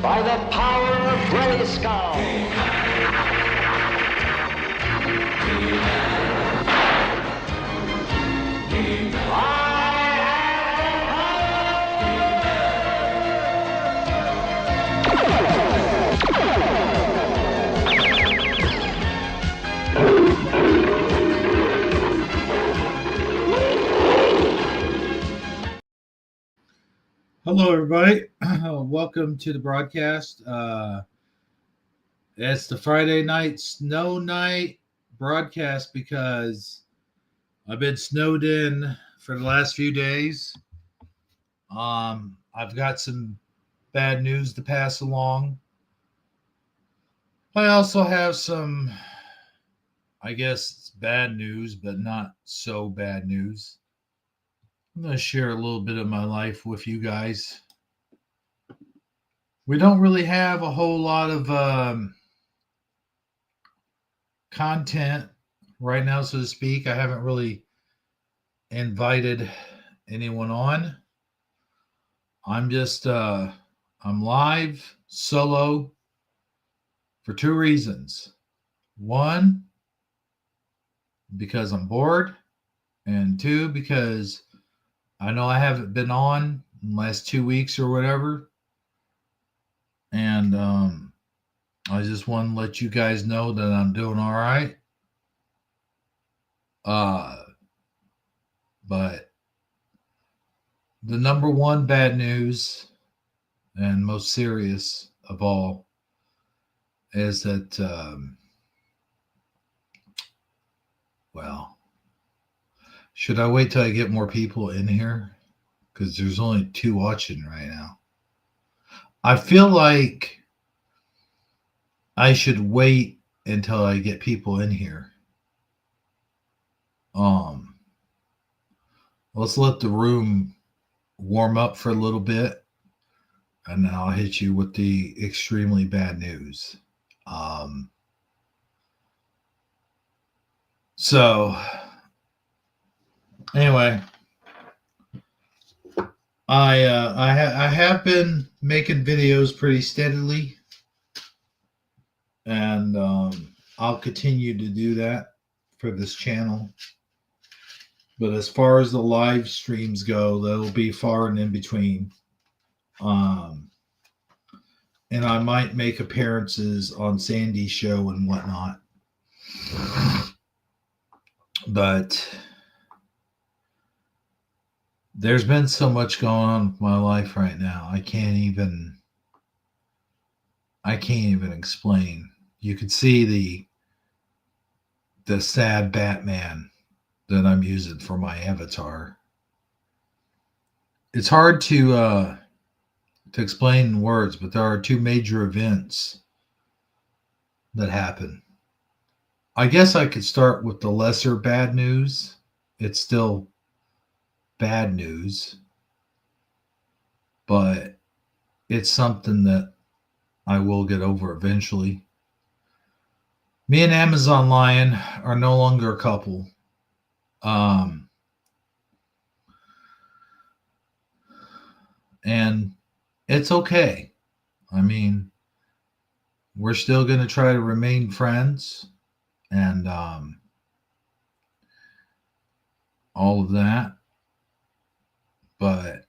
by the power of Grayskull. Hello, everybody. Welcome to the broadcast. It's the Friday night snow night broadcast because I've been snowed in for the last few days. I've got some bad news to pass along. I also have some, I guess, bad news, but not so bad news. I'm going to share a little bit of my life with you guys. We don't really have a whole lot of content right now, so to speak. I haven't really invited anyone on. I'm just I'm live solo for two reasons. One, because I'm bored, and two, because I know I haven't been on in the last 2 weeks or whatever. And I just want to let you guys know that I'm doing all right. But the number one bad news and most serious of all is that, well, should I wait till I get more people in here? Because there's only two watching right now. I feel like I should wait until I get people in here. Let's let the room warm up for a little bit, and then I'll hit you with the extremely bad news. So anyway, I have been making videos pretty steadily, and I'll continue to do that for this channel. But as far as the live streams go, they'll be far and in between. And I might make appearances on Sandy's show and whatnot. But there's been so much going on with my life right now. I can't even explain. You could see the sad Batman that I'm using for my avatar. It's hard to explain in words, but there are two major events that happen. I guess I could start with the lesser bad news. It's still bad news, but it's something that I will get over eventually. Me and Amazon Lion are no longer a couple. And it's okay. I mean, we're still going to try to remain friends and all of that, but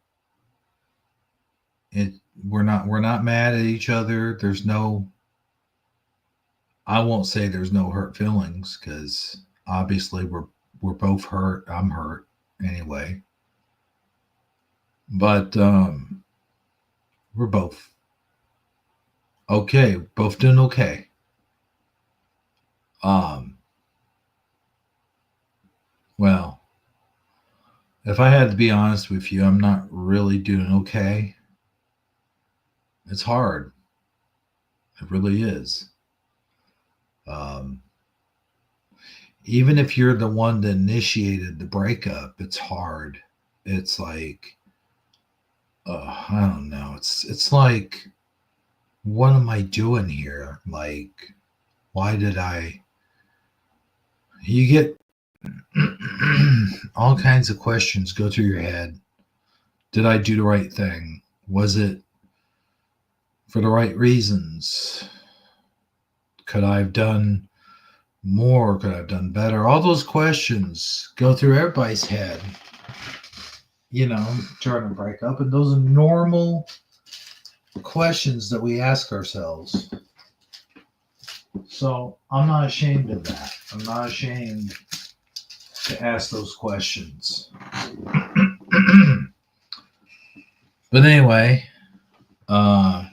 we're not mad at each other. There's no, I won't say there's no hurt feelings, because obviously we're both hurt. I'm hurt anyway, but we're both okay, both doing okay. Well, if I had to be honest with you, I'm not really doing okay. It's hard. It really is. Even if you're the one that initiated the breakup, it's hard. It's like, I don't know. It's like, what am I doing here? Like, why did you get all kinds of questions go through your head. Did I do the right thing? Was it for the right reasons? Could I have done more? Could I have done better? All those questions go through everybody's head, trying to break up. And those are normal questions that we ask ourselves. So I'm not ashamed of that. I'm not ashamed to ask those questions. But anyway, hey,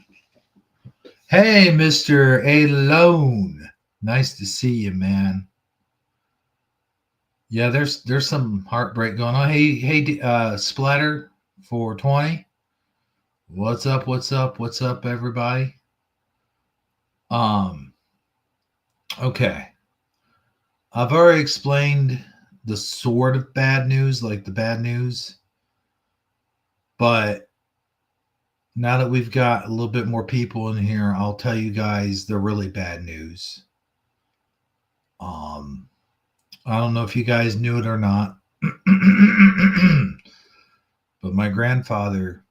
Mr. Alone. Nice to see you, man. Yeah, there's some heartbreak going on. Hey, Splatter 420. What's up, everybody? Okay. I've already explained the sort of bad news, like the bad news. But now that we've got a little bit more people in here, I'll tell you guys the really bad news. I don't know if you guys knew it or not, but my grandfather,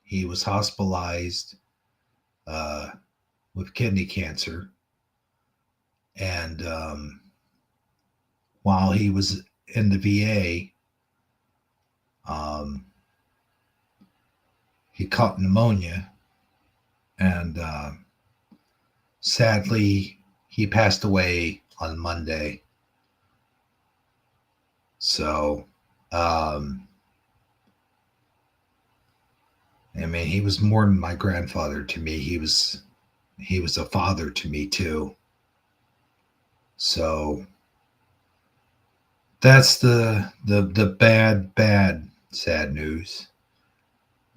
he was hospitalized with kidney cancer. And while he was in the VA, he caught pneumonia, and sadly, he passed away on Monday. So, I mean, he was more than my grandfather to me. He was a father to me too. So that's the bad, sad news.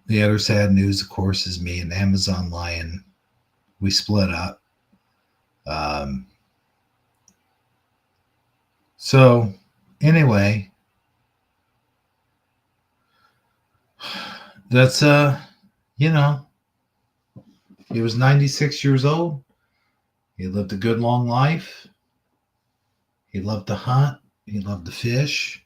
The other sad news, of course, is me and Amazon Lion. We split up. So anyway, that's he was 96 years old. He lived a good long life. He loved to hunt. He loved to fish.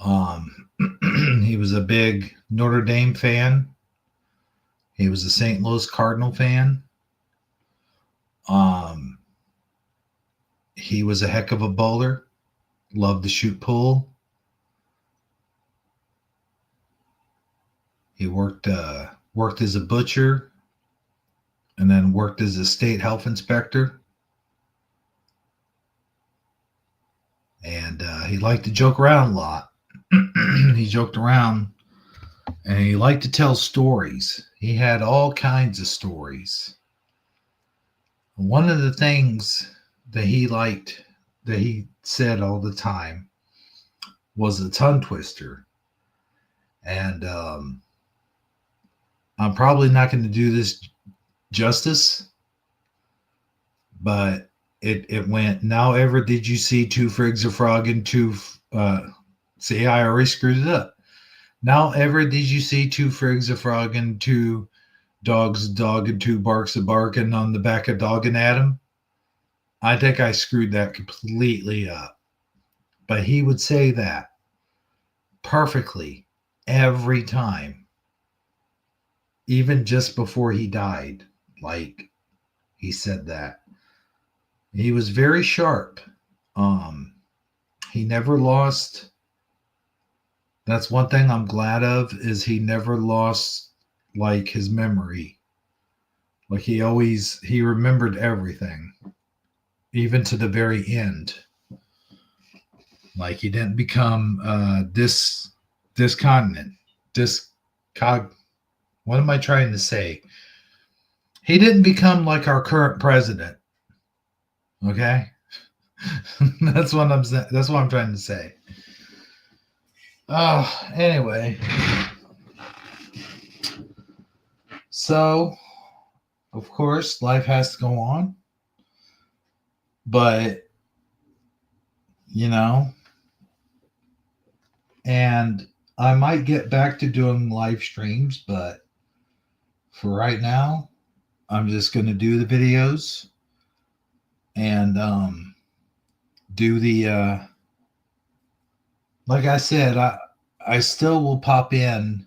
He was a big Notre Dame fan. He was a St. Louis Cardinal fan. He was a heck of a bowler. Loved to shoot pool. He worked as a butcher, and then worked as a state health inspector. And he liked to joke around a lot. He joked around, and he liked to tell stories. He had all kinds of stories. One of the things that he liked, that he said all the time, was a tongue twister. And I'm probably not going to do this justice, but it went, now ever did you see two frigs of frog and two, see, I already screwed it up. Now ever did you see two frigs of frog and two dogs a dog and two barks a barking on the back of Dog and Adam? I think I screwed that completely up. But he would say that perfectly every time. Even just before he died, like, he said that. He was very sharp. He never lost. That's one thing I'm glad of, is he never lost, like, his memory. Like, he remembered everything, even to the very end. Like, he didn't become what am I trying to say? He didn't become like our current president. Okay? That's what I'm trying to say. Anyway. So, of course, life has to go on. But, and I might get back to doing live streams, but for right now, I'm just going to do the videos and do the like I said, I still will pop in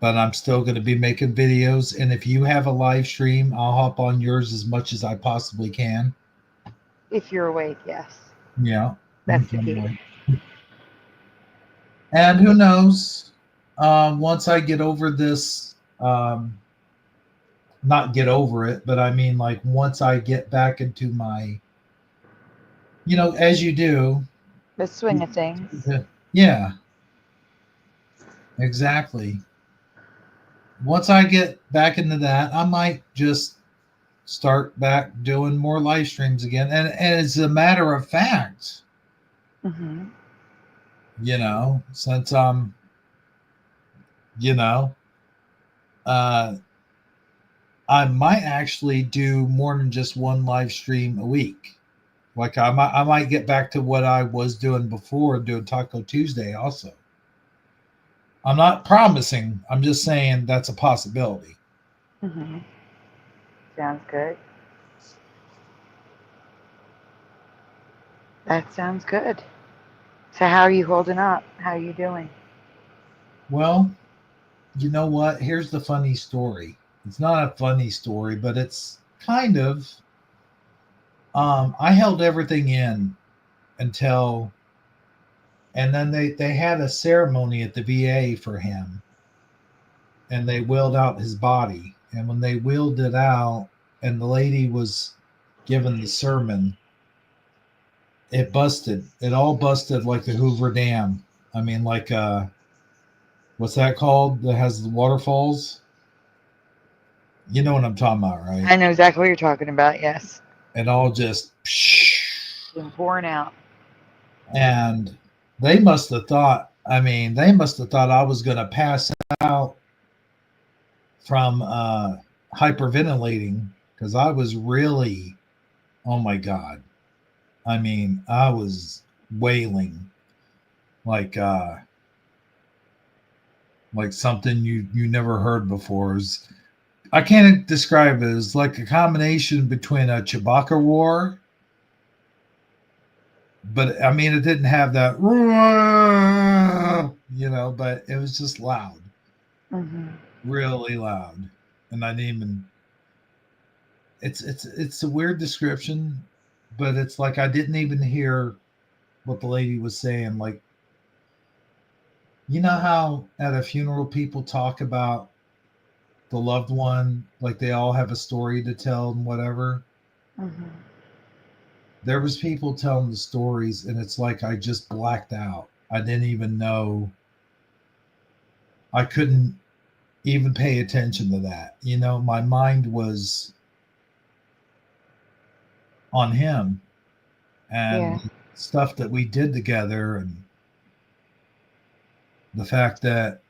but I'm still going to be making videos. And if you have a live stream, I'll hop on yours as much as I possibly can. If you're awake, yes. Yeah. That's the key. And who knows? Once I get over this, not get over it, but I mean, like, once I get back into my, as you do. The swing of things. Yeah. Exactly. Once I get back into that, I might just start back doing more live streams again. And as a matter of fact, Mm-hmm. since I might actually do more than just one live stream a week. Like I might get back to what I was doing before, doing Taco Tuesday also. I'm not promising. I'm just saying that's a possibility. Mm-hmm. Sounds good. That sounds good. So how are you holding up? How are you doing? Well, you know what? Here's the funny story. It's not a funny story, but it's kind of. I held everything in until, and then they had a ceremony at the VA for him, and they wheeled out his body. And when they wheeled it out, and the lady was given the sermon, it busted. It all busted like the Hoover Dam. I mean, like what's that called? That has the waterfalls. You know what I'm talking about, right? I know exactly what you're talking about. Yes. It all just. Been pouring out. And they must have thought. They must have thought I was going to pass out from hyperventilating because I was really. Oh my God. I was wailing like something you never heard before. I can't describe it as like a combination between a Chewbacca roar, but it didn't have that, but it was just loud, Mm-hmm. really loud, and I didn't even. It's a weird description, but it's like I didn't even hear what the lady was saying. Like, you know how at a funeral people talk about the loved one, like they all have a story to tell and whatever. Mm-hmm. There was people telling the stories, and it's like I just blacked out. I didn't even know. I couldn't even pay attention to that. My mind was on him and stuff that we did together, and the fact that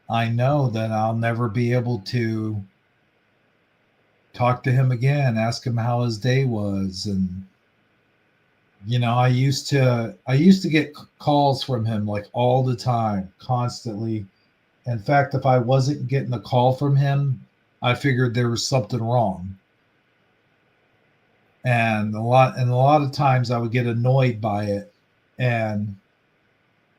I know that I'll never be able to talk to him again, ask him how his day was. And, I used to get calls from him like all the time, constantly. In fact, if I wasn't getting a call from him, I figured there was something wrong. And a lot of times I would get annoyed by it. And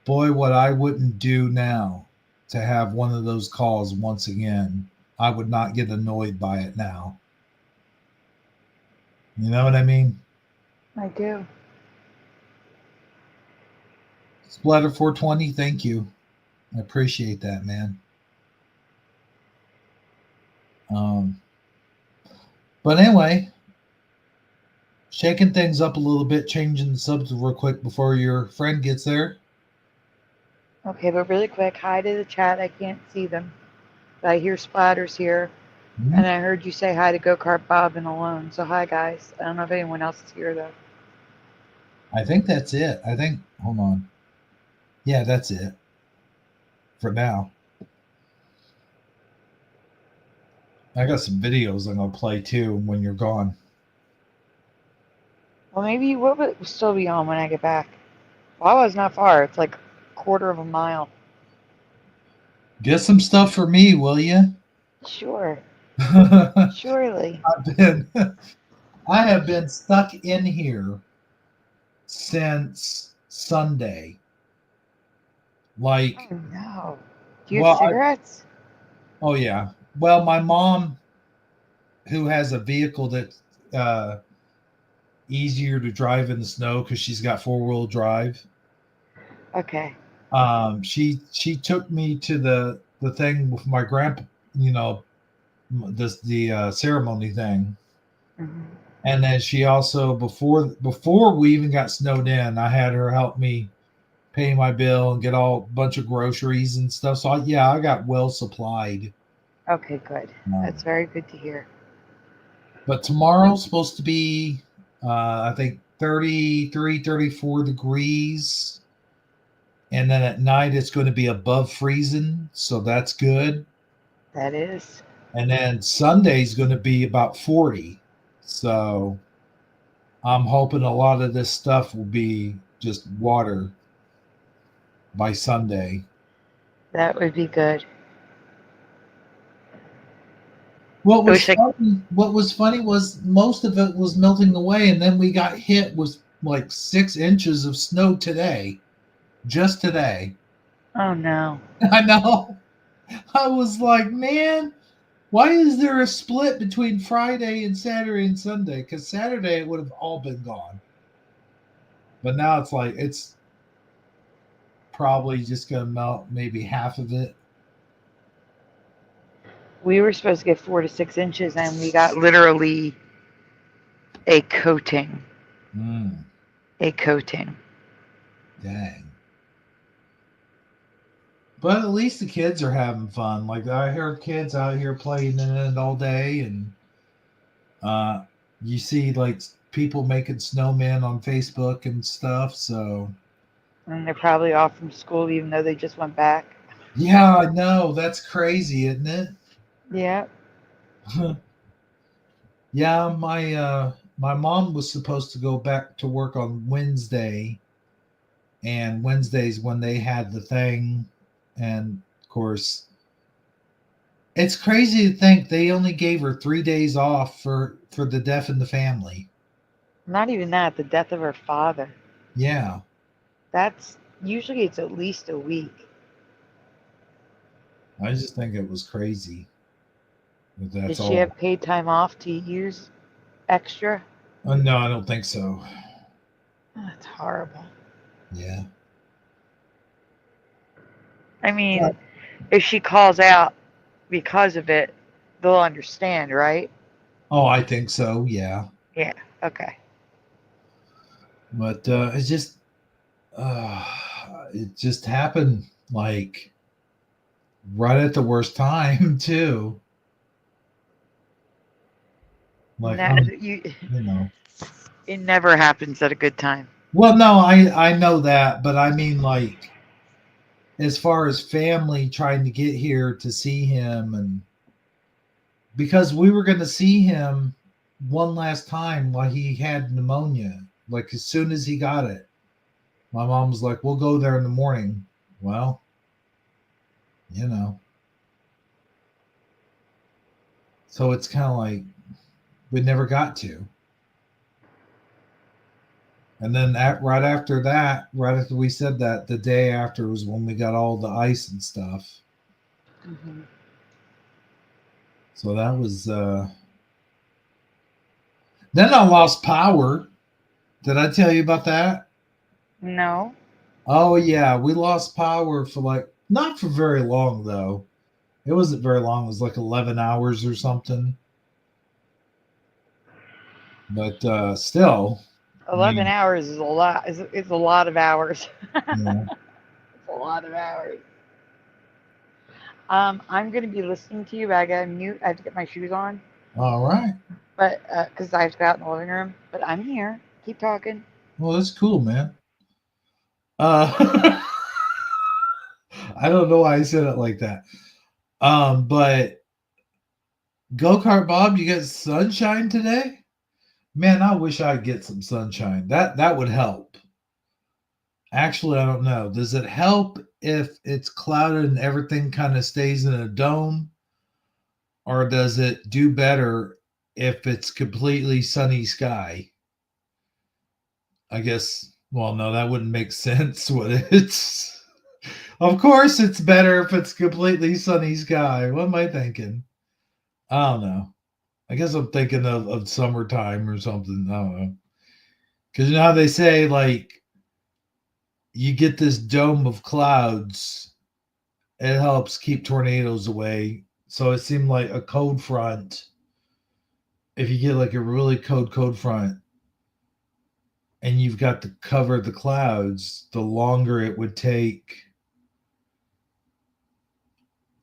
boy, what I wouldn't do now to have one of those calls once again. I would not get annoyed by it now. You know what I mean? I do. Splatter 420, thank you. I appreciate that, man. But anyway, shaking things up a little bit, changing the subject real quick before your friend gets there. Okay, but really quick, hi to the chat. I can't see them, but I hear splatters here. Mm-hmm. And I heard you say hi to Go Kart Bob and Alone. So hi, guys. I don't know if anyone else is here, though. I think that's it. Hold on. Yeah, that's it for now. I got some videos I'm going to play, too, when you're gone. Well, maybe you will still be on when I get back. Wawa's not far. It's like a quarter of a mile. Get some stuff for me, will you? Sure. Surely. I have been stuck in here since Sunday. Like, oh no. Do you have cigarettes? Oh yeah. Well, my mom, who has a vehicle that's easier to drive in the snow because she's got 4-wheel drive. Okay. She took me to the thing with my grandpa, you know, this the ceremony thing, Hmm. and then she also before we even got snowed in, I had her help me pay my bill and get all bunch of groceries and stuff. So yeah, I got well supplied. Okay, good. That's Um, very good to hear. but tomorrow's supposed to be, I think 33, 34 degrees. And then at night, it's going to be above freezing. So that's good. That is. And then Sunday's going to be about 40. So I'm hoping a lot of this stuff will be just water by Sunday. That would be good. What I was wish I. funny, what was funny was most of it was melting away, and then we got hit with like 6 inches of snow today, just today. Oh no. I know. I was like, man, why is there a split between Friday and Saturday and Sunday? Because Saturday it would have all been gone, but now it's like it's probably just gonna melt maybe half of it. We were supposed to get 4 to 6 inches, and we got literally a coating. Mm, A coating. dang. But at least the kids are having fun. Like I hear kids out here playing in it all day, and uh, you see like people making snowmen on Facebook and stuff. So And they're probably off from school even though they just went back. yeah, I know that's crazy, isn't it? Yeah. Yeah, my mom was supposed to go back to work on Wednesday, and Wednesday's when they had the thing, and of course it's crazy to think they only gave her 3 days off for the death in the family. Not even that, the death of her father. Yeah, That's usually it's at least a week. I just think it was crazy. But Did that's she all. have paid time off to use extra? No, I don't think so. That's horrible. Yeah. I Yeah. mean, if she calls out because of it, they'll understand, right? Oh, I think so. Yeah. Yeah. Okay. But uh, it just happened like right at the worst time too. Like No, I'm, you. you know. It never happens at a good time. Well, no, I know that, but I mean like as far as family trying to get here to see him, and because we were going to see him one last time while he had pneumonia, like as soon as he got it. My mom was like, "We'll go there in the morning." Well, you know, so it's kind of like we never got to. And then right after that, right after we said that, the day after was when we got all the ice and stuff. Hmm. So that was then I lost power. Did I tell you about that? No. Oh yeah, we lost power for like not for very long though. It wasn't very long. It was like 11 hours or something. But still, I 11 hours is a lot. It's a lot of hours. you know, It's a lot of hours. I'm gonna be listening to you, but I gotta mute. I have to get my shoes on, all right. but because I have to go out in the living room. But I'm here. Keep talking. Well, that's cool, man. Uh, I don't know why I said it like that. But go kart Bob, you got sunshine today? Man, I wish I'd get some sunshine. That would help. Actually, I don't know. Does it help if it's clouded and everything kind of stays in a dome, or does it do better if it's completely sunny sky? I guess. Well, no, that wouldn't make sense. Would it? Of course, it's better if it's completely sunny sky. What am I thinking? I don't know. I guess I'm thinking of summertime or something. I don't know. Because you know how they say, like, you get this dome of clouds, it helps keep tornadoes away. So it seemed like a cold front. If you get like a really cold front, and you've got to cover the clouds, the longer it would take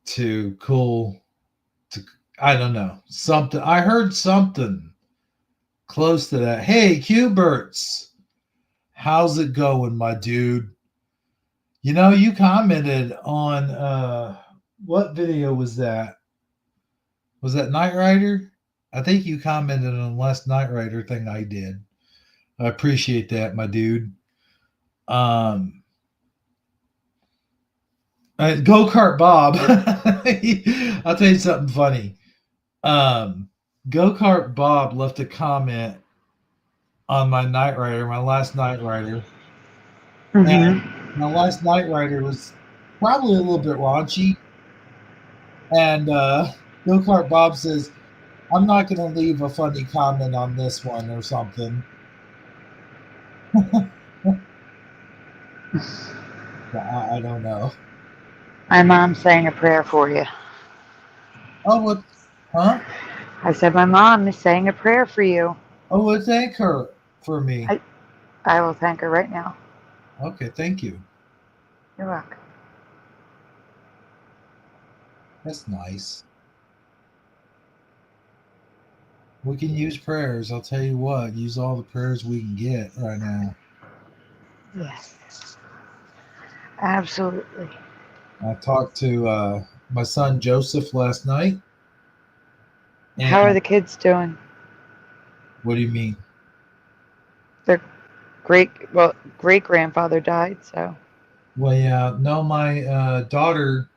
to cool. To I don't know, something. I heard something close to that. Hey, Cuberts, how's it going, my dude? You know, you commented on what video was that? Was that Knight Rider? I think you commented on the last Knight Rider thing I did. I appreciate that, my dude. Go Kart Bob. I'll tell you something funny. Go Kart Bob left a comment on my Knight Rider, my last Knight Rider. And my last Knight Rider was probably a little bit raunchy. And Go Kart Bob says, I'm not going to leave a funny comment on this one or something. I don't know. My mom's saying a prayer for you. Oh, what? Huh? I said, my mom is saying a prayer for you. Oh, well, thank her for me. I will thank her right now. Okay, thank you. You're welcome. That's nice. We can use prayers. I'll tell you what, use all the prayers we can get right now. Yes. Absolutely. I talked to my son Joseph last night. How are the kids doing? What do you mean? Their great grandfather died, so. Well, yeah, no, my daughter,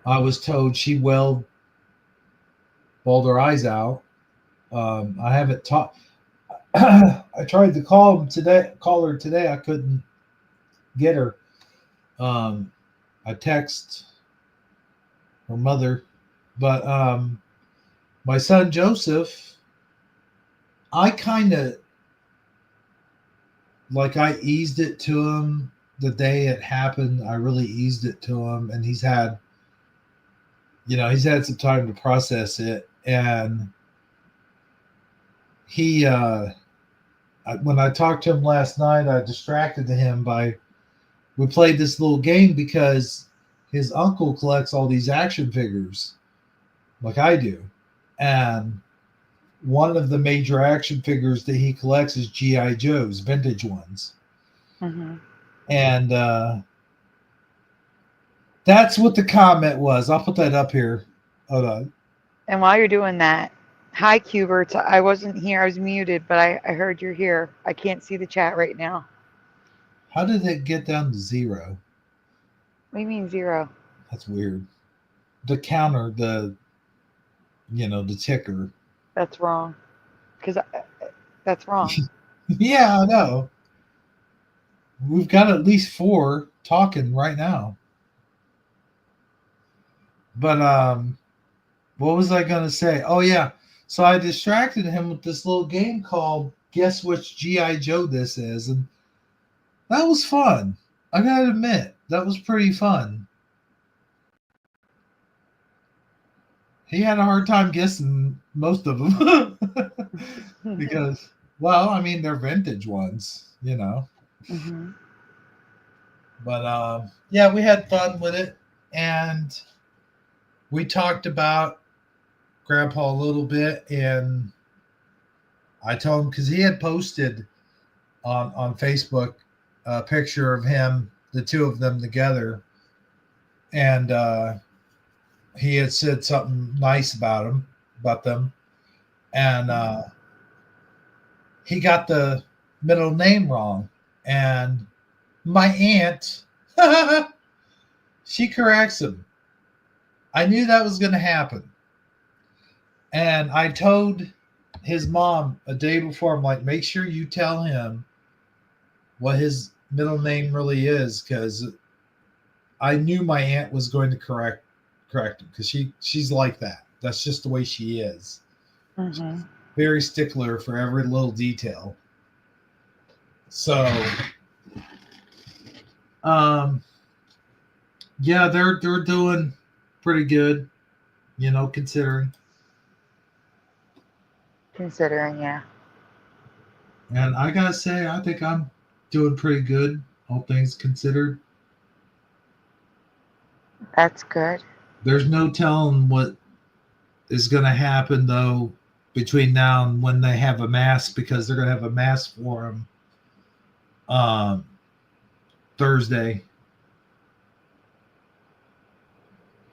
I was told she bawled her eyes out. I haven't talked. I tried to call her today. I couldn't get her. I text her mother, but my son Joseph, I kind of like I eased it to him the day it happened. I really eased it to him, and he's had some time to process it. And he, when I talked to him last night, I distracted him we played this little game because his uncle collects all these action figures like I do. And one of the major action figures that he collects is G.I. Joe's, vintage ones. Mm-hmm. And that's what the comment was. I'll put that up here. Hold on. And while you're doing that, hi, Cubert. I wasn't here. I was muted, but I heard you're here. I can't see the chat right now. How did it get down to 0? What do you mean 0? That's weird. The counter, the ticker. That's wrong. That's wrong. Yeah, I know. We've got at least 4 talking right now. But what was I going to say? Oh, yeah. So I distracted him with this little game called Guess Which G.I. Joe This Is. And that was fun. I got to admit, that was pretty fun. He had a hard time guessing most of them. Because, well, I mean, they're vintage ones, Mm-hmm. But, yeah, we had fun with it. And we talked about Grandpa a little bit, and I told him, because he had posted on Facebook a picture of him, the two of them together, and he had said something nice about them, and he got the middle name wrong, and my aunt, she corrects him. I knew that was going to happen. And I told his mom a day before, I'm like, make sure you tell him what his middle name really is, because I knew my aunt was going to correct him, because she's like that. That's just the way she is. Mm-hmm. Very stickler for every little detail. So, yeah, they're doing pretty good, considering. Considering, yeah. And I gotta say, I think I'm doing pretty good, all things considered. That's good. There's no telling what is going to happen, though, between now and when they have a mass, because they're going to have a mass for him Thursday.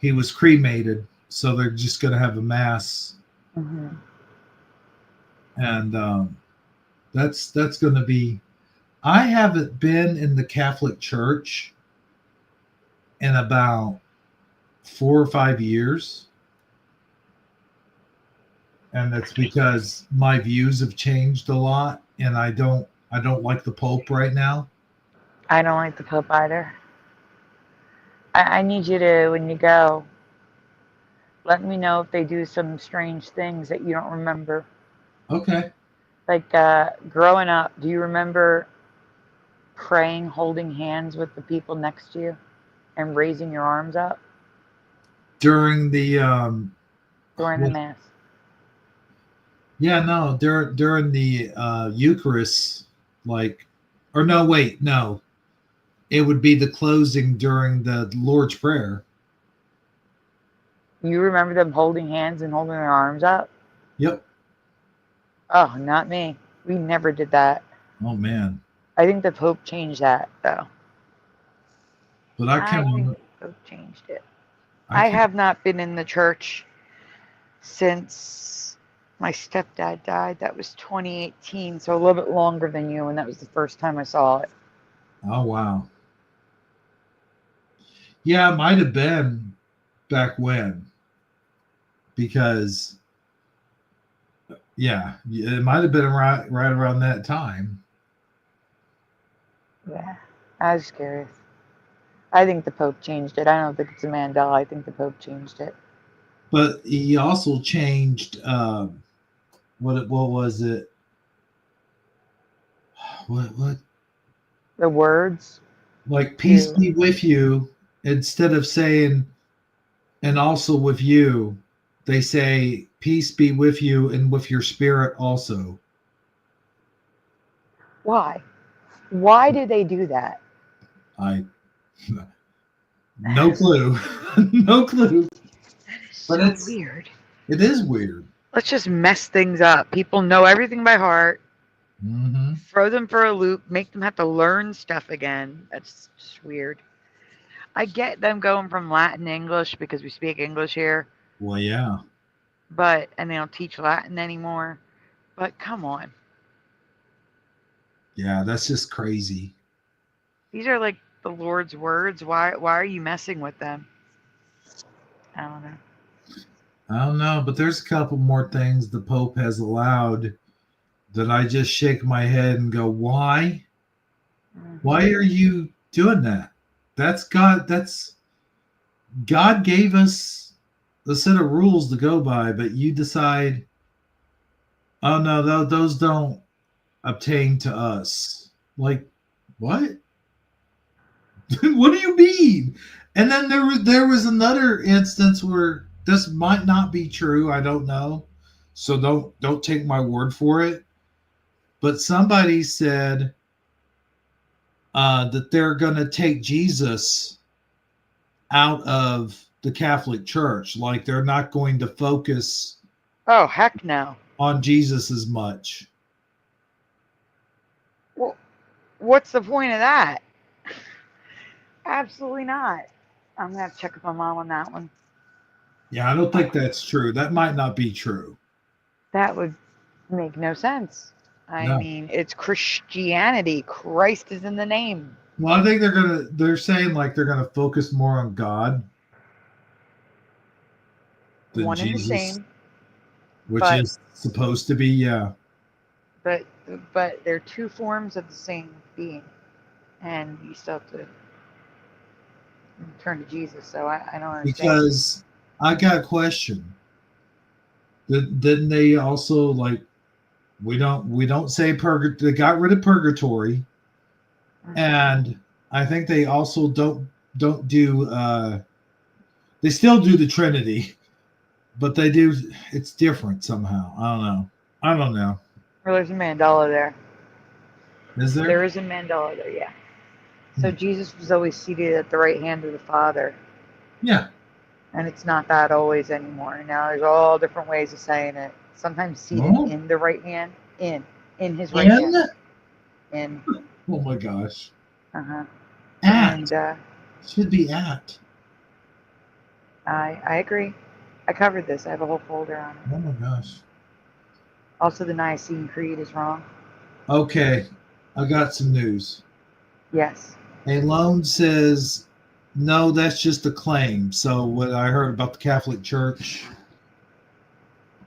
He was cremated, so they're just going to have a mass, Mm-hmm. and that's going to be. I haven't been in the Catholic Church in about 4 or 5 years. And that's because my views have changed a lot, and I don't like the Pope right now. I don't like the Pope either. I need you to, when you go, let me know if they do some strange things that you don't remember. Okay. Like growing up, do you remember praying, holding hands with the people next to you, and raising your arms up During the during the Mass? yeah, no, during the Eucharist, or no, wait, no, it would be the closing during the Lord's Prayer. You remember them holding hands and holding their arms up? Yep. Oh, not me. We never did that. Oh man. I think the Pope changed that, though. But I think the Pope changed it. I I have not been in the church since my stepdad died. That was 2018, so a little bit longer than you, and that was the first time I saw it. Oh wow. Yeah, it might have been back when, because yeah, it might have been right around that time. Yeah, I was curious. I think the Pope changed it. I don't think it's a Mandela. I think the Pope changed it. But he also changed what was it? What The words. like peace be with you, instead of saying and also with you, they say peace be with you and with your spirit also. Why? Why do they do that? I no clue. No clue. But So it's weird. It is weird. Let's just mess things up. People know everything by heart. Mm-hmm. Throw them for a loop. Make them have to learn stuff again. That's just weird. I get them going from Latin to English because we speak English here, Well, yeah. and they don't teach Latin anymore. But come on. Yeah, that's just crazy. These are like the Lord's words. Why are you messing with them? I don't know. I don't know, but there's a couple more things the Pope has allowed that I just shake my head and go, why? Mm-hmm. Why are you doing that? God gave us a set of rules to go by, but you decide, oh no, those don't obtain to us. Like, what? What do you mean? And then there was another instance where this might not be true. I don't know, so don't take my word for it. But somebody said that they're going to take Jesus out of the Catholic Church. Like, they're not going to focus. Oh, heck no. On Jesus as much. Well, what's the point of that? Absolutely not. I'm going to have to check with my mom on that one. Yeah, I don't think that's true. That might not be true. That would make no sense. I mean, it's Christianity. Christ is in the name. Well, I think they're saying like they're gonna focus more on God than one Jesus, and the same, which is supposed to be, yeah. But they're two forms of the same being. and you still have to turn to Jesus. So I don't understand. Because I got a question. Didn't they also like we don't say purgatory? They got rid of purgatory, and I think they also don't do they still do the Trinity, but they do it's different somehow. I don't know. Well, there's a Mandela there. Is There there? is a Mandela there, yeah. So Hmm. Jesus was always seated at the right hand of the Father, Yeah. and it's not that always anymore. Now there's all different ways of saying it. Sometimes seated Oh, in the right hand, in his right in? hand, in. Oh my gosh. Uh-huh. At And should be at. I agree. I covered this. I have a whole folder on it. Oh my gosh. Also, the Nicene Creed is wrong. Okay, I got some news. Yes. A loan says no, that's just a claim. So what I heard about the Catholic Church,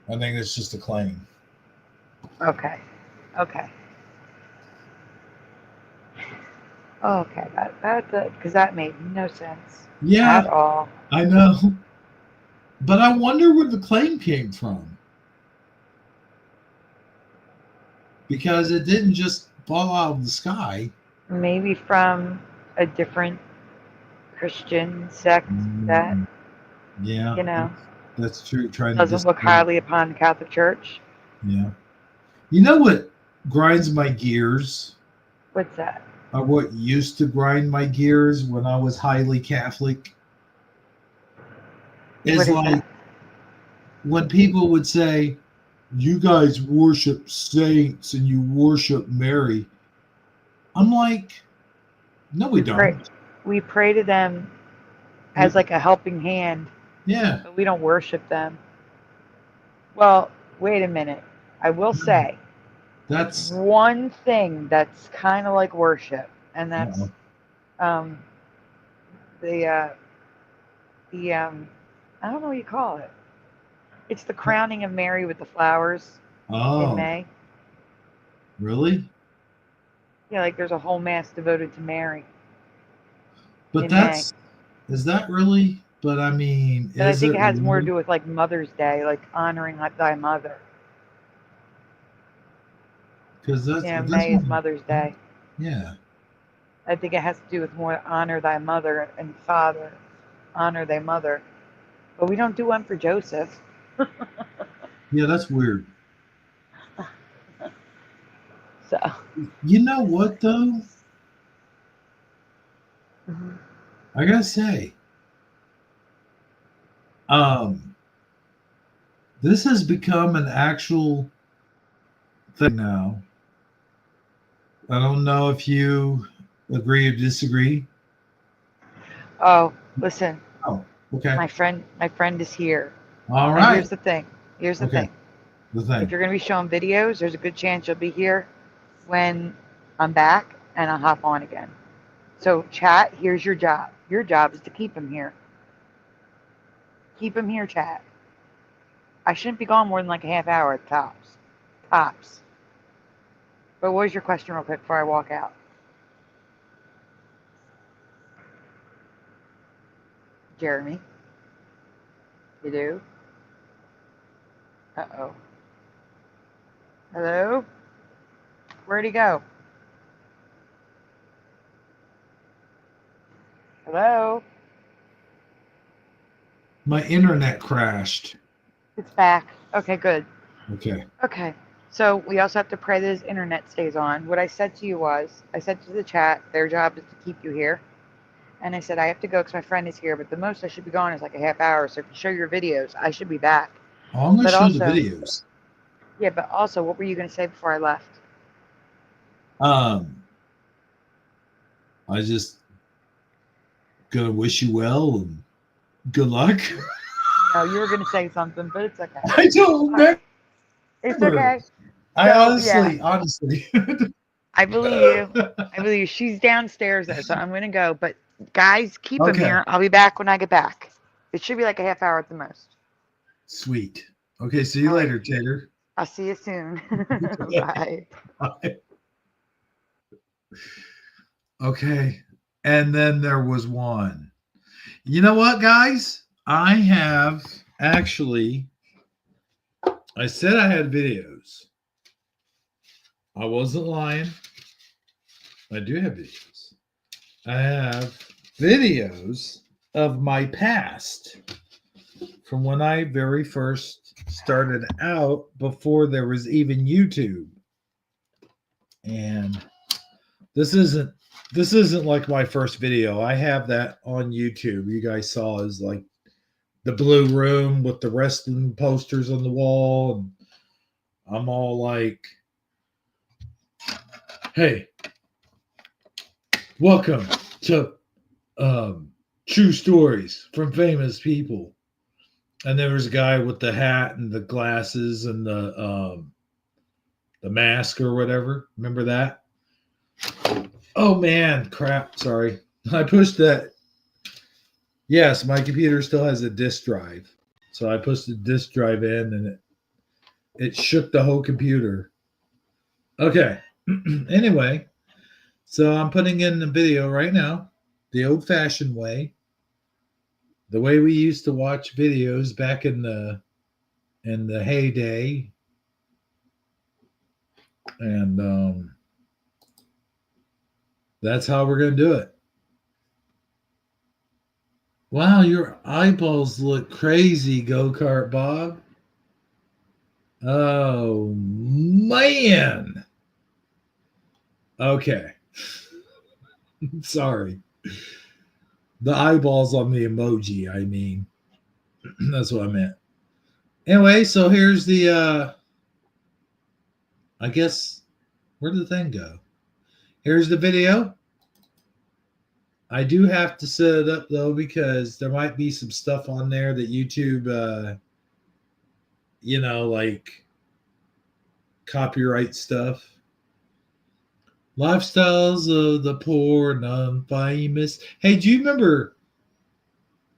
I think it's just a claim. Okay. Okay. Okay. That's it. Because that made no sense Yeah, at all. I know. But I wonder where the claim came from. Because it didn't just fall out of the sky. Maybe from a different Christian sect that, Yeah, you know, that's true. Trying to doesn't look discredit. highly upon the Catholic Church. Yeah. You know what grinds my gears? What's that? Or what used to grind my gears when I was highly Catholic? What Is is like that? when people would say, "You guys worship saints and you worship Mary." I'm like, no, we Pray. don't. We pray to them as We, like a helping hand, yeah, but we don't worship them. Well, wait a minute. I will say that's one thing that's kind of like worship, and that's uh-oh. um, the I don't know what you call it. It's the crowning of Mary with the flowers in Oh, May. really? Yeah, like there's a whole mass devoted to Mary But in May. that's is that really? But I mean, But I is think it it has more to really? do with like Mother's Day, like honoring thy mother. Because You know, that's May is one. Mother's Day. Yeah, I think it has to do with more honor thy mother and father, honor thy mother. But we don't do one for Joseph. yeah, that's weird. So, You know what though? mhm. I gotta say, um, this has become an actual thing now. I don't know if you agree or disagree. Oh, listen, Oh, okay. my friend is here. All Now right. here's the thing. Here's the Okay. thing. The If thing. you're gonna be showing videos, there's a good chance you'll be here when I'm back and I'll hop on again. So chat, here's your job. Your job is to keep him here. Keep him here, chat. I shouldn't be gone more than like a half hour at tops. Tops. But what was your question real quick before I walk out? Jeremy? You do? Uh-oh. Hello? Where'd he go? Hello? My internet crashed. It's back. Okay, good. Okay. Okay. So we also have to pray that his internet stays on. What I said to you was, I said to the chat, their job is to keep you here. And I said, I have to go because my friend is here, but the most I should be gone is like a half hour. So if you show your videos, I should be back. Oh, I'm gonna But show the also, videos. yeah, but also, what were you going to say before I left? Um, I just gonna wish you well and good luck. No, you were going to say something, but it's okay. I don't All right. It's remember. okay. I So, yeah, honestly. I believe you. I believe you. She's downstairs, though, so I'm going to go. But guys, keep him Okay. here. I'll be back when I get back. It should be like a half hour at the most. Sweet. Okay, see you All right. later, Tater. I'll see you soon. Bye. Bye. Okay. And then there was one. You know what, guys? I have actually, I said I had videos. I wasn't lying. I do have videos. I have videos of my past from when I very first started out before there was even YouTube. And this isn't like my first video. I have that on YouTube. You guys saw is like the blue room with the wrestling posters on the wall, and I'm all like, "Hey, welcome to True Stories from Famous People." And there was a guy with the hat and the glasses and the mask or whatever. Remember that? Oh man, crap! Sorry, I pushed that. Yes, my computer still has a disk drive, so I pushed the disk drive in, and it shook the whole computer. Okay. Anyway, so I'm putting in the video right now, the old-fashioned way, the way we used to watch videos back in the heyday, and that's how we're gonna do it. Wow, your eyeballs look crazy, Go-Kart Bob. Oh man. Okay. Sorry. The eyeballs on the emoji, I mean. That's what I meant. Anyway, so here's the I guess where did the thing go? Here's the video. I do have to set it up though because there might be some stuff on there that YouTube like copyright stuff. Lifestyles of the poor and unfamous. Hey, do you remember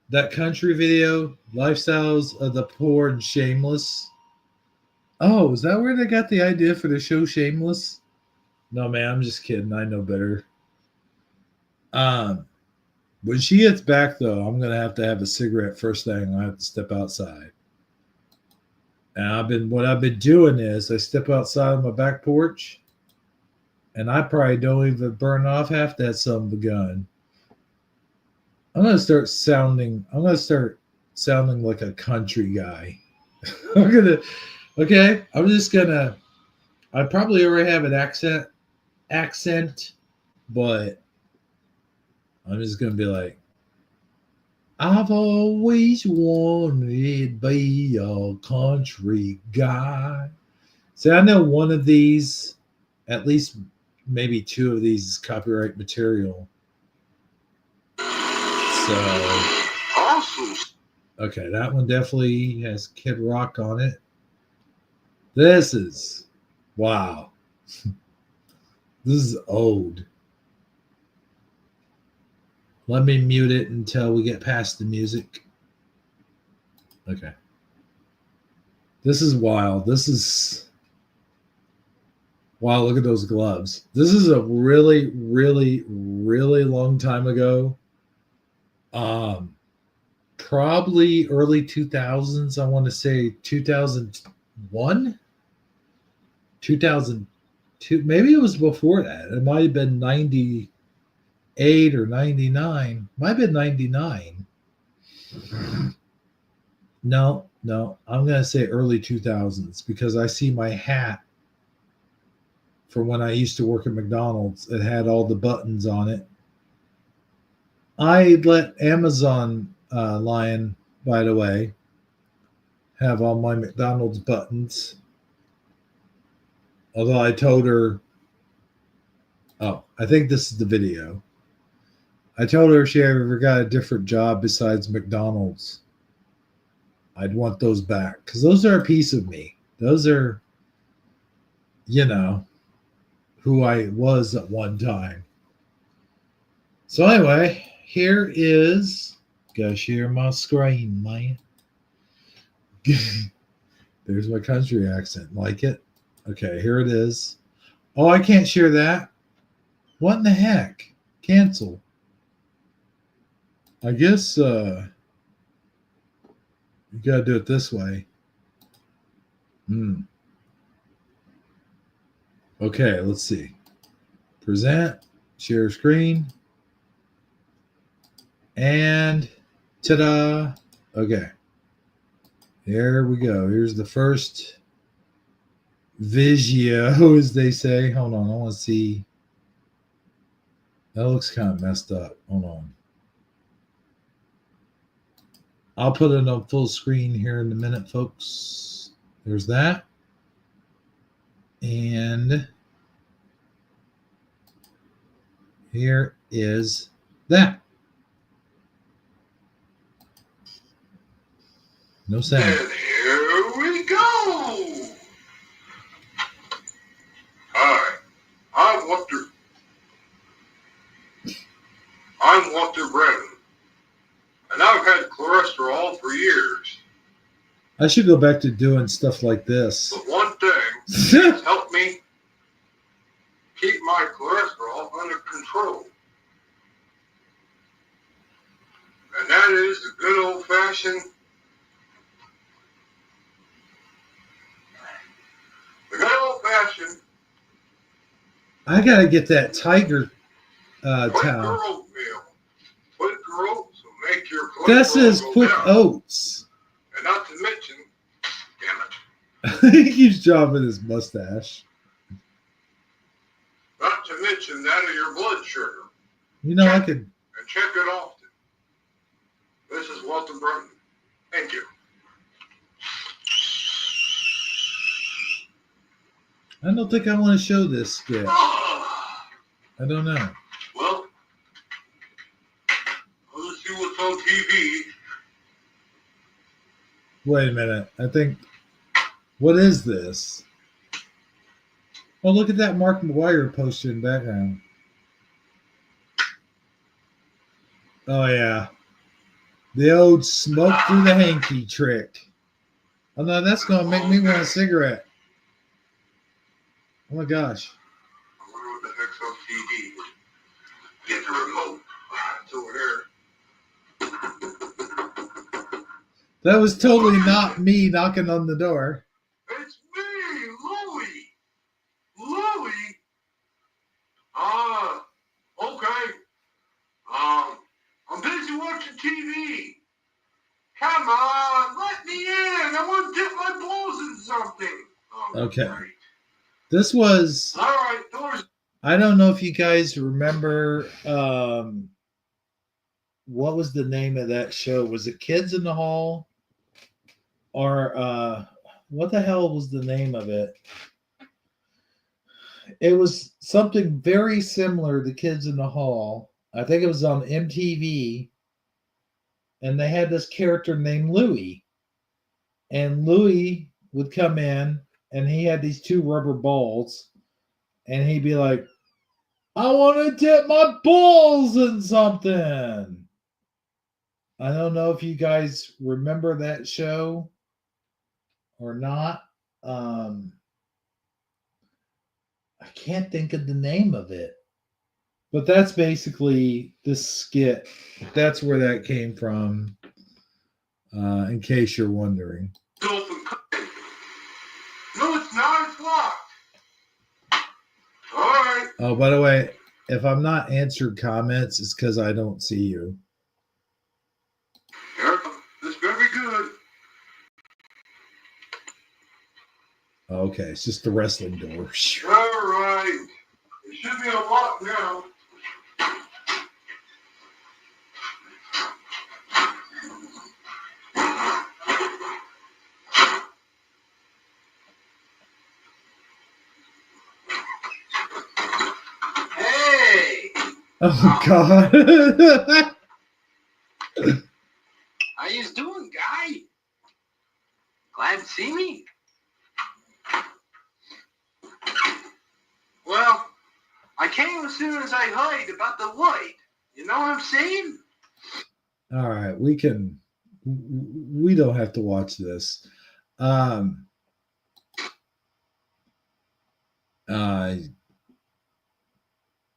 that country video? Lifestyles of the poor and shameless. Oh, is that where they got the idea for the show Shameless? No, man, I'm just kidding. I know better. When she gets back though, I'm gonna have to have a cigarette first thing. I have to step outside. And what I've been doing is I step outside on my back porch, and I probably don't even burn off half that son of a gun. I'm gonna start sounding like a country guy. I probably already have an accent, but I'm just gonna be like, I've always wanted to be a country guy. See, I know one of these, at least maybe two of these is copyright material. So, awesome. Okay, that one definitely has Kid Rock on it. This is, wow. This is old. Let me mute it until we get past the music. Okay. This is wild. Wow, look at those gloves. This is a really, really, really long time ago. Probably early 2000s. I want to say 2001, 2002. Maybe it was before that. It might have been 98 or 99. Might have been 99. No. I'm going to say early 2000s because I see my hat from when I used to work at McDonald's. It had all the buttons on it. I let Amazon Lion, by the way, have all my McDonald's buttons. Although I told her, I think this is the video. I told her if she ever got a different job besides McDonald's, I'd want those back because those are a piece of me. Those are, who I was at one time. So anyway, here is, gotta share my screen, man. There's my country accent. Like it? Okay, here it is. Oh, I can't share that. What in the heck? Cancel. I guess you gotta do it this way. Okay, let's see. Present, share screen, and ta-da! Okay, there we go. Here's the first Visio, as they say. Hold on, I want to see. That looks kind of messed up. Hold on. I'll put it on full screen here in a minute, folks. There's that. And here is that. No sound. And here we go. Hi, I'm Walter Brennan, and I've had cholesterol for years. I should go back to doing stuff like this. But one thing has helped me keep my cholesterol under control. And that is the good old-fashioned I gotta get that tiger Quaker towel. oatmeal. Quaker oats will make your cholesterol That says go quick down. oats. And not to mention, damn it, He keeps dropping his mustache. not to mention that of your blood sugar. You know, I could. And check it often. This is Walter Brennan. Thank you. I don't think I want to show this skit. I don't know. Well, let's see what's on TV. Wait a minute. I think. What is this? Oh, look at that Mark McGuire poster in the background. Oh, yeah. The old smoke through the hanky trick. Oh, no, that's going to make me want a cigarette. Oh, my gosh. I wonder what the heck's on TV. Get the remote. It's over here. That was totally not me knocking on the door. It's me, Louie. Louie? Okay. I'm busy watching TV. Come on, let me in. I want to dip my balls in something. Oh, Okay. Great. This was, All right, doors. I don't know if you guys remember, what was the name of that show? Was it Kids in the Hall? Or what the hell was the name of it? It was something very similar to Kids in the Hall. I think it was on MTV. And they had this character named Louie. And Louie would come in and he had these two rubber balls. And he'd be like, I want to dip my balls in something. I don't know if you guys remember that show or not. I can't think of the name of it. But that's basically this skit. That's where that came from, in case you're wondering. Open. No, it's not. It's locked. All right. Oh, by the way, if I'm not answered comments, it's because I don't see you. Here it comes. This better be good. Okay, it's just the wrestling door. All right. It should be unlocked now. Hey, Oh, God. how you doing, guy? Glad to see me? Well, I came as soon as I heard about the light. You know what I'm saying? All right, we don't have to watch this.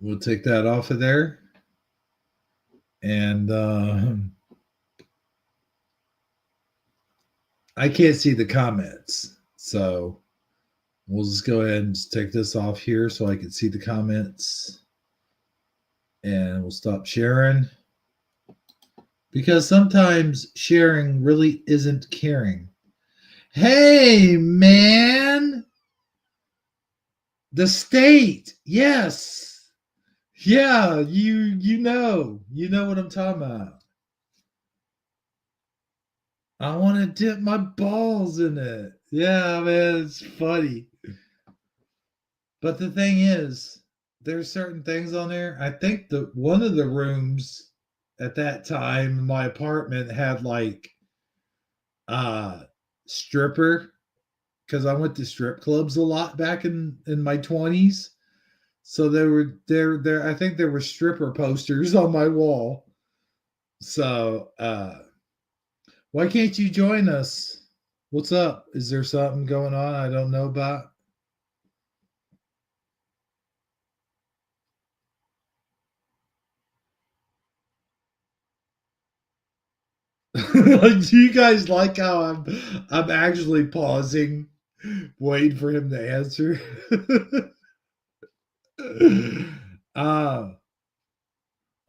We'll take that off of there. And I can't see the comments. So we'll just go ahead and just take this off here so I can see the comments. And we'll stop sharing. Because sometimes sharing really isn't caring. Hey, man. The state. Yes. Yeah, you know what I'm talking about. I want to dip my balls in it. Yeah, man, it's funny. But the thing is, there's certain things on there. I think that one of the rooms at that time in my apartment had like stripper, because I went to strip clubs a lot back in my 20s. So there I think there were stripper posters on my wall. So why can't you join us? What's up? Is there something going on I don't know about? Do you guys like how I'm actually pausing, waiting for him to answer?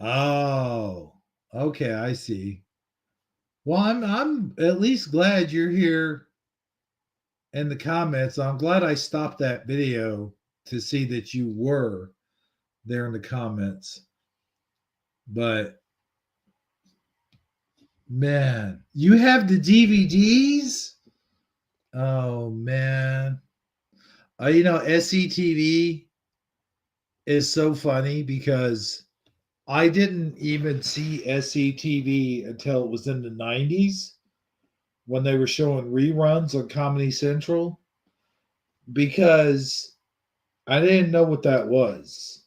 Oh, okay, I see. Well, I'm at least glad you're here in the comments. I'm glad I stopped that video to see that you were there in the comments. But man, you have the DVDs? Oh man. SCTV is so funny because I didn't even see SCTV until it was in the 90s when they were showing reruns on Comedy Central, because I didn't know what that was.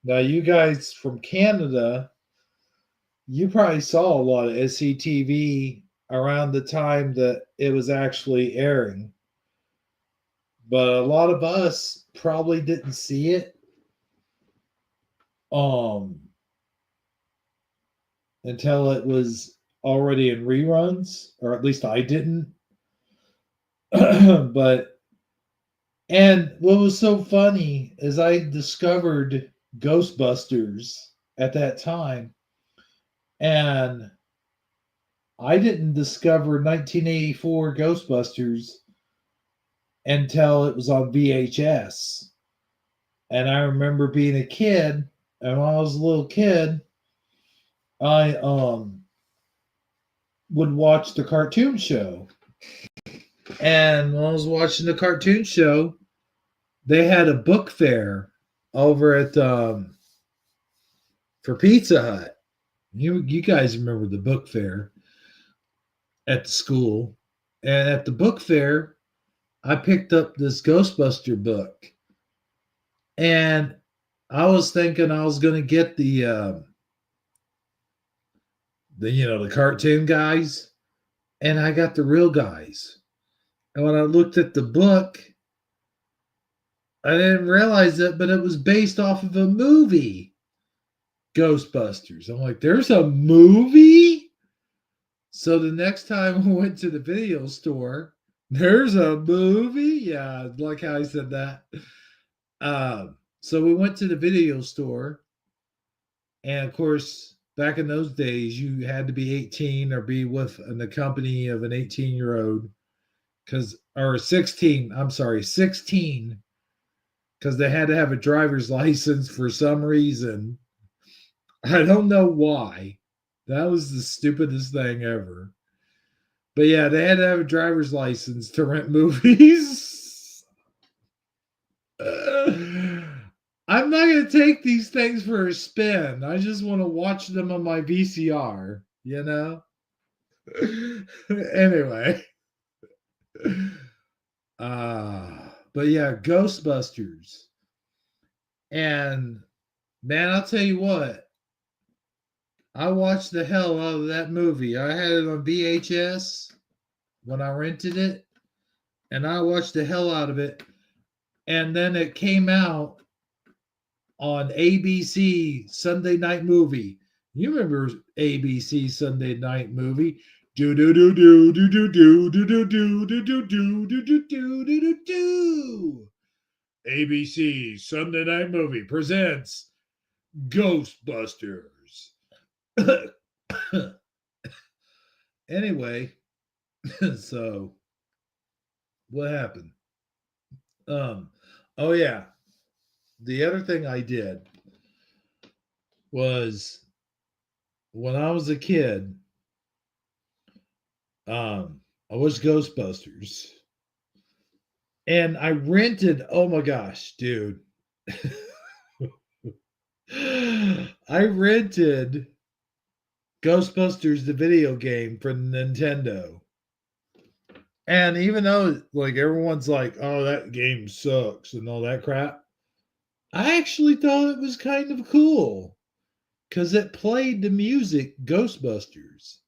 Now, you guys from Canada, you probably saw a lot of SCTV around the time that it was actually airing. But a lot of us probably didn't see it until it was already in reruns, or at least I didn't. But and what was so funny is I discovered Ghostbusters at that time, and I didn't discover 1984 Ghostbusters until it was on VHS. And I remember being a kid, and when I was a little kid, I would watch the cartoon show. And when I was watching the cartoon show, they had a book fair over at for Pizza Hut. You guys remember the book fair at the school. And at the book fair, I picked up this Ghostbuster book. And I was thinking I was going to get the cartoon guys, and I got the real guys. And when I looked at the book, I didn't realize it, but it was based off of a movie, Ghostbusters. I'm like, there's a movie? So the next time I went to the video store, there's a movie? Yeah, like how I said that. So we went to the video store, and of course, back in those days, you had to be 18 or be with the company of an 18-year-old, or 16. I'm sorry, 16, because they had to have a driver's license for some reason. I don't know why. That was the stupidest thing ever. But yeah, they had to have a driver's license to rent movies. I'm not going to take these things for a spin. I just want to watch them on my VCR, Anyway. But yeah, Ghostbusters. And man, I'll tell you what. I watched the hell out of that movie. I had it on VHS when I rented it, and I watched the hell out of it. And then it came out on ABC Sunday Night Movie. You remember ABC Sunday Night Movie? Do do do do do do do do do do do do do do do do do do. ABC Sunday Night Movie presents Ghostbusters. Anyway, so what happened? Oh yeah. The other thing I did was when I was a kid, I watched Ghostbusters. And I rented, oh my gosh, dude. I rented Ghostbusters the video game for Nintendo. And even though like everyone's like, oh, that game sucks and all that crap, I actually thought it was kind of cool because it played the music Ghostbusters.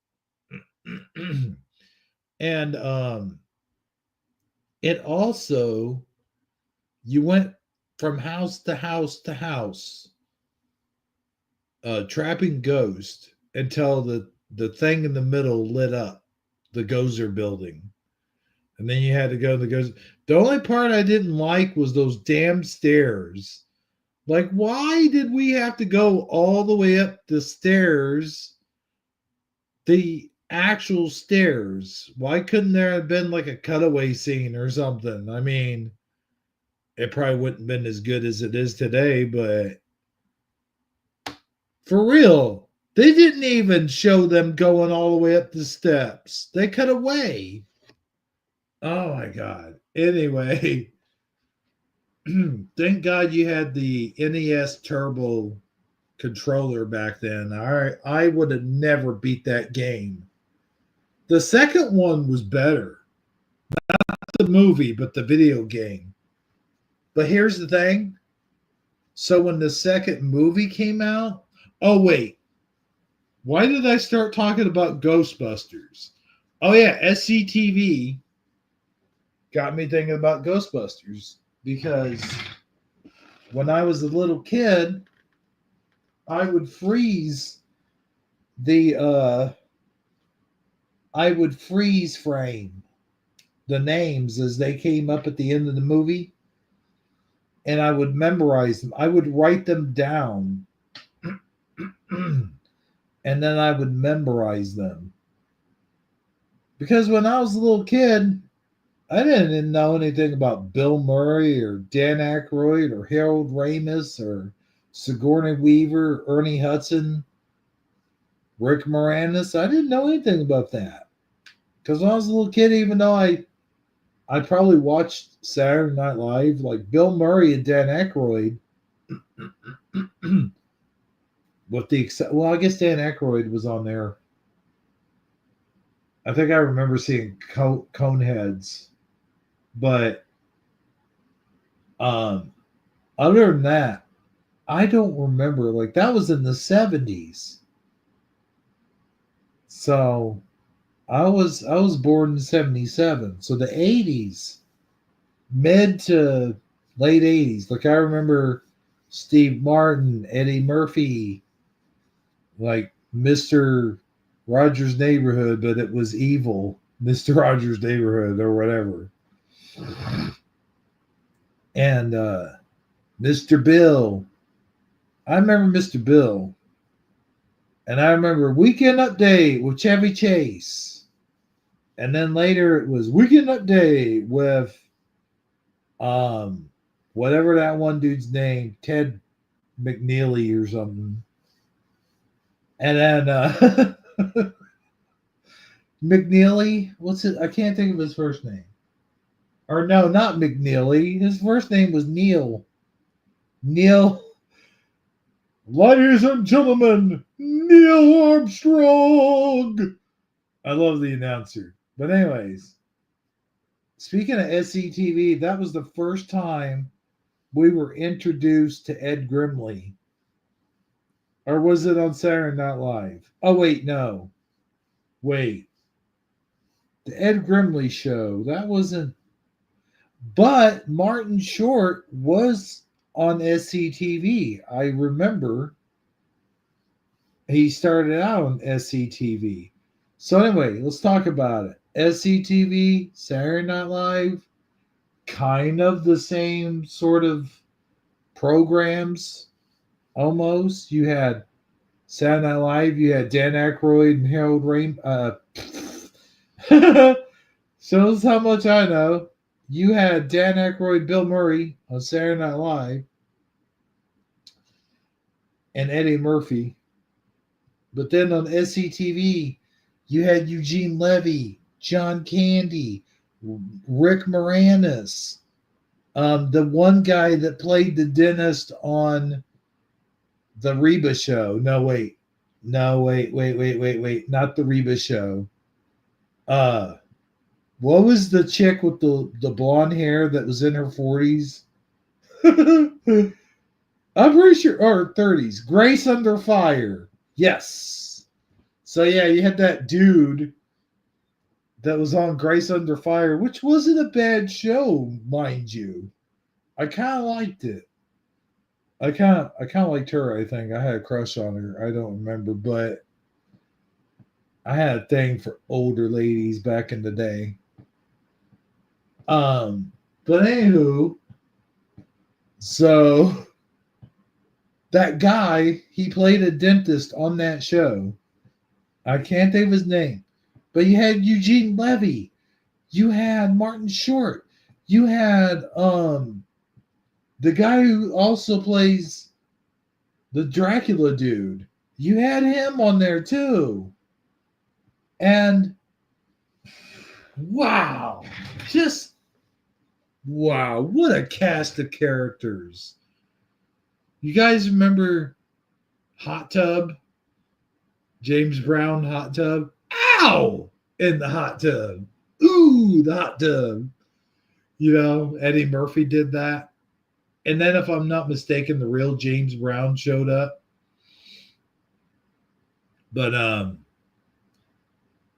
And it also, you went from house to house to house trapping ghosts until the thing in the middle lit up, the Gozer building. And then you had to go to the Gozer. The only part I didn't like was those damn stairs. Like, why did we have to go all the way up the stairs? The actual stairs. Why couldn't there have been like a cutaway scene or something? I mean, it probably wouldn't have been as good as it is today, but for real, they didn't even show them going all the way up the steps. They cut away. Oh my God. Anyway, thank God you had the NES Turbo controller back then. I would have never beat that game. The second one was better. Not the movie, but the video game. But here's the thing. So when the second movie came out, oh wait, why did I start talking about Ghostbusters? Oh yeah, SCTV got me thinking about Ghostbusters because when I was a little kid, I would freeze frame the names as they came up at the end of the movie, and I would memorize them. I would write them down, and then I would memorize them. Because when I was a little kid, I didn't know anything about Bill Murray or Dan Aykroyd or Harold Ramis or Sigourney Weaver, Ernie Hudson, Rick Moranis. I didn't know anything about that. Because when I was a little kid, even though I probably watched Saturday Night Live, like Bill Murray and Dan Aykroyd, well, I guess Dan Aykroyd was on there. I think I remember seeing Coneheads, but other than that, I don't remember. Like that was in the 70s, so I was born in 77, so the 80s, mid to late 80s. Like I remember Steve Martin, Eddie Murphy, like Mr. Rogers' Neighborhood, but it was evil, Mr. Rogers' Neighborhood or whatever. And Mr. Bill. I remember Mr. Bill. And I remember Weekend Update with Chevy Chase. And then later it was Weekend Update with whatever that one dude's name, Ted McNeely or something. And then McNeely, what's it? I can't think of his first name. Or no, not McNeely. His first name was Neil. Neil. Ladies and gentlemen, Neil Armstrong. I love the announcer. But anyways, speaking of SCTV, that was the first time we were introduced to Ed Grimley. Or was it on Saturday Night Live? Oh, wait, no. Wait. The Ed Grimley show, that wasn't. But Martin Short was on SCTV. I remember he started out on SCTV. So anyway, let's talk about it. SCTV, Saturday Night Live, kind of the same sort of programs almost. You had Saturday Night Live, you had Dan Aykroyd and Harold Rain. Shows how much I know. You had Dan Aykroyd, Bill Murray on Saturday Night Live, and Eddie Murphy. But then on SCTV, you had Eugene Levy, John Candy, Rick Moranis, the one guy that played the dentist on the Reba Show. Wait. Not the Reba Show. What was the chick with the blonde hair that was in her 40s? I'm pretty sure, or 30s. Grace Under Fire. Yes. So yeah, you had that dude that was on Grace Under Fire, which wasn't a bad show, mind you. I kind of liked it. I kind of liked her. I think I had a crush on her. I don't remember, but I had a thing for older ladies back in the day. But anywho, so that guy, he played a dentist on that show. I can't think of his name, but you had Eugene Levy, you had Martin Short, you had the guy who also plays the Dracula dude. You had him on there too. And wow, just wow, what a cast of characters. You guys remember Hot Tub? James Brown Hot Tub? Ow! In the hot tub. Ooh, the hot tub. You know, Eddie Murphy did that. And then, if I'm not mistaken, the real James Brown showed up. But, and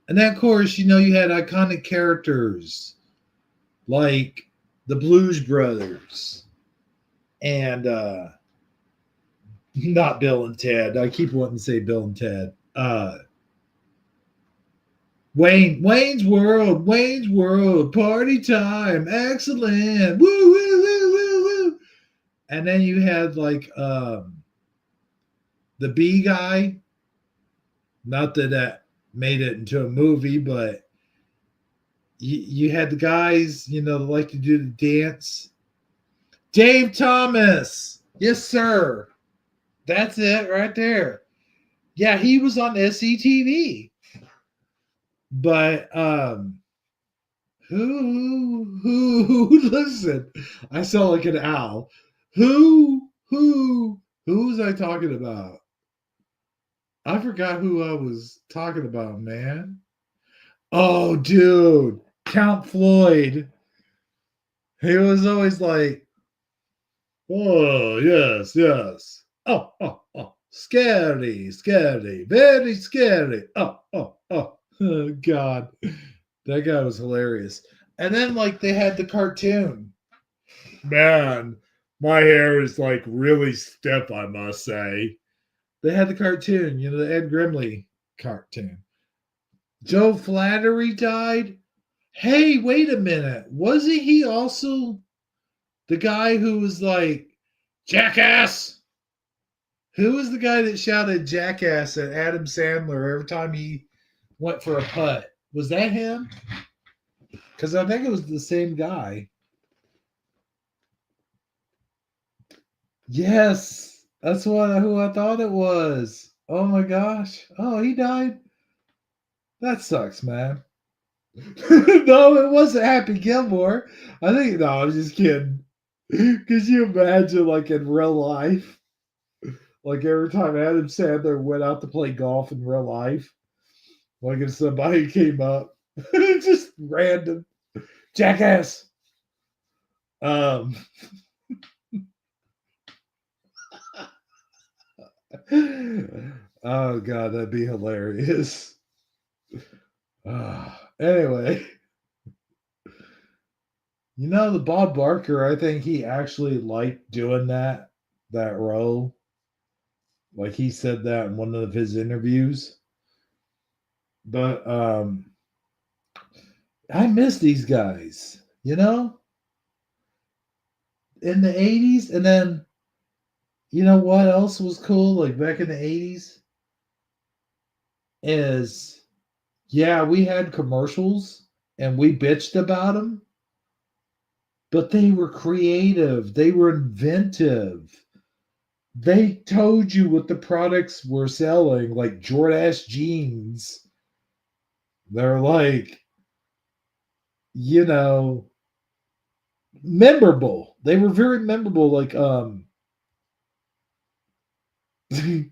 then, of course, you know, you had iconic characters like the Blues Brothers and, not Bill and Ted. I keep wanting to say Bill and Ted. Wayne's World, party time, excellent, woo, woo, woo, woo, woo. And then you had like the Bee Guy. Not that made it into a movie, but you had the guys, you know, that like to do the dance. Dave Thomas, yes sir, that's it right there. Yeah, he was on SCTV. But who listen, I sound like an owl. Who was I talking about? I forgot who I was talking about, man. Oh, dude, Count Floyd. He was always like, oh, yes. Oh, scary, very scary. Oh, God. That guy was hilarious. And then, like, they had the cartoon. Man, my hair is, like, really stiff, I must say. They had the cartoon, you know, the Ed Grimley cartoon. Joe Flattery died? Hey, wait a minute. Wasn't he also the guy who was like, jackass? Who was the guy that shouted jackass at Adam Sandler every time he went for a putt? Was that him? Because I think it was the same guy. Yes, that's who I thought it was. Oh my gosh. Oh, he died? That sucks, man. No, it wasn't Happy Gilmore. I think, no, I'm just kidding. Could you imagine, like, in real life? Like, every time Adam Sandler went out to play golf in real life, like if somebody came up, just random, jackass. Oh, God, that'd be hilarious. Anyway, you know, the Bob Barker, I think he actually liked doing that role. Like he said that in one of his interviews. But I miss these guys, you know, in the 80s. And then, you know what else was cool? Like back in the 80s is, yeah, we had commercials and we bitched about them, but they were creative. They were inventive. They told you what the products were selling, like Jordache jeans. They're like, you know, memorable. They were very memorable. Like, they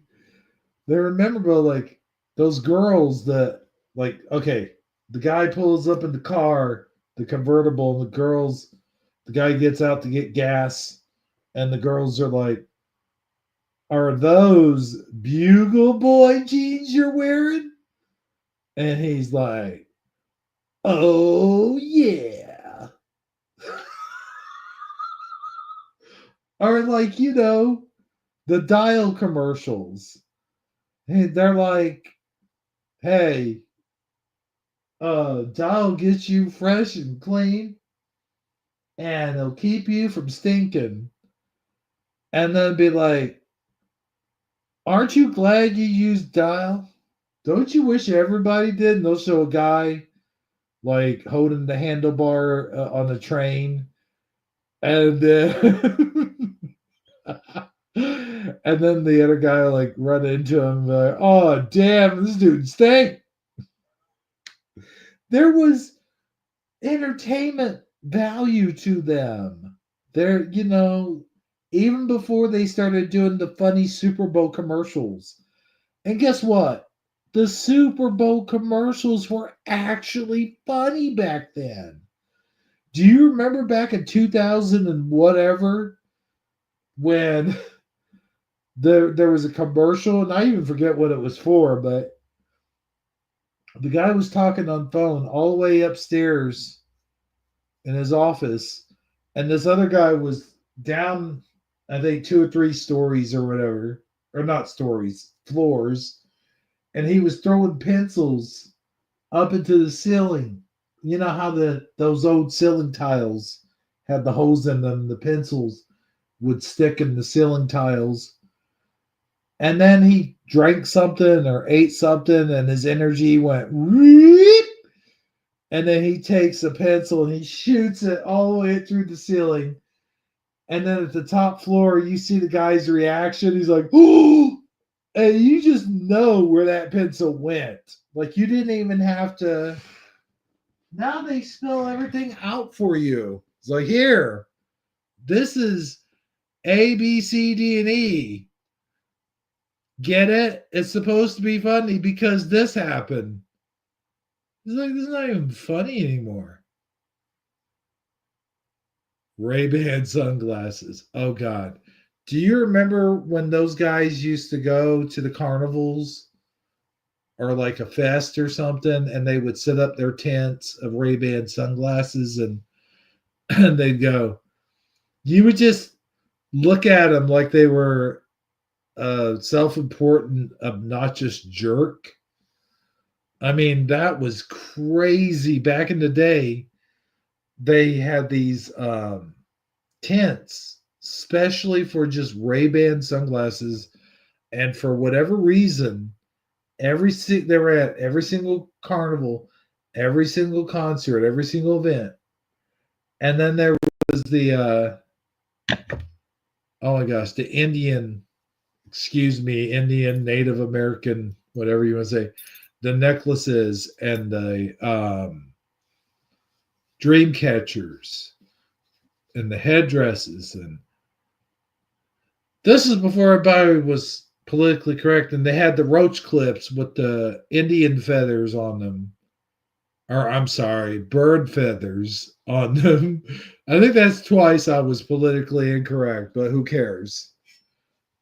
were memorable. Like those girls that, like, okay, the guy pulls up in the car, the convertible, and the guy gets out to get gas, and the girls are like, "Are those Bugle Boy jeans you're wearing?" And he's like, "Oh yeah." Or like, you know, the Dial commercials. Hey, they're like, "Hey, Dial gets you fresh and clean, and it'll keep you from stinking." And then be like, "Aren't you glad you used Dial? Don't you wish everybody did?" And they'll show a guy like holding the handlebar on the train, and and then the other guy like run into him like, "Oh damn, this dude stink." There was entertainment value to them. There, you know, even before they started doing the funny Super Bowl commercials. And guess what? The Super Bowl commercials were actually funny back then. Do you remember back in 2000 and whatever when there was a commercial, and I even forget what it was for, but the guy was talking on phone all the way upstairs in his office, and this other guy was down, I think 2 or 3 stories or whatever, or not stories, floors, and he was throwing pencils up into the ceiling. You know how those old ceiling tiles had the holes in them, the pencils would stick in the ceiling tiles. And then he drank something or ate something, and his energy went whoop, and then he takes a pencil and he shoots it all the way through the ceiling. And then at the top floor, you see the guy's reaction. He's like, "Ooh!" And you just know where that pencil went. Like you didn't even have to. Now they spell everything out for you. It's like, here, this is A, B, C, D, and E. Get it? It's supposed to be funny because this happened. It's like, this is not even funny anymore. Ray-Ban sunglasses. Oh, God. Do you remember when those guys used to go to the carnivals or like a fest or something, and they would set up their tents of Ray-Ban sunglasses, and they'd go, you would just look at them like they were a self-important, obnoxious jerk. I mean, that was crazy. Back in the day, they had these tents, especially for just Ray-Ban sunglasses, and for whatever reason, they were at every single carnival, every single concert, every single event. And then there was the oh my gosh, the Indian Native American, whatever you want to say, the necklaces and the dream catchers and the headdresses. And this is before everybody was politically correct, and they had the roach clips with the Indian feathers on them. Or I'm sorry, bird feathers on them. I think that's twice I was politically incorrect, but who cares?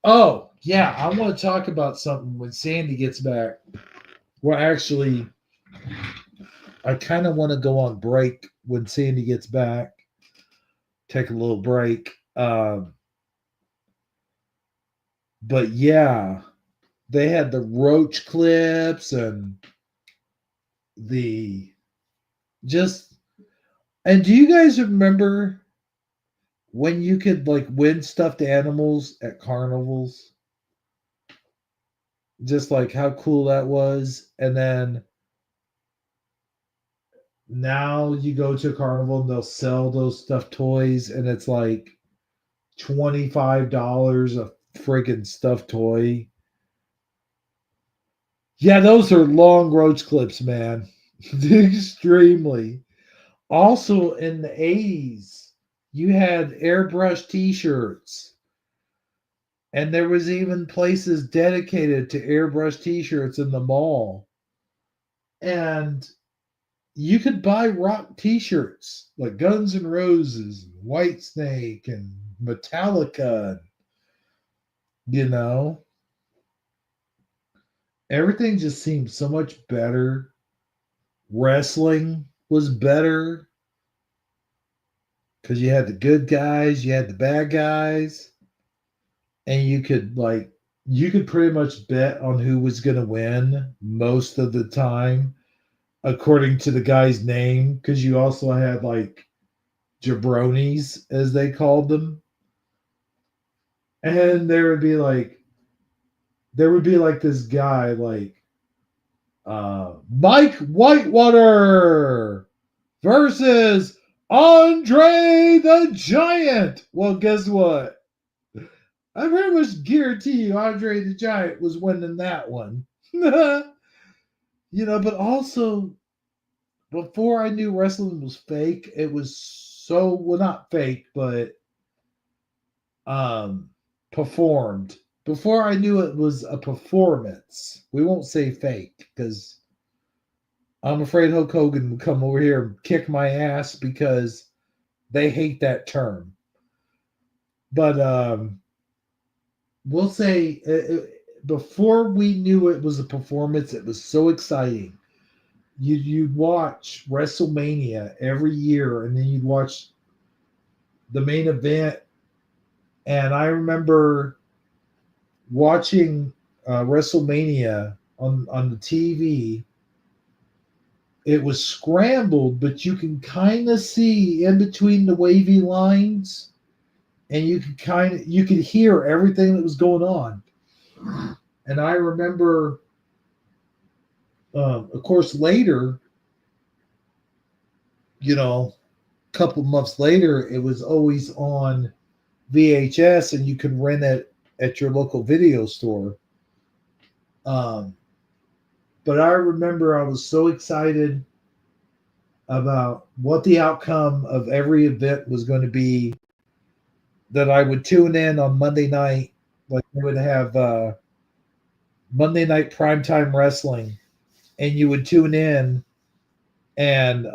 Oh, yeah, I want to talk about something when Sandy gets back. Well, actually, I kind of want to go on break when Sandy gets back. Take a little break. But yeah, they had the roach clips and the just. And do you guys remember when you could like win stuffed animals at carnivals? Just like how cool that was. And then now you go to a carnival and they'll sell those stuffed toys, and it's like $25 a friggin' stuffed toy. Yeah, those are long roach clips, man. Extremely. Also in the 80s, you had airbrush t-shirts. And there was even places dedicated to airbrush t-shirts in the mall. And you could buy rock t-shirts like Guns N' Roses, Whitesnake, and Metallica. You know, everything just seemed so much better. Wrestling was better because you had the good guys, you had the bad guys, and you could pretty much bet on who was going to win most of the time according to the guy's name, because you also had like jabronis, as they called them. And there would be like this guy like Mike Whitewater versus Andre the Giant. Well, guess what? I very much guarantee you Andre the Giant was winning that one. But also before I knew wrestling was fake, it was so, well, not fake, but performed. Before I knew it was a performance. We won't say fake because I'm afraid Hulk Hogan would come over here and kick my ass because they hate that term. But we'll say before we knew it was a performance, it was so exciting. You'd watch WrestleMania every year, and then you'd watch the main event. And I remember watching WrestleMania on the TV. It was scrambled, but you can kind of see in between the wavy lines, and you could hear everything that was going on. And I remember, of course, later, a couple months later, it was always on VHS, and you could rent it at your local video store. But I remember I was so excited about what the outcome of every event was going to be that I would tune in on Monday night. Like they would have Monday night primetime wrestling, and you would tune in, and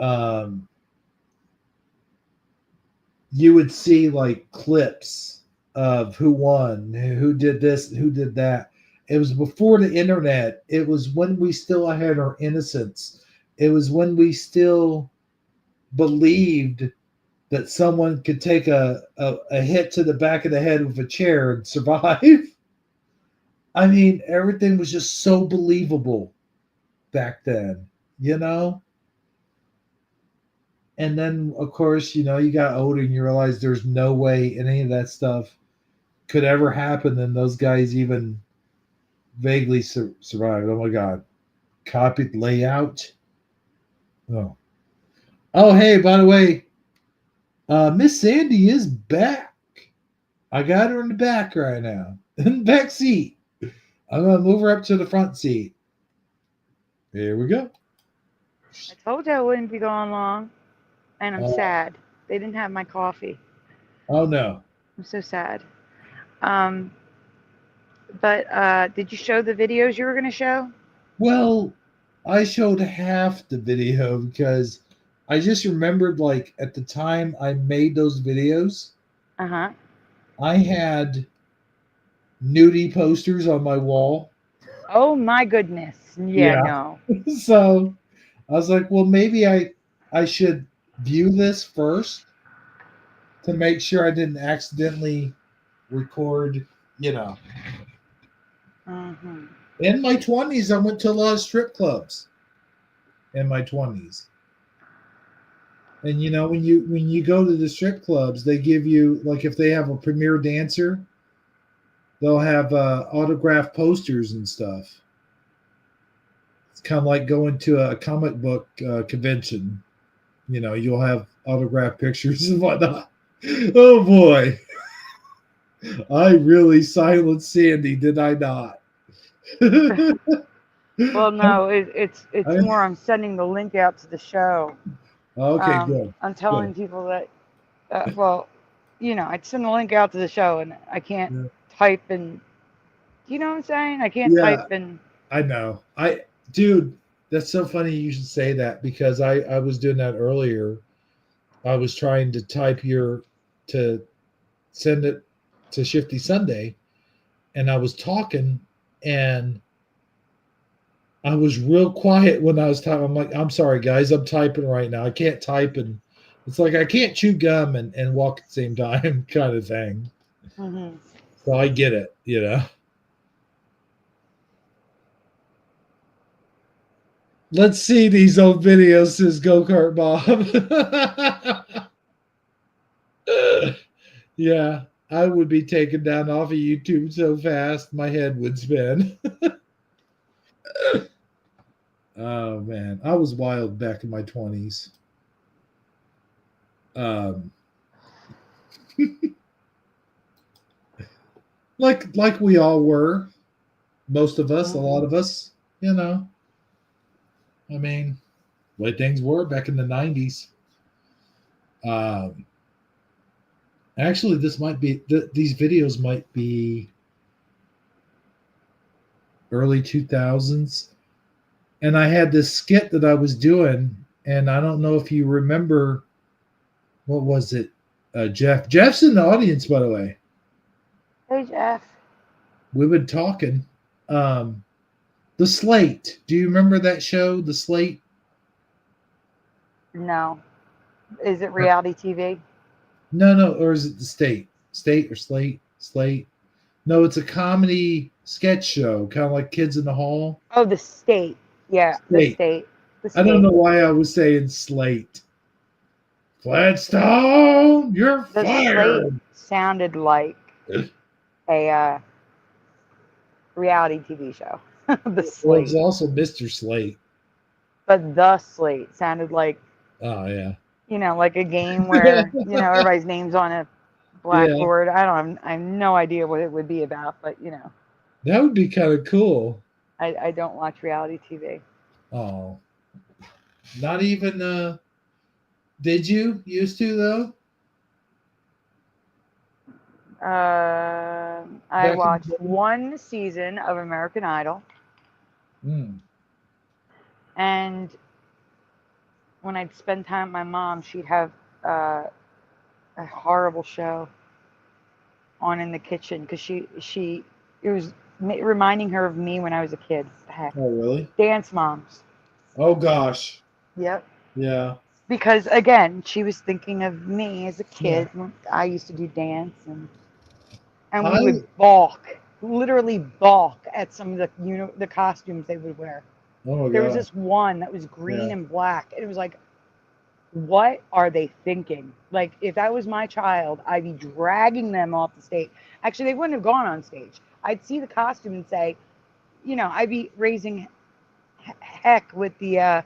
you would see like clips of who won, who did this, who did that. It was before the internet. It was when we still had our innocence. It was when we still believed that someone could take a hit to the back of the head with a chair and survive. I mean, everything was just so believable back then, And then, of course, you got older and you realize there's no way any of that stuff could ever happen, and those guys even vaguely survived. Oh, my God. Copied layout. Oh, hey, by the way, Miss Sandy is back. I got her in the back right now. In the back seat. I'm going to move her up to the front seat. Here we go. I told you I wouldn't be going long. And I'm sad. They didn't have my coffee. Oh, no. I'm so sad. But did you show the videos you were going to show? Well, I showed half the video because I just remembered, like, at the time I made those videos, I had nudie posters on my wall. Oh, my goodness. Yeah. No. So I was like, well, maybe I should view this first to make sure I didn't accidentally record, In my 20s, I went to a lot of strip clubs. In my 20s. And you know, when you go to the strip clubs, they give you, like, if they have a premier dancer, they'll have autographed posters and stuff. It's kind of like going to a comic book convention. You know, you'll have autographed pictures and whatnot. Oh boy, I really silenced Sandy, did I not? Well, no, it's I- more. I'm sending the link out to the show. Okay, good. I'm telling people that. Well, you know, I'd send the link out to the show, and I can't Yeah. type and. You know what I'm saying? I can't Yeah. type and. I know. Dude, that's so funny you should say that, because I was doing that earlier. I was trying to to send it to Shifty Sunday, and I was talking, and I was real quiet when I was typing. I'm like, I'm sorry guys, I'm typing right now. I can't type, and it's like I can't chew gum and walk at the same time kind of thing. Mm-hmm. So I get it, you know. Let's see these old videos, says Go-Kart Bob. Yeah, I would be taken down off of YouTube so fast my head would spin. Oh man, I was wild back in my 20s. Like we all were, most of us, a lot of us, you know. I mean, way things were back in the 90s. Actually, this might be these videos might be early 2000s, and I had this skit that I was doing, and I don't know if you remember. What was it? Jeff. Jeff's in the audience, by the way. Hey, Jeff. We've been talking. The Slate. Do you remember that show, The Slate? No. Is it reality TV? No. Or is it The State? State or Slate? Slate. No, it's a comedy sketch show, kind of like Kids in the Hall. Oh, The State. Yeah, State. The State. The State. I don't know why I was saying Slate. Gladstone, you're The fired. Slate sounded like a reality TV show. The Well, it Slate. was also Mr. Slate. But The Slate sounded like, Oh yeah. you know, like a game where, you know, everybody's name's on a blackboard. I have no idea what it would be about, but, you know. That would be kind of cool. I don't watch reality TV. Oh. Not even did you used to though? I Back in watched the day? one season of American Idol, and when I'd spend time with my mom, she'd have a horrible show on in the kitchen because it was reminding her of me when I was a kid. Heck, Oh really? Dance Moms. Oh gosh. Yep. Yeah. Because again, she was thinking of me as a kid. When I used to do dance, and we would balk, literally balk at some of the costumes they would wear. Oh my There was God. this one that was green Yeah. and black, and it was like, what are they thinking? Like, if that was my child, I'd be dragging them off the stage. Actually, they wouldn't have gone on stage. I'd see the costume and say, you know, I'd be raising heck with the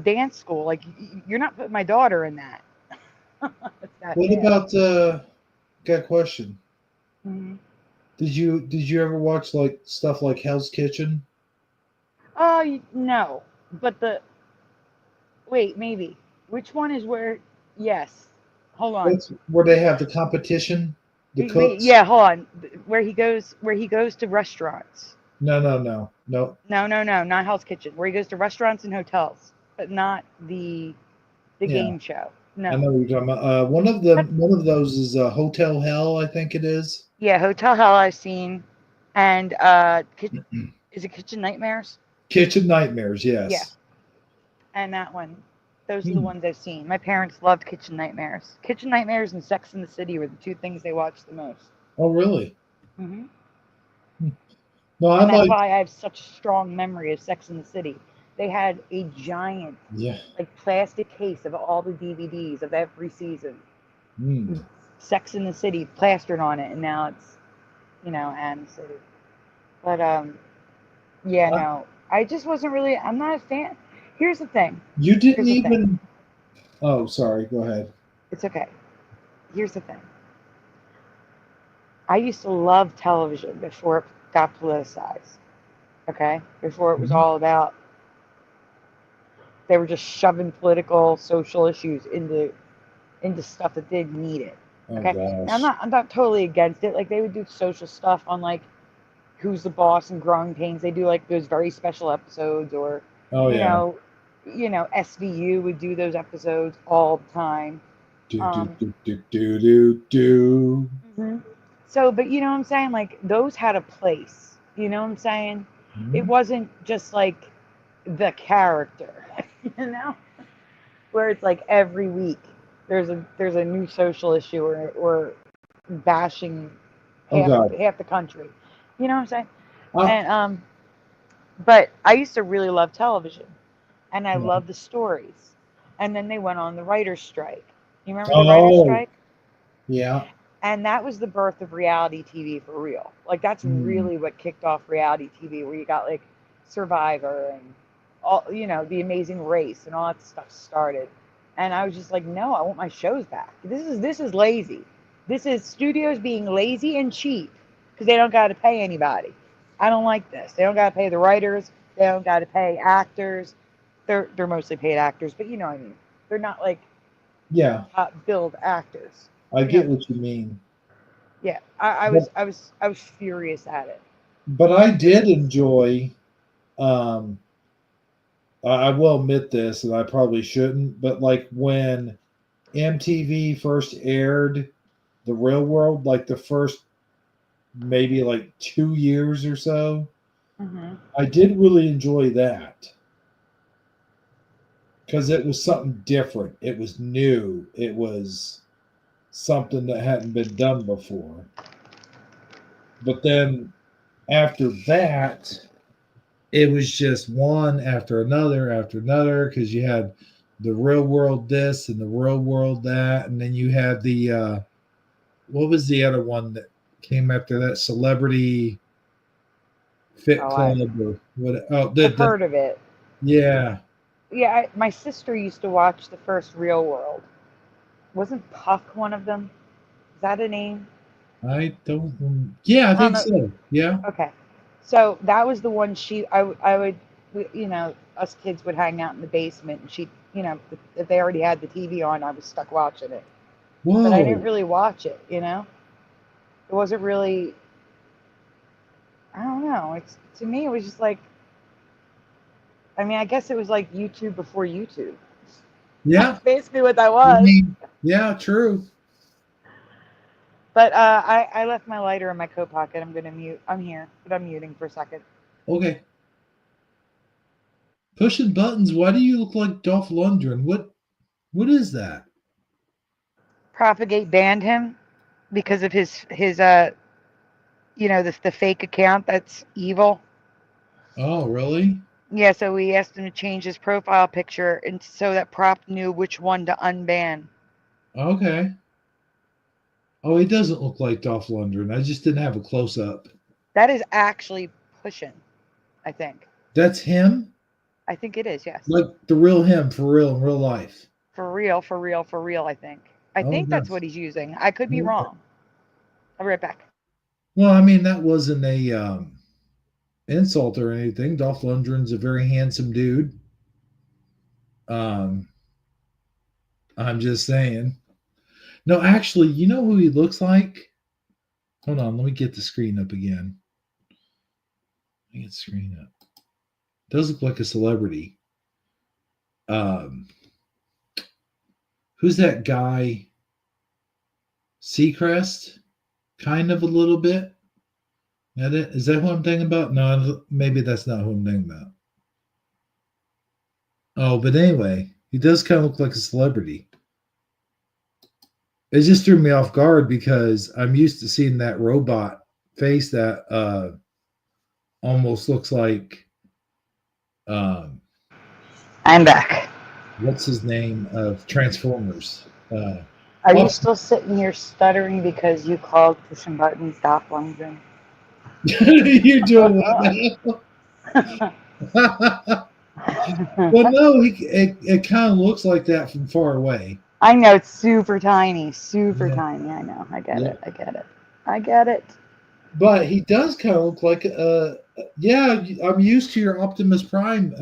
dance school. Like, you're not putting my daughter in that. What about got a question. Mm-hmm. Did you ever watch like stuff like Hell's Kitchen? No, but wait, maybe. Which one is where? Yes. Hold on. That's where they have the competition, the Wait, cooks. yeah, hold on. Where he goes to restaurants. No. No, not Hell's Kitchen. Where he goes to restaurants and hotels, but not the Yeah. game show. No. I know what you're talking about. One of those is Hotel Hell, I think it is. Yeah, Hotel Hell I've seen, and is it Kitchen Nightmares? Kitchen Nightmares, yes. Yeah. And that one. Those are the ones I've seen. My parents loved Kitchen Nightmares. Kitchen Nightmares and Sex in the City were the two things they watched the most. Oh, really? Mm-hmm. No, I And that's like. why I have such a strong memory of Sex in the City. They had a giant, Yeah. like, plastic case of all the DVDs of every season. Mm. Sex in the City plastered on it, and now it's, Adam City. But yeah, no, I just wasn't really. I'm not a fan. Here's the thing. You didn't Here's the thing. even. Oh, sorry. Go ahead. It's okay. Here's the thing. I used to love television before it got politicized. Okay, before it was Mhm. all about they were just shoving political, social issues into stuff that didn't need it. Oh Okay, now gosh. I'm not totally against it. Like they would do social stuff on like Who's the Boss and Growing Pains. They do like those very special episodes, or Oh you yeah. know, SVU would do those episodes all the time. Do do Um, do do do do do. mhm. So, but you know what I'm saying? Like those had a place. You know what I'm saying? It Mhm. wasn't just like the character, you know, where it's like every week there's a new social issue or bashing Oh God. half the country. You know what I'm saying? Ah, And but I used to really love television, and I yeah. loved the stories. And then they went on the writers' strike. You remember the writers' Oh strike? yeah. And that was the birth of reality TV for real. Like that's Mm. really what kicked off reality TV, where you got like Survivor and all, The Amazing Race and all that stuff started. And I was just like, no, I want my shows back. This is lazy. This is studios being lazy and cheap because they don't got to pay anybody. I don't like this. They don't got to pay the writers. They don't got to pay actors. They're mostly paid actors, but you know what I mean. They're not like Yeah. top billed actors. I You know, get what you mean. yeah, I But was I was I was furious at it. but I did enjoy. Um, I will admit this, and I probably shouldn't, but like when MTV first aired The Real World, like the first maybe like 2 years or so, Hmm. I did really enjoy that because it was something different. It was new. It was something that hadn't been done before. But then after that, it was just one after another because you had the real world this and the real world that, and then you had the what was the other one that came after that? Celebrity Fit Oh, Club or what? Oh, I've the heard of it. yeah. Yeah, my sister used to watch the first Real World. Wasn't Puck one of them? Is that a name? I don't. Yeah, I I don't think know. so. Yeah. Okay, so that was the one I would, us kids would hang out in the basement, and if they already had the TV on, I was stuck watching it. But I didn't Whoa. really watch it. It wasn't really. I don't know. It's to me, it was just like. I mean, I guess it was like YouTube before YouTube. That's Yeah. basically what that I was. mean, yeah, true. But I left my lighter in my coat pocket. I'm gonna mute. I'm here, but I'm muting for a second. Okay. Pushing buttons. Why do you look like Dolph Lundgren? What is that? Propagate banned him because of his the fake account that's evil. Oh, really? Yeah, so we asked him to change his profile picture and so that Prop knew which one to unban. Okay. Oh, he doesn't look like Dolph Lundgren. I just didn't have a close up. That is actually pushing, I think. That's him? I think it is, yes. Like the real him for real in real life. For real, for real, for real, I think. I Oh, think that's yes. what he's using. I could be Okay. wrong. I'll be right back. Well, I mean, that wasn't a insult or anything. Dolph Lundgren's a very handsome dude. Um, I'm just saying. No, actually, you know who he looks like? Hold on, let me get the screen up again. Let me get the screen up. Does look like a celebrity. Um, who's that guy? Seacrest? Kind of a little bit. Is that who I'm thinking about? No, maybe that's not who I'm thinking about. Oh, but anyway, he does kind of look like a celebrity. It just threw me off guard because I'm used to seeing that robot face that almost looks like I'm back. what's his name of Transformers. Are you Oh. still sitting here stuttering because you called push and button stop London? You're doing what now? Well, no, it kind of looks like that from far away. I know it's super tiny, super Yeah. tiny. I know. I get Yeah. it. I get it. I get it. But he does kind of look like yeah, I'm used to your Optimus Prime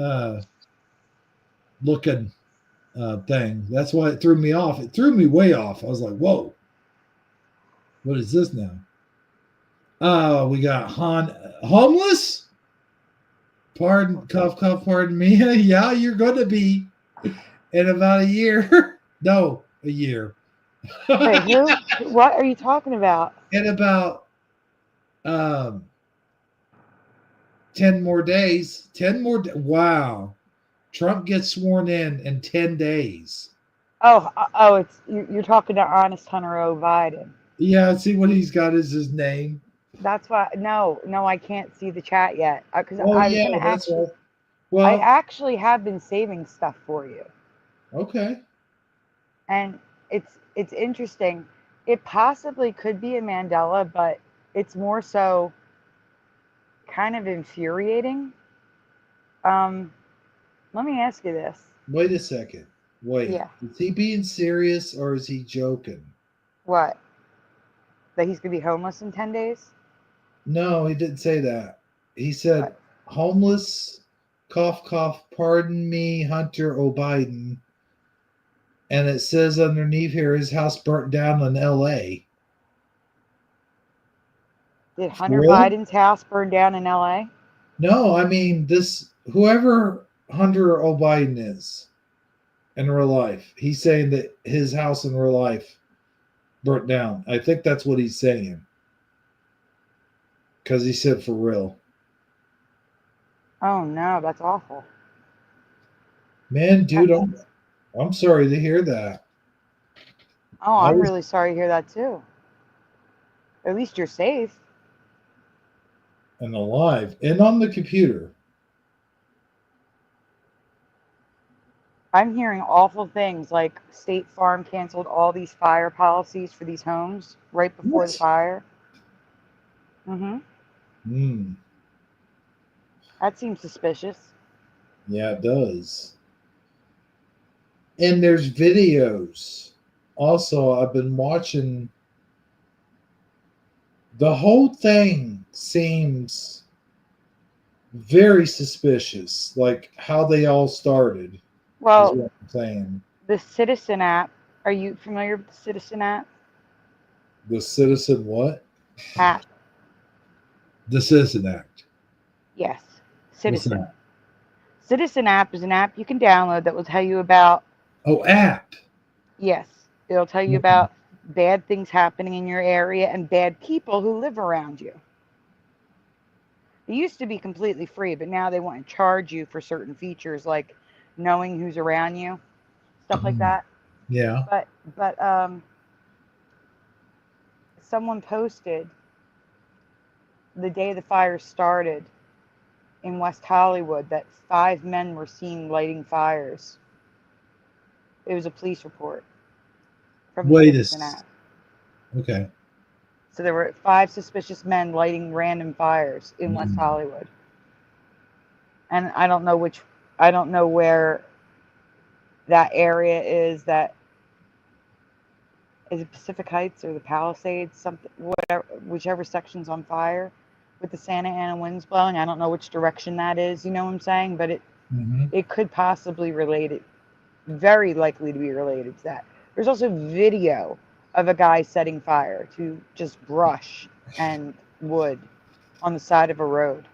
looking thing. That's why it threw me off. It threw me way off. I was like, whoa, what is this now? We got homeless. Pardon, cough, cough, pardon me. Yeah, you're going to be in about a year. No, a year. Wait, who? What are you talking about? In about 10 more days. 10 more. Wow. Trump gets sworn in 10 days. Oh, it's you're talking to Honest Hunter O. Biden. Yeah, see what he's got is his name. That's why. No, I can't see the chat yet because Oh, I was yeah, gonna that's actually. right. I Well, actually have been saving stuff for you, okay. and it's interesting. It possibly could be a Mandela, but it's more so kind of infuriating. Let me ask you this. Wait a second. Wait. Yeah. Is he being serious or is he joking? What? That he's gonna be homeless in 10 days? No, he didn't say that. He said, What? homeless, cough, cough, pardon me, Hunter O'Biden. And it says underneath here his house burnt down in LA. Did Hunter Really? Biden's house burn down in LA? No, I mean, whoever Hunter O'Biden is in real life, he's saying that his house in real life burnt down. I think that's what he's saying. Because he said for real. Oh no, that's awful. Man, dude, I'm sorry to hear that. Oh, I'm really sorry to hear that too. At least you're safe. And alive and on the computer. I'm hearing awful things like State Farm canceled all these fire policies for these homes right before the fire. Mm. That seems suspicious. Yeah, it does. And there's videos. Also, I've been watching. The whole thing seems very suspicious, like how they all started. Well, is what I'm saying. the Citizen app. Are you familiar with the Citizen app? The Citizen what? App. The Citizen Act. Yes. What's Citizen. that? Citizen app is an app you can download that will tell you about. Oh, app. Yes. It'll tell you about bad things happening in your area and bad people who live around you. It used to be completely free, but now they want to charge you for certain features like knowing who's around you, stuff like that. Yeah. But someone posted the day the fire started in West Hollywood that 5 men were seen lighting fires. It was a police report from the Citizen app. Okay. So there were 5 suspicious men lighting random fires in West Hollywood. And I don't know where that area is. That is it Pacific Heights or the Palisades, something, whatever, whichever section's on fire with the Santa Ana winds blowing. I don't know which direction that is, you know what I'm saying? But it could possibly relate it, very likely to be related to that. There's also video of a guy setting fire to just brush and wood on the side of a road.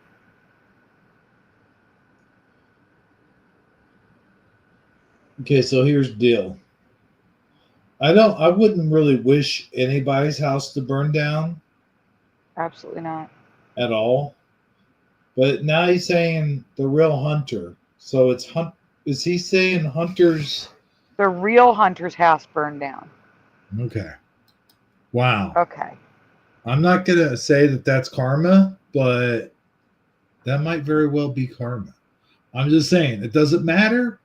Okay, so here's the deal. I wouldn't really wish anybody's house to burn down. Absolutely not. At all. But now he's saying the real Hunter. So it's is he saying Hunter's? The real Hunter's house burned down. Okay. Wow. Okay. I'm not going to say that that's karma, but That might very well be karma. I'm just saying, it doesn't matter.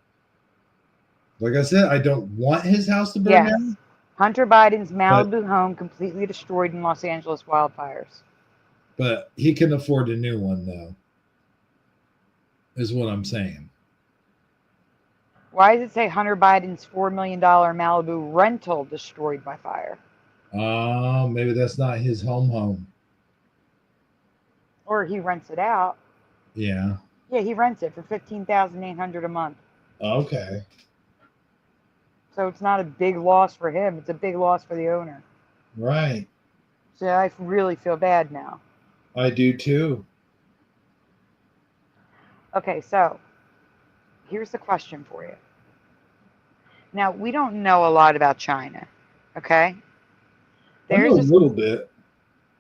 Like I said, I don't want his house to burn Yes. down. Hunter Biden's But- Malibu home completely destroyed in Los Angeles wildfires. But he can afford a new one, though, is what I'm saying. Why does it say Hunter Biden's $4 million Malibu rental destroyed by fire? Oh, maybe that's not his home. Or he rents it out. Yeah. Yeah, he rents it for $15,800 a month. Okay. So it's not a big loss for him. It's a big loss for the owner. Right. So I really feel bad now. I do too. Okay, so here's the question for you. Now, we don't know a lot about China, okay? I know a little bit.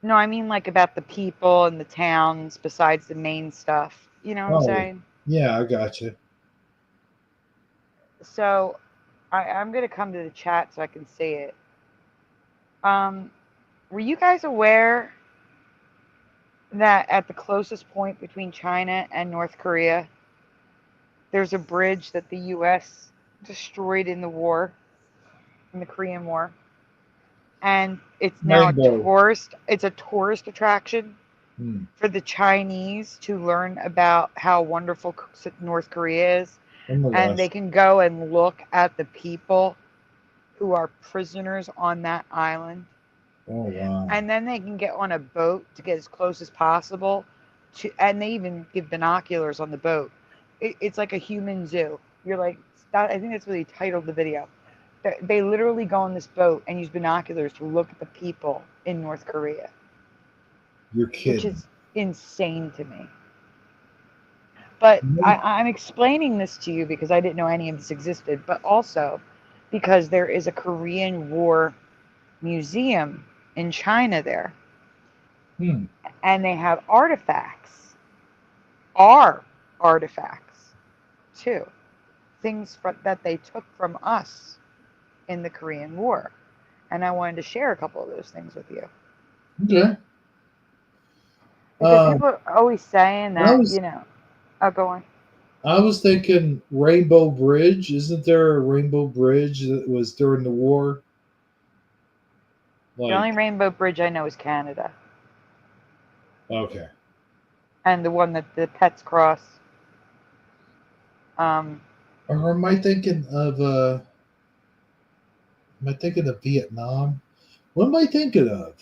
No, I mean like about the people and the towns besides the main stuff. You know what I'm Oh. saying? Yeah, I got you. So I'm going to come to the chat so I can see it. Were you guys aware that at the closest point between China and North Korea, there's a bridge that the U.S. destroyed in the war, in the Korean War? And it's now it's a tourist attraction for the Chinese to learn about how wonderful North Korea is. Oh my And gosh. they can go and look at the people who are prisoners on that island. Oh wow. And then they can get on a boat to get as close as possible to, and they even give binoculars on the boat. It's like a human zoo. You're like, I think that's what they titled the video. They literally go on this boat and use binoculars to look at the people in North Korea. You're kidding. Which is insane to me. But I'm explaining this to you because I didn't know any of this existed, but also because there is a Korean War museum in China there. And they have artifacts. Our artifacts, too. Things that they took from us in the Korean War. And I wanted to share a couple of those things with you. Okay. Because people are always saying that, you know. Oh, go on. I was thinking Rainbow Bridge. Isn't there a Rainbow Bridge that was during the war? The only rainbow bridge I know is Canada. Okay. And the one that the pets cross. Or am I thinking of Vietnam? What am I thinking of?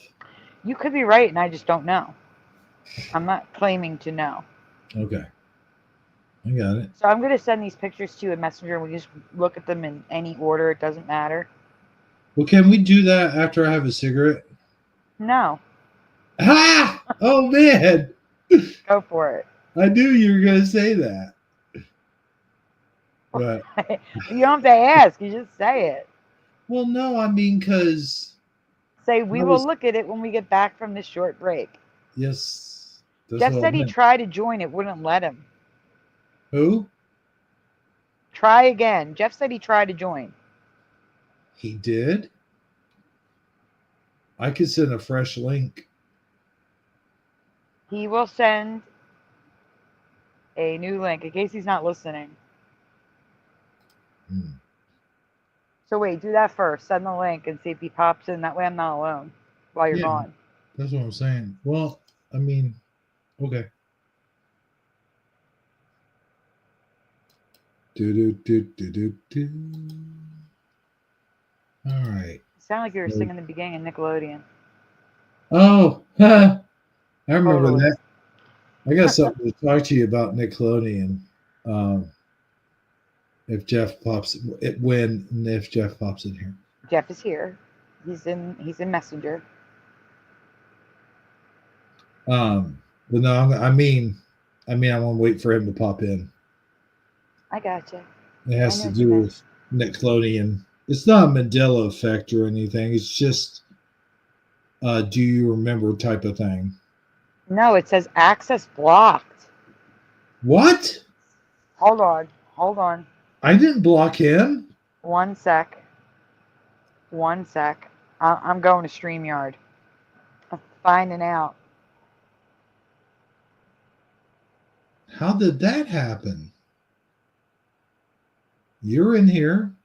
You could be right, and I just don't know. I'm not claiming to know. Okay. I got it. So I'm going to send these pictures to you in Messenger, and we just look at them in any order. It doesn't matter. Well, can we do that after I have a cigarette? No. Ah! Oh, man. Go for it. I knew you were going to say that. But You don't have to ask. You just say it. well, no, I mean, because... Say, we will look at it when we get back from this short break. Yes. Jeff said he tried to join. It wouldn't let him. Who? Try again. Jeff said he tried to join. He did? I could send a fresh link. He will send a new link in case he's not listening. So wait, do that first. Send the link and see if he pops in. That way I'm not alone while you're gone. That's what I'm saying. Well, I mean, okay. Do. All right. You sound like you were singing the beginning of Nickelodeon. Oh, I remember Totally. that. I got something to talk to you about Nickelodeon. If Jeff pops in here. Jeff is here. He's in Messenger. But no, I mean, I want to wait for him to pop in. I gotcha. It has to do with Nickelodeon. It's not a Mandela effect or anything. It's just, do you remember type of thing. No, it says access blocked. What? Hold on. I didn't block him. One sec. I'm going to StreamYard. I'm finding out. How did that happen? You're in here.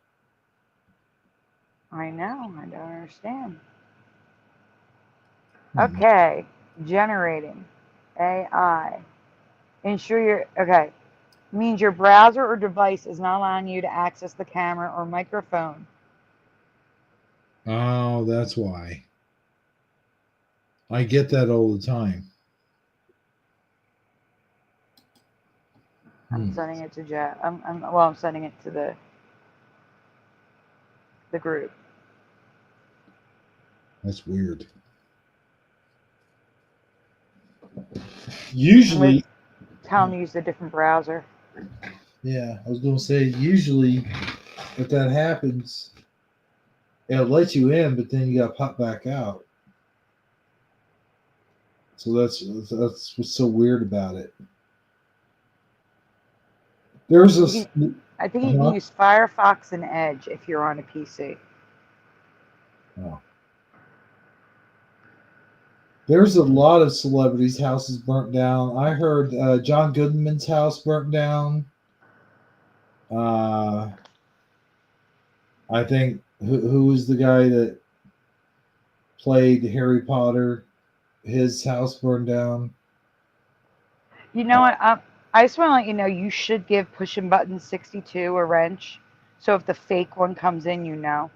I know. I don't understand. Hmm. Okay. Generating. AI. Ensure your okay. Means your browser or device is not allowing you to access the camera or microphone. Oh, that's why. I get that all the time. I'm Hmm. sending it to Jeff. I'm sending it to the group. That's weird. I'm Usually, gonna tell him to use a different browser. yeah, I was going to say, usually if that happens, it'll let you in, but then you got to pop back out. So that's what's so weird about it. There's You a can, I think you can uh-huh. use Firefox and Edge if you're on a PC. Oh. There's a lot of celebrities' houses burnt down. I heard John Goodman's house burnt down. I think who was the guy that played Harry Potter? His house burned down. You know what? I just want to let you know you should give Pushing Button 62 a wrench. So if the fake one comes in, you know.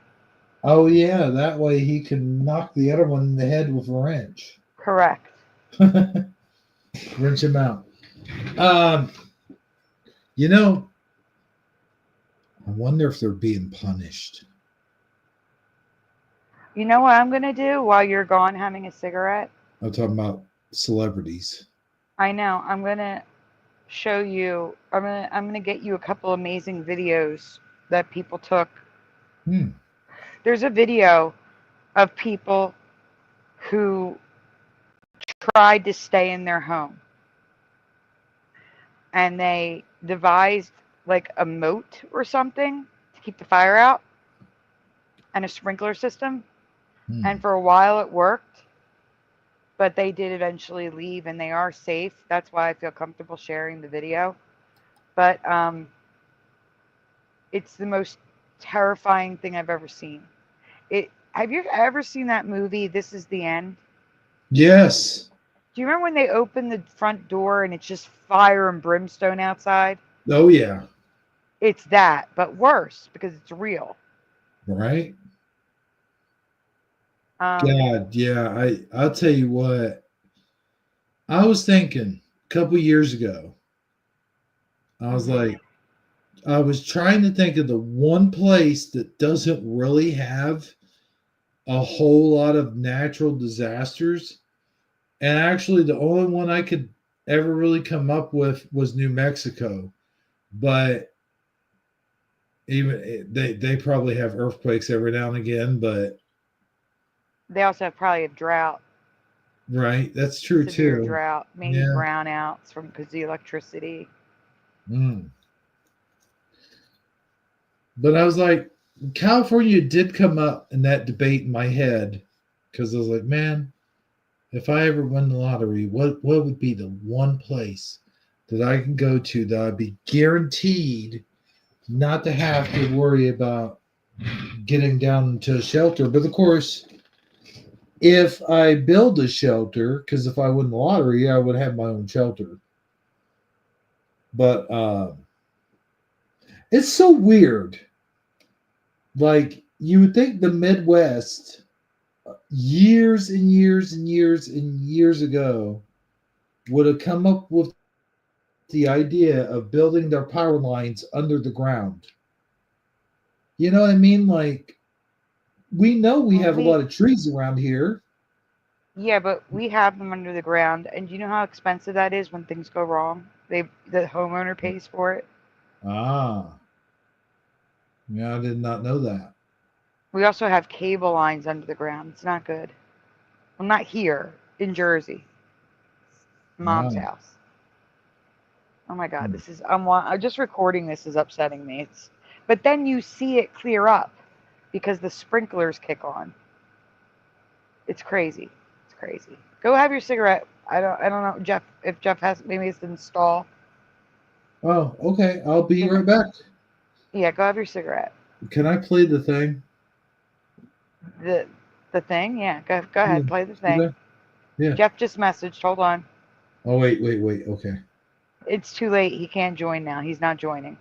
Oh yeah, that way he can knock the other one in the head with a wrench. Correct. Wrench him out. Um, you know, I wonder if they're being punished. You know what I'm going to do while you're gone having a cigarette? I'm talking about celebrities. I know. I'm going to show you. I'm going to get you a couple amazing videos that people took. Hmm. There's a video of people who tried to stay in their home and they devised like a moat or something to keep the fire out and a sprinkler system. Hmm. And for a while it worked, but they did eventually leave and they are safe. That's why I feel comfortable sharing the video. But it's the most terrifying thing I've ever seen. It have you ever seen that movie This Is the End? Yes. Do you remember when they open the front door and it's just fire and brimstone outside? Oh yeah. It's that, but worse because it's real. Right. Um, God, yeah. I'll tell you what. I was thinking a couple years ago. I was mhm. like, I was trying to think of the one place that doesn't really have a whole lot of natural disasters. And actually, the only one I could ever really come up with was New Mexico. But even they probably have earthquakes every now and again. But They also have probably a drought, right, that's true severe too. drought, maybe Yeah. brownouts from because the electricity. Mm. But I was like, California did come up in that debate in my head because I was like, man, if I ever win the lottery, what would be the one place that I can go to that I'd be guaranteed not to have to worry about getting down into a shelter? But of course, if I build a shelter, because if I win the lottery, I would have my own shelter. But it's so weird. Like you would think the Midwest, years and years and years and years ago, would have come up with the idea of building their power lines under the ground. You know what I mean? Like we know we Well, have a lot of trees around here. yeah, but we have them under the ground, and do you know how expensive that is when things go wrong? The homeowner pays for it. Ah, yeah, I did not know that. We also have cable lines under the ground. It's not good. Well, not here in Jersey, mom's Wow. house. Oh my God, this is I'm just recording this is upsetting me. But then you see it clear up because the sprinklers kick on. It's crazy. It's crazy. Go have your cigarette. I don't know, Jeff. If Jeff has maybe it's install. Oh, okay. I'll be right back. Yeah, go have your cigarette. Can I play the thing? The the thing? Yeah, go Yeah. ahead, play the thing. Okay. Yeah. Jeff just messaged. Hold on. Oh, wait. Okay. It's too late. He can't join now. He's not joining.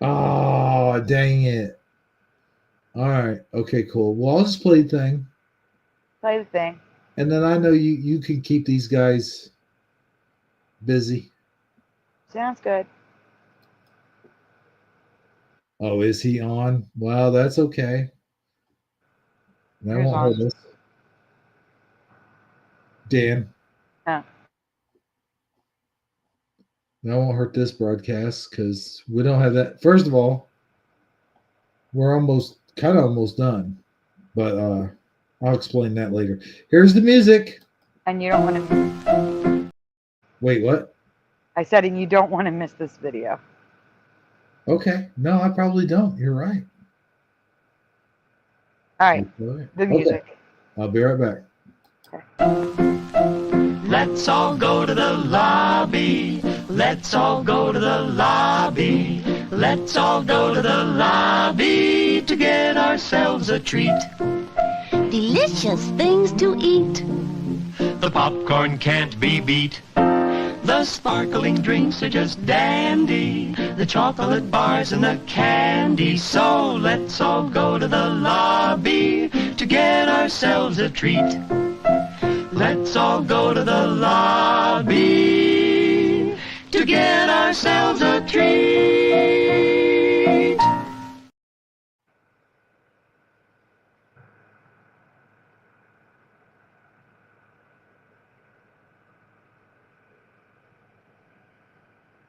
Oh, dang it. All right. Okay, cool. Well, I'll just play the thing. Play the thing. And then I know you can keep these guys busy. Sounds good. Oh, is he on? Well, that's okay. That Who's won't on? hurt us. Dan, No. that won't hurt this broadcast because we don't have that. First of all, we're almost done. But I'll explain that later. Here's the music. And you don't want to. Wait, what? I said, and you don't want to miss this video. Okay. No, I probably don't. You're right. All right. Okay. The music. I'll be right back. Let's all go to the lobby. Let's all go to the lobby. Let's all go to the lobby to get ourselves a treat. Delicious things to eat. The popcorn can't be beat. The sparkling drinks are just dandy. The chocolate bars and the candy. So let's all go to the lobby to get ourselves a treat. Let's all go to the lobby to get ourselves a treat.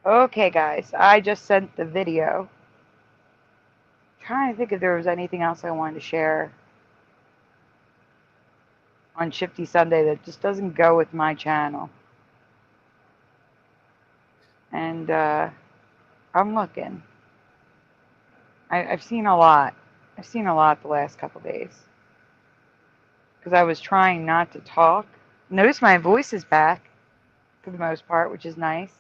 Okay, guys. I just sent the video. Trying to think if there was anything else I wanted to share on Shifty Sunday that just doesn't go with my channel. And I'm looking. I've seen a lot. I've seen a lot the last couple days. Because I was trying not to talk. Notice my voice is back for the most part, which is nice.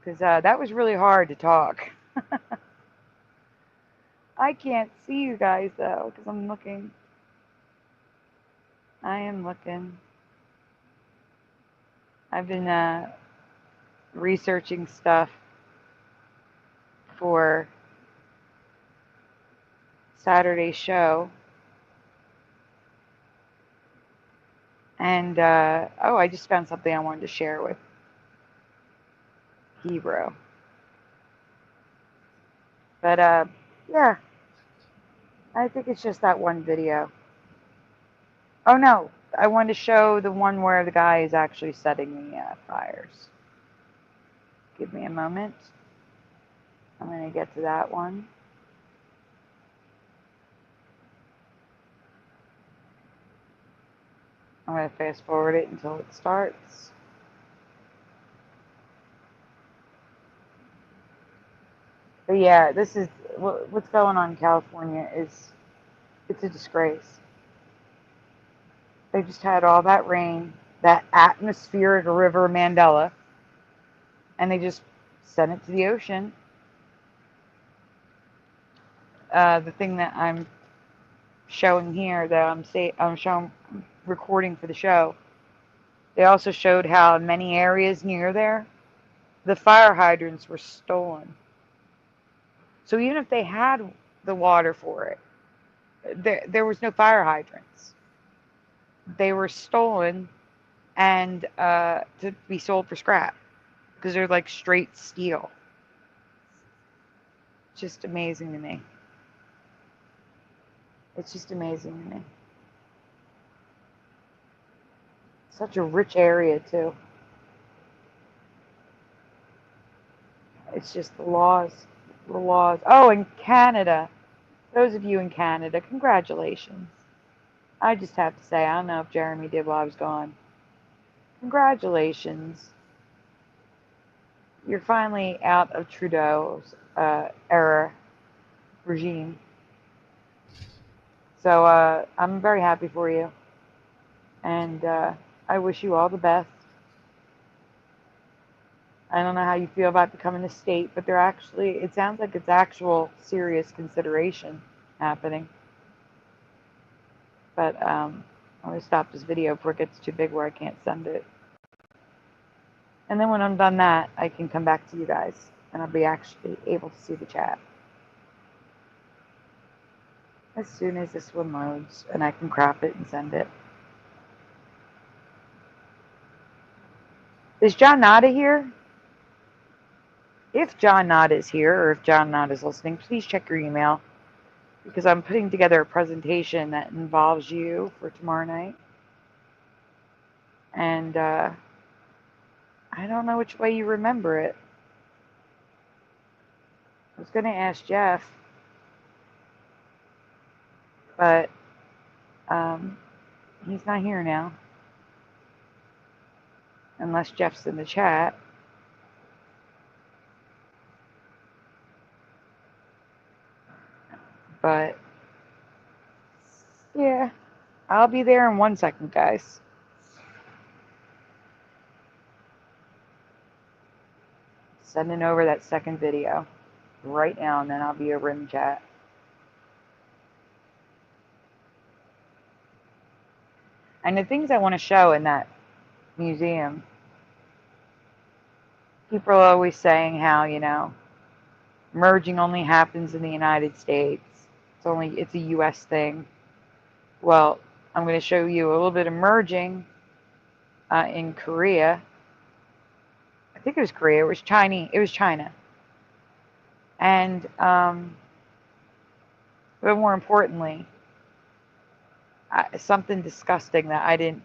Because that was really hard to talk. I can't see you guys though, because I'm looking. I am looking. I've been researching stuff for Saturday's show. And, oh, I just found something I wanted to share with Hebrew. But, yeah. I think it's just that one video. Oh, no. I wanted to show the one where the guy is actually setting the fires. Give me a moment. I'm going to get to that one. I'm going to fast forward it until it starts. But yeah, this is what's going on in California is it's a disgrace. They just had all that rain, that atmospheric river Mandela, and they just sent it to the ocean. The thing that I'm showing here, that I'm showing recording for the show, they also showed how in many areas near there, the fire hydrants were stolen. So even if they had the water for it, there was no fire hydrants. They were stolen and to be sold for scrap because they're like straight steel. It's just amazing to me. It's just amazing to me. Such a rich area too. It's just the laws. The laws. Oh, in Canada. Those of you in Canada, congratulations. I just have to say, I don't know if Jeremy did while I was gone. Congratulations. You're finally out of Trudeau's era regime. So I'm very happy for you. And I wish you all the best. I don't know how you feel about becoming a state, but they're actually, it sounds like it's actual serious consideration happening. But I'm going to stop this video before it gets too big where I can't send it. And then when I'm done that, I can come back to you guys and I'll be actually able to see the chat. As soon as this one loads and I can crop it and send it. Is John Nada here? If John Nada is here or if John Nada is listening, please check your email because I'm putting together a presentation that involves you for tomorrow night. And I don't know which way you remember it. I was going to ask Jeff, but he's not here now. Unless Jeff's in the chat. But, yeah, I'll be there in 1 second, guys. Sending over that second video right now, and then I'll be over in the chat. And the things I want to show in that museum, people are always saying how, you know, merging only happens in the United States. It's a US thing. Well, I'm going to show you a little bit of merging in Korea. I think it was Korea. It was China. And but more importantly, something disgusting that I didn't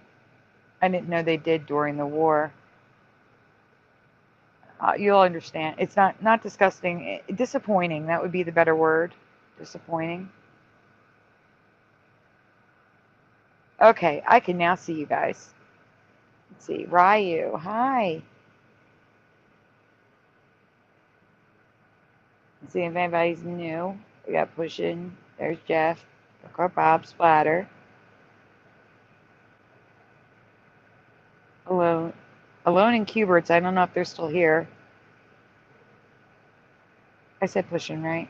know they did during the war. You'll understand. It's not disgusting. Disappointing. That would be the better word. Disappointing. Okay, I can now see you guys. Let's see. Ryu. Hi. Let's see if anybody's new. We got Pushing. There's Jeff. Bob Splatter. Alone and Cuberts. I don't know if they're still here. I said Pushing, right?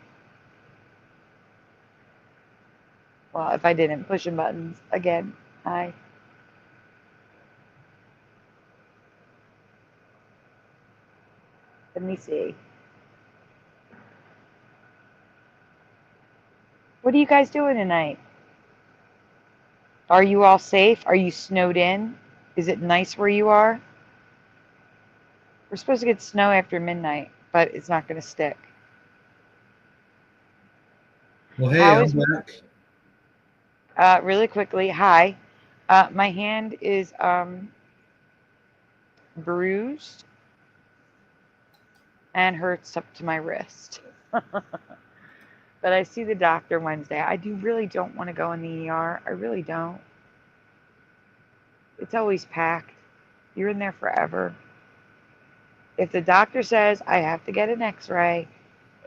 Well, if I didn't, Pushing buttons again. Hi. Let me see. What are you guys doing tonight? Are you all safe? Are you snowed in? Is it nice where you are? We're supposed to get snow after midnight, but it's not going to stick. Well, hey, I'm back. Really quickly, hi. My hand is bruised and hurts up to my wrist. But I see the doctor Wednesday. I really don't want to go in the ER. I really don't. It's always packed. You're in there forever. If the doctor says I have to get an x-ray,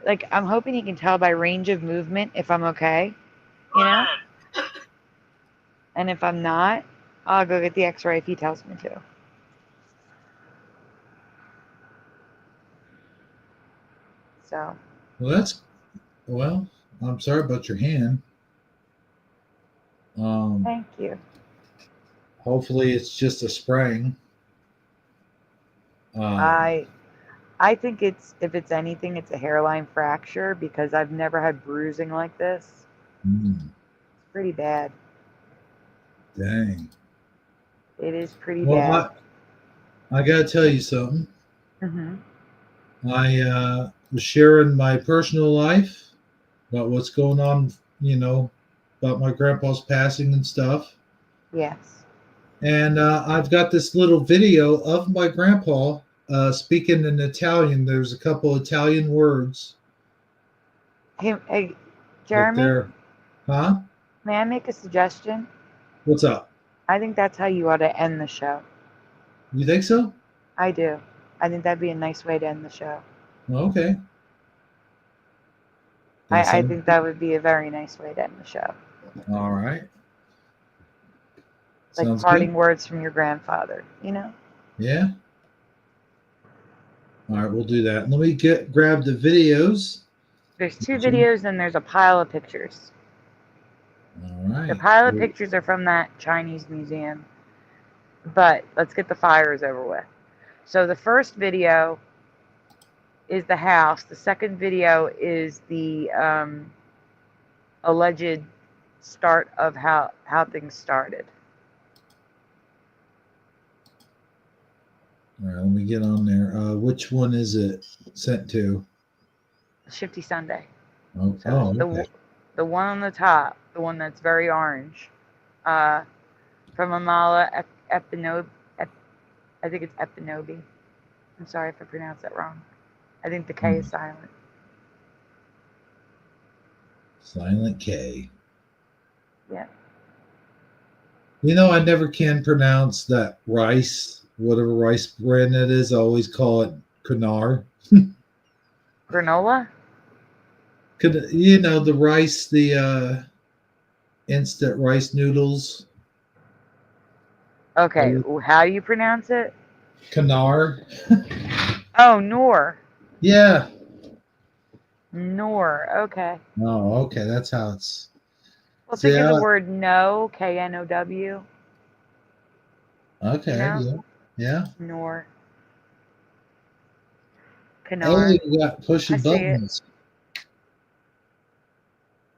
like, I'm hoping he can tell by range of movement if I'm okay, you know? And if I'm not, I'll go get the x-ray if he tells me to. So. Well, I'm sorry about your hand. Thank you. Hopefully it's just a sprain. I think if it's anything, it's a hairline fracture because I've never had bruising like this. It's pretty bad. Dang. It is pretty bad. I got to tell you something. Mm-hmm. I was sharing my personal life about what's going on, about my grandpa's passing and stuff. Yes. And I've got this little video of my grandpa speaking in Italian. There's a couple Italian words. Hey, Jeremy? Huh? May I make a suggestion? What's up? I think that's how you ought to end the show. You think so? I do. I think that'd be a nice way to end the show. Okay. I think that would be a very nice way to end the show. All right. Like parting words from your grandfather, you know? Yeah. All right, we'll do that. Let me grab the videos. There's 2 Sure. videos and there's a pile of pictures. All right. The pile of pictures are from that Chinese museum. But let's get the fires over with. So the first video is the house. The second video is the alleged start of how things started. All right, let me get on there. Which one is it sent to? Shifty Sunday. Oh, So okay. the one on the top, the one that's very orange, from Amala Epinobi. I think it's Epinobi. I'm sorry if I pronounced that wrong. I think the K is silent. Silent K. Yeah. You know, I never can pronounce that rice, whatever rice brand it is. I always call it Kunar. Granola? You know, the rice, the instant rice noodles. Okay. How do you pronounce it? Kunar. Oh, Noor. Yeah. Noor. Okay. Oh, okay. That's how it's. Well, See, think of the word no, Know. okay. You know? Yeah. Yeah. Noor. Hey, Kanar. you got I pushy see it. buttons.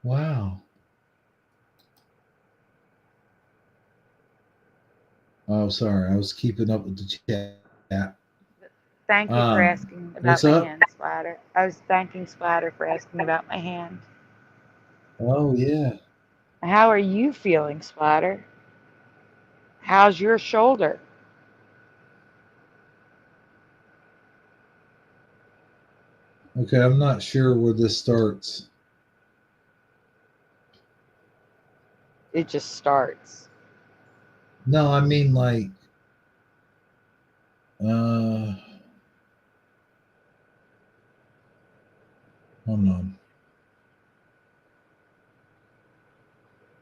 Wow. Oh, sorry. I was keeping up with the chat. Thank you for asking What's about my up? hand, Splatter. I was thanking Splatter for asking about my hand. Oh, yeah. How are you feeling, Splatter? How's your shoulder? Okay, I'm not sure where this starts. It just starts. No, I mean like hold on.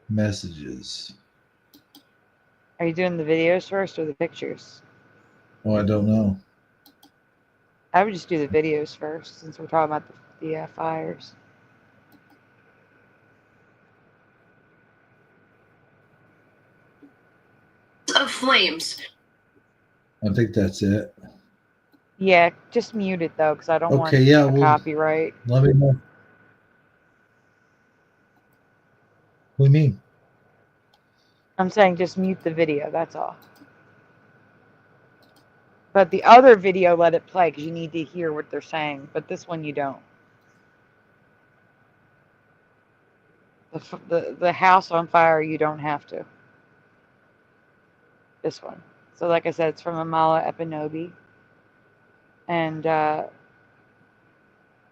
Messages. Are you doing the videos first or the pictures? Oh, I don't know. I would just do the videos first since we're talking about the fires. Of flames. I think that's it. Yeah, just mute it though, because I don't want Okay, yeah, a well, copyright. let me know. What do you mean? I'm saying just mute the video, that's all. But the other video, let it play because you need to hear what they're saying. But this one, you don't. The house on fire, you don't have to. This one. So like I said, it's from Amala Epinobi. And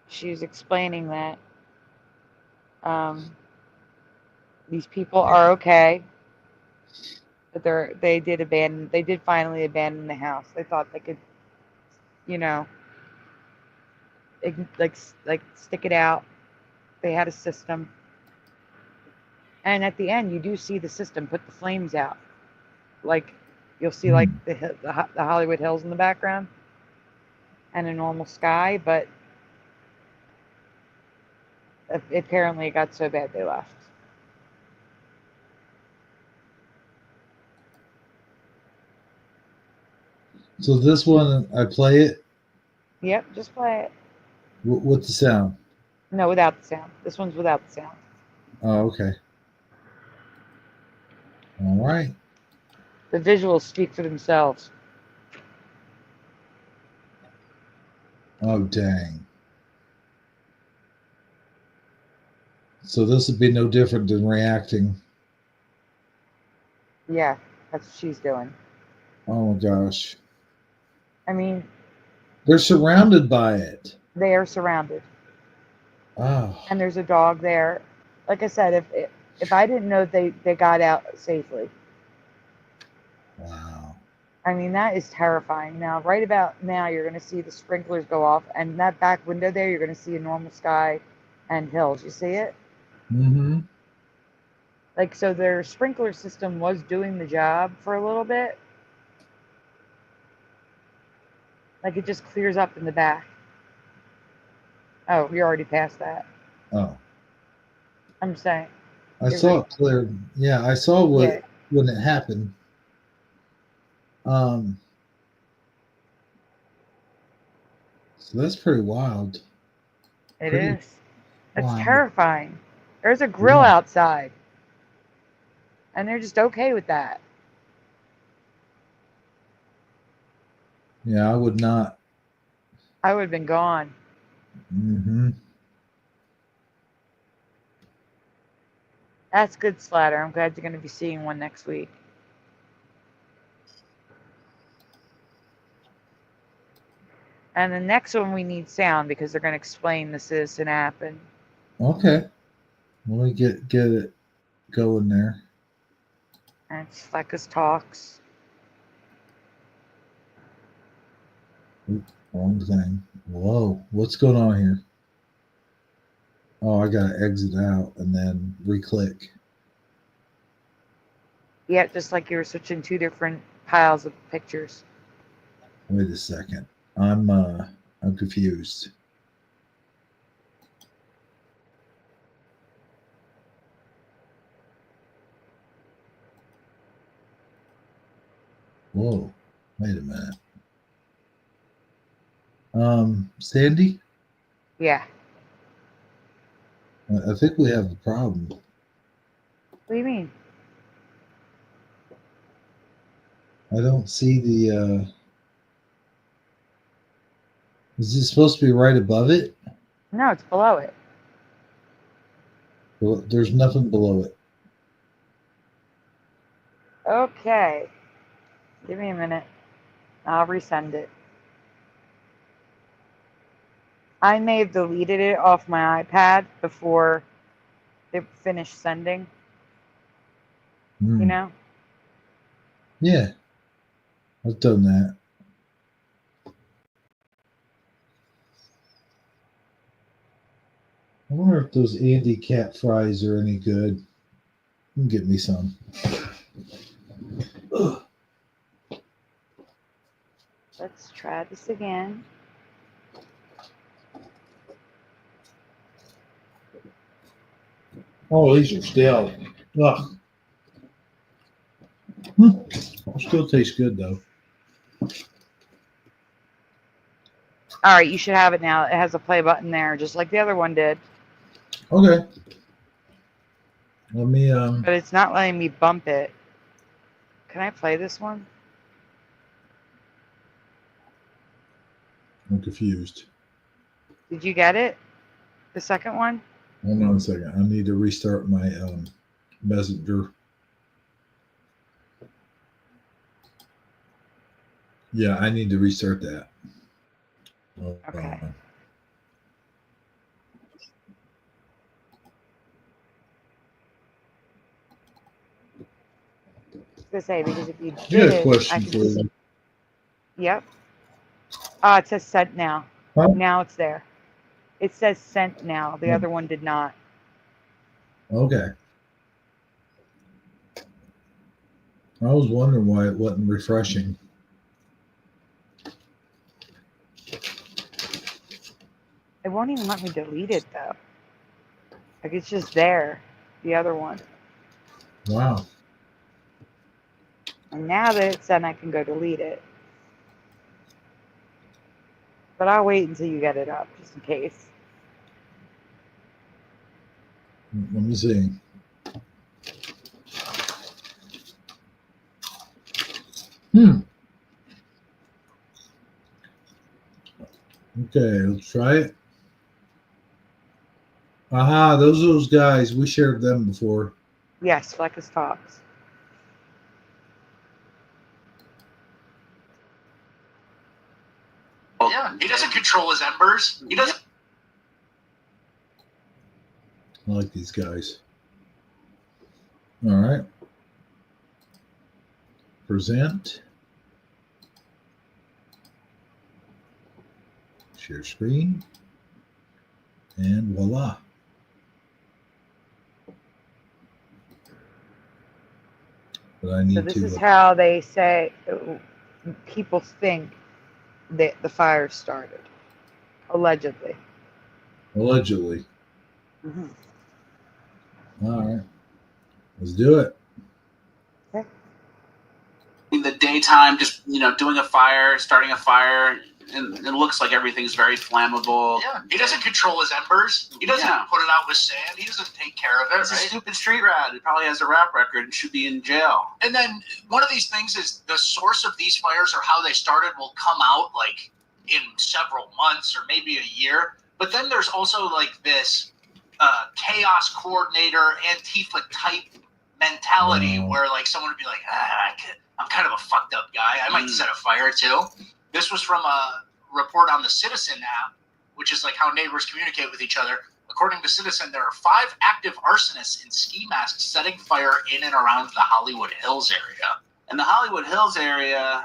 she's explaining that these people are okay. But they did finally abandon the house. They thought they could, you know, like stick it out. They had a system. And at the end, you do see the system put the flames out. Like, you'll see like the Hollywood Hills in the background and a normal sky, but apparently it got so bad they left. So this one, I play it. Yep, just play it. With the sound. No, without the sound. This one's without the sound. Oh, okay. All right. The visuals speak for themselves. Oh, dang. So this would be no different than reacting. Yeah, that's what she's doing. Oh my gosh. I mean, they're surrounded by it. They are surrounded. Oh. And there's a dog there. Like I said, if I didn't know they got out safely. Wow. I mean, that is terrifying. Now, right about now, you're going to see the sprinklers go off, and that back window there, you're going to see a normal sky and hills. You see it? Mm-hmm. Like, so their sprinkler system was doing the job for a little bit. Like it just clears up in the back. Oh, you're already past that. Oh, I'm saying. I saw it clear. Yeah, I saw Yeah. when it happened. So that's pretty wild. It Pretty is. It's wild. terrifying. There's a grill Yeah. outside. And they're just okay with that. Yeah, I would not. I would have been gone. Mm-hmm. That's good, Slatter. I'm glad you're going to be seeing one next week. And the next one we need sound because they're going to explain the Citizen app. And Okay. Let me get it going there. it's Fleckus Talks. Oop, wrong thing. Whoa, what's going on here? Oh, I gotta exit out and then re-click. Yeah, just like you were switching two different piles of pictures. Wait a second. I'm confused. Whoa, wait a minute. Sandy, Yeah. I think we have a problem. What do you mean? I don't see the is it supposed to be right above it? No, it's below it. Well, there's nothing below it. Okay. Give me a minute. I'll resend it. I may have deleted it off my iPad before it finished sending. Hmm. You know? Yeah, I've done that. I wonder if those Andy Cat fries are any good. You can get me some. Ugh. Let's try this again. Oh, these are stale. Ugh. Still tastes good though. All right, you should have it now. It has a play button there, just like the other one did. Okay. Let me But it's not letting me bump it. Can I play this one? I'm confused. Did you get it? The second one? Hold on a second. I need to restart my messenger. Yeah, I need to restart that. Hold Okay. on. I was gonna say, because if you I got a did, I question could for just. you. Yep. It says sent now. Huh? Now it's there. It says sent now. The other one did not. Okay. I was wondering why it wasn't refreshing. It won't even let me delete it though. Like it's just there. The other one. Wow. And now that it's sent, I can go delete it. But I'll wait until you get it up, just in case. Let me see. Okay, let's try it. Aha, those guys. We shared them before. Yes, Fleckus Talks. Yeah, he doesn't control his embers. He doesn't. I like these guys. All right. Present. Share screen. And voila. But I need So this to. is how they say people think the fire started, allegedly. Allegedly. Mhm. All right. Let's do it. Okay. In the daytime, just doing a fire, starting a fire, and it looks like everything's very flammable. Yeah, he doesn't control his embers. He doesn't put it out with sand. He doesn't take care of it. He's right? a stupid street rat. He probably has a rap record and should be in jail. And then one of these things is the source of these fires or how they started will come out like in several months or maybe a year. But then there's also like this chaos coordinator, Antifa type mentality where like someone would be like, I'm kind of a fucked up guy. I might set a fire too. This was from a report on the Citizen app, which is like how neighbors communicate with each other. According to Citizen, there are 5 active arsonists in ski masks setting fire in and around the Hollywood Hills area. In the Hollywood Hills area,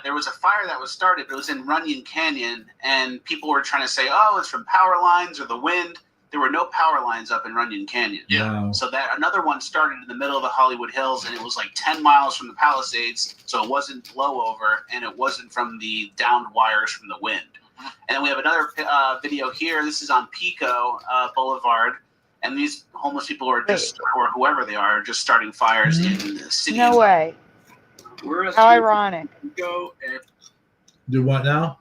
there was a fire that was started, but it was in Runyon Canyon, and people were trying to say, oh, it's from power lines or the wind. There were no power lines up in Runyon Canyon. Yeah. Wow. So that another one started in the middle of the Hollywood Hills, and it was like 10 miles from the Palisades, so it wasn't blowover, and it wasn't from the downed wires from the wind. And then we have another video here. This is on Pico Boulevard, and these homeless people are just, or whoever they are just starting fires in the city. No way. How ironic. Pico and Do what now?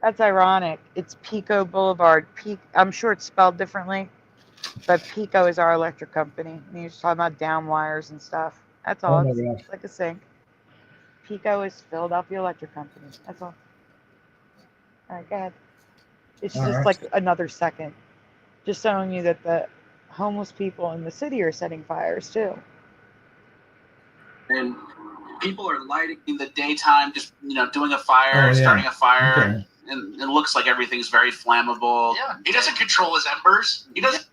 That's ironic. It's Pico Boulevard. I'm sure it's spelled differently, but Pico is our electric company. And you're just talking about down wires and stuff. That's all. Oh my It's gosh. like a sink. Pico is Philadelphia Electric Company. That's all. All right, go ahead. It's All just right. like another second. Just showing you that the homeless people in the city are setting fires too. and people are lighting in the daytime, just doing a fire, starting a fire, Okay. and it looks like everything's very flammable. Yeah, he doesn't control his embers. He doesn't.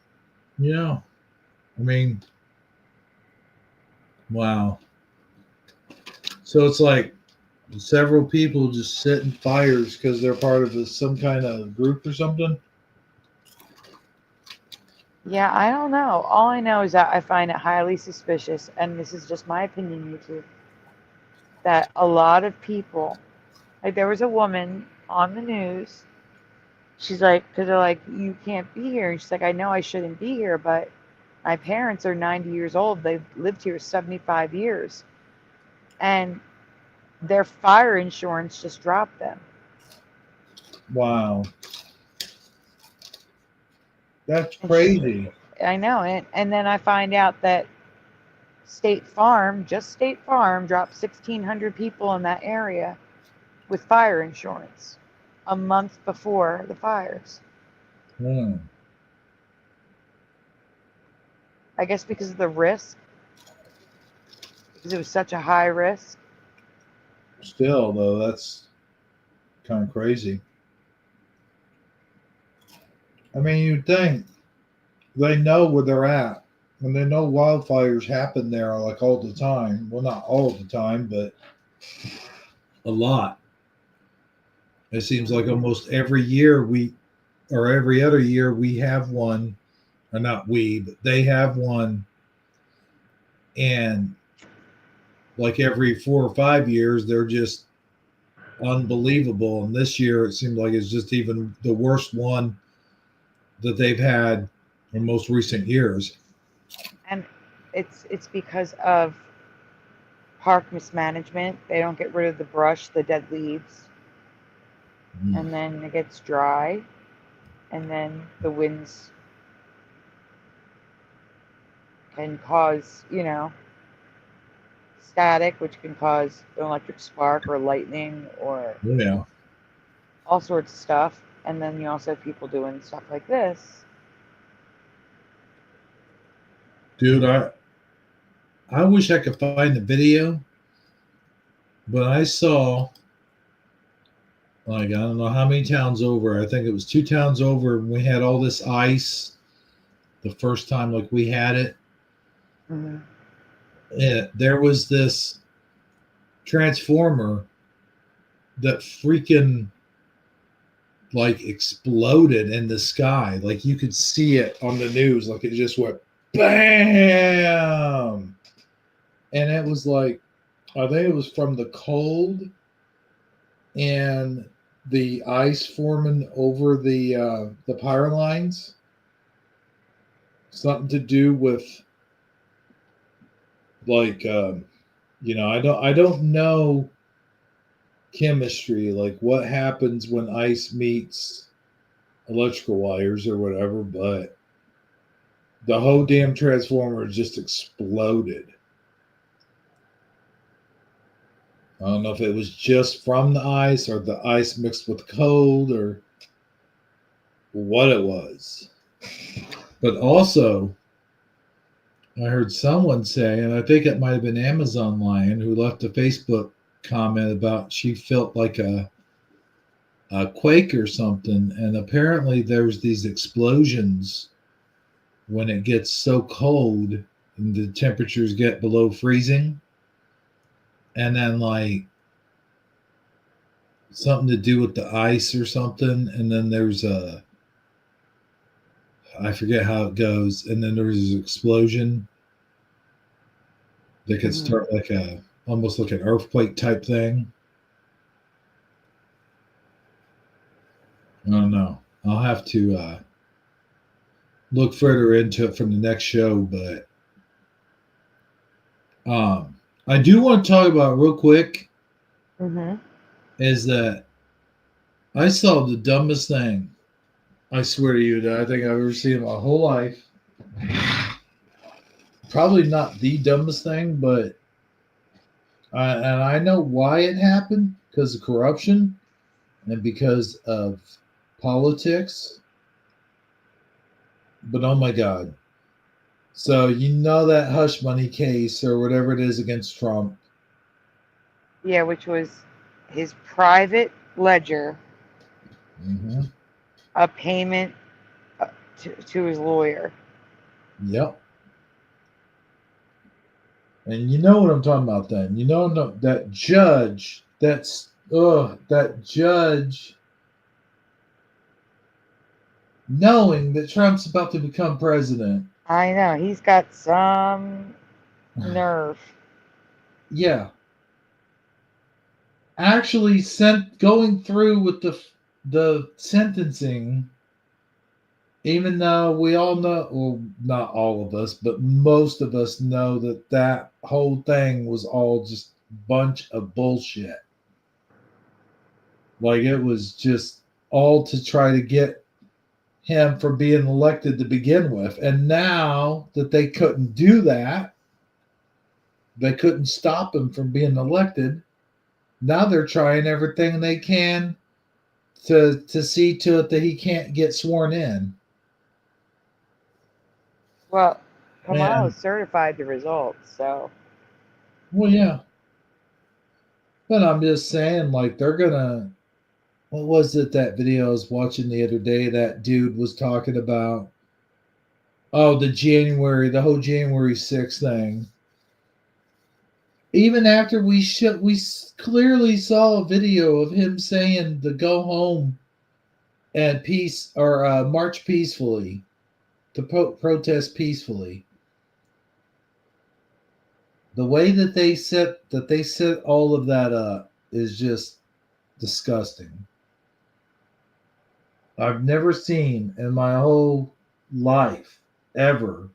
Yeah. I mean, wow. So it's like several people just setting fires because they're part of some kind of group or something. Yeah, I don't know. All I know is that I find it highly suspicious, and this is just my opinion, YouTube, that a lot of people, like there was a woman on the news, she's like, because they're like, you can't be here. And she's like, I know I shouldn't be here, but my parents are 90 years old. They've lived here 75 years. And their fire insurance just dropped them. Wow. That's crazy. I know it. And then I find out that State Farm dropped 1,600 people in that area with fire insurance a month before the fires. Hmm. I guess because of the risk, because it was such a high risk. Still, though, that's kind of crazy. I mean, you'd think they know where they're at, and they know wildfires happen there like all the time. Well, not all the time, but a lot. It seems like almost every year or every other year we have one, or not we, but they have one. And like every 4 or 5 years, they're just unbelievable. And this year it seems like it's just even the worst one that they've had in most recent years. And it's because of park mismanagement. They don't get rid of the brush, the dead leaves. And then it gets dry, and then the winds can cause, static, which can cause an electric spark or lightning or Yeah. all sorts of stuff. And then you also have people doing stuff like this. Dude, I wish I could find the video, but I saw, like, I don't know how many towns over. I think it was 2 towns over. And we had all this ice the first time, like we had it. Mm-hmm. And there was this transformer that freaking like exploded in the sky. Like you could see it on the news. Like it just went bam. And it was like, I think it was from the cold and the ice forming over the power lines. Something to do with like I don't know chemistry, like what happens when ice meets electrical wires or whatever, but the whole damn transformer just exploded. I don't know if it was just from the ice or the ice mixed with cold or what it was. But also, I heard someone say, and I think it might have been Amazon Lion who left a Facebook comment about she felt like a quake or something. And apparently there's these explosions when it gets so cold and the temperatures get below freezing. And then like something to do with the ice or something. And then there's I forget how it goes. And then there's an explosion that could start like almost like an earthquake type thing. I don't know. I'll have to look further into it from the next show, but I do want to talk about real quick is that I saw the dumbest thing, I swear to you, that I think I've ever seen in my whole life. Probably not the dumbest thing, but and I know why it happened, because of corruption and because of politics. But oh my God. So you know that hush money case or whatever it is against Trump. Yeah, which was his private ledger, a payment to his lawyer. Yep. And you know what I'm talking about then. You know that judge, that judge, knowing that Trump's about to become president. I know. He's got some nerve. Yeah. Actually going through with the sentencing, even though we all know, well, not all of us, but most of us know that whole thing was all just a bunch of bullshit. Like it was just all to try to get him from being elected to begin with. And now that they couldn't do that, they couldn't stop him from being elected. Now they're trying everything they can to see to it that he can't get sworn in. Well, Kamala certified the results, so. Well, yeah. But I'm just saying, like, they're gonna. What was it that video I was watching the other day? That dude was talking about. Oh, the whole January 6th thing. Even after we clearly saw a video of him saying to go home and march peacefully, to protest peacefully. The way that they set all of that up is just disgusting. I've never seen in my whole life ever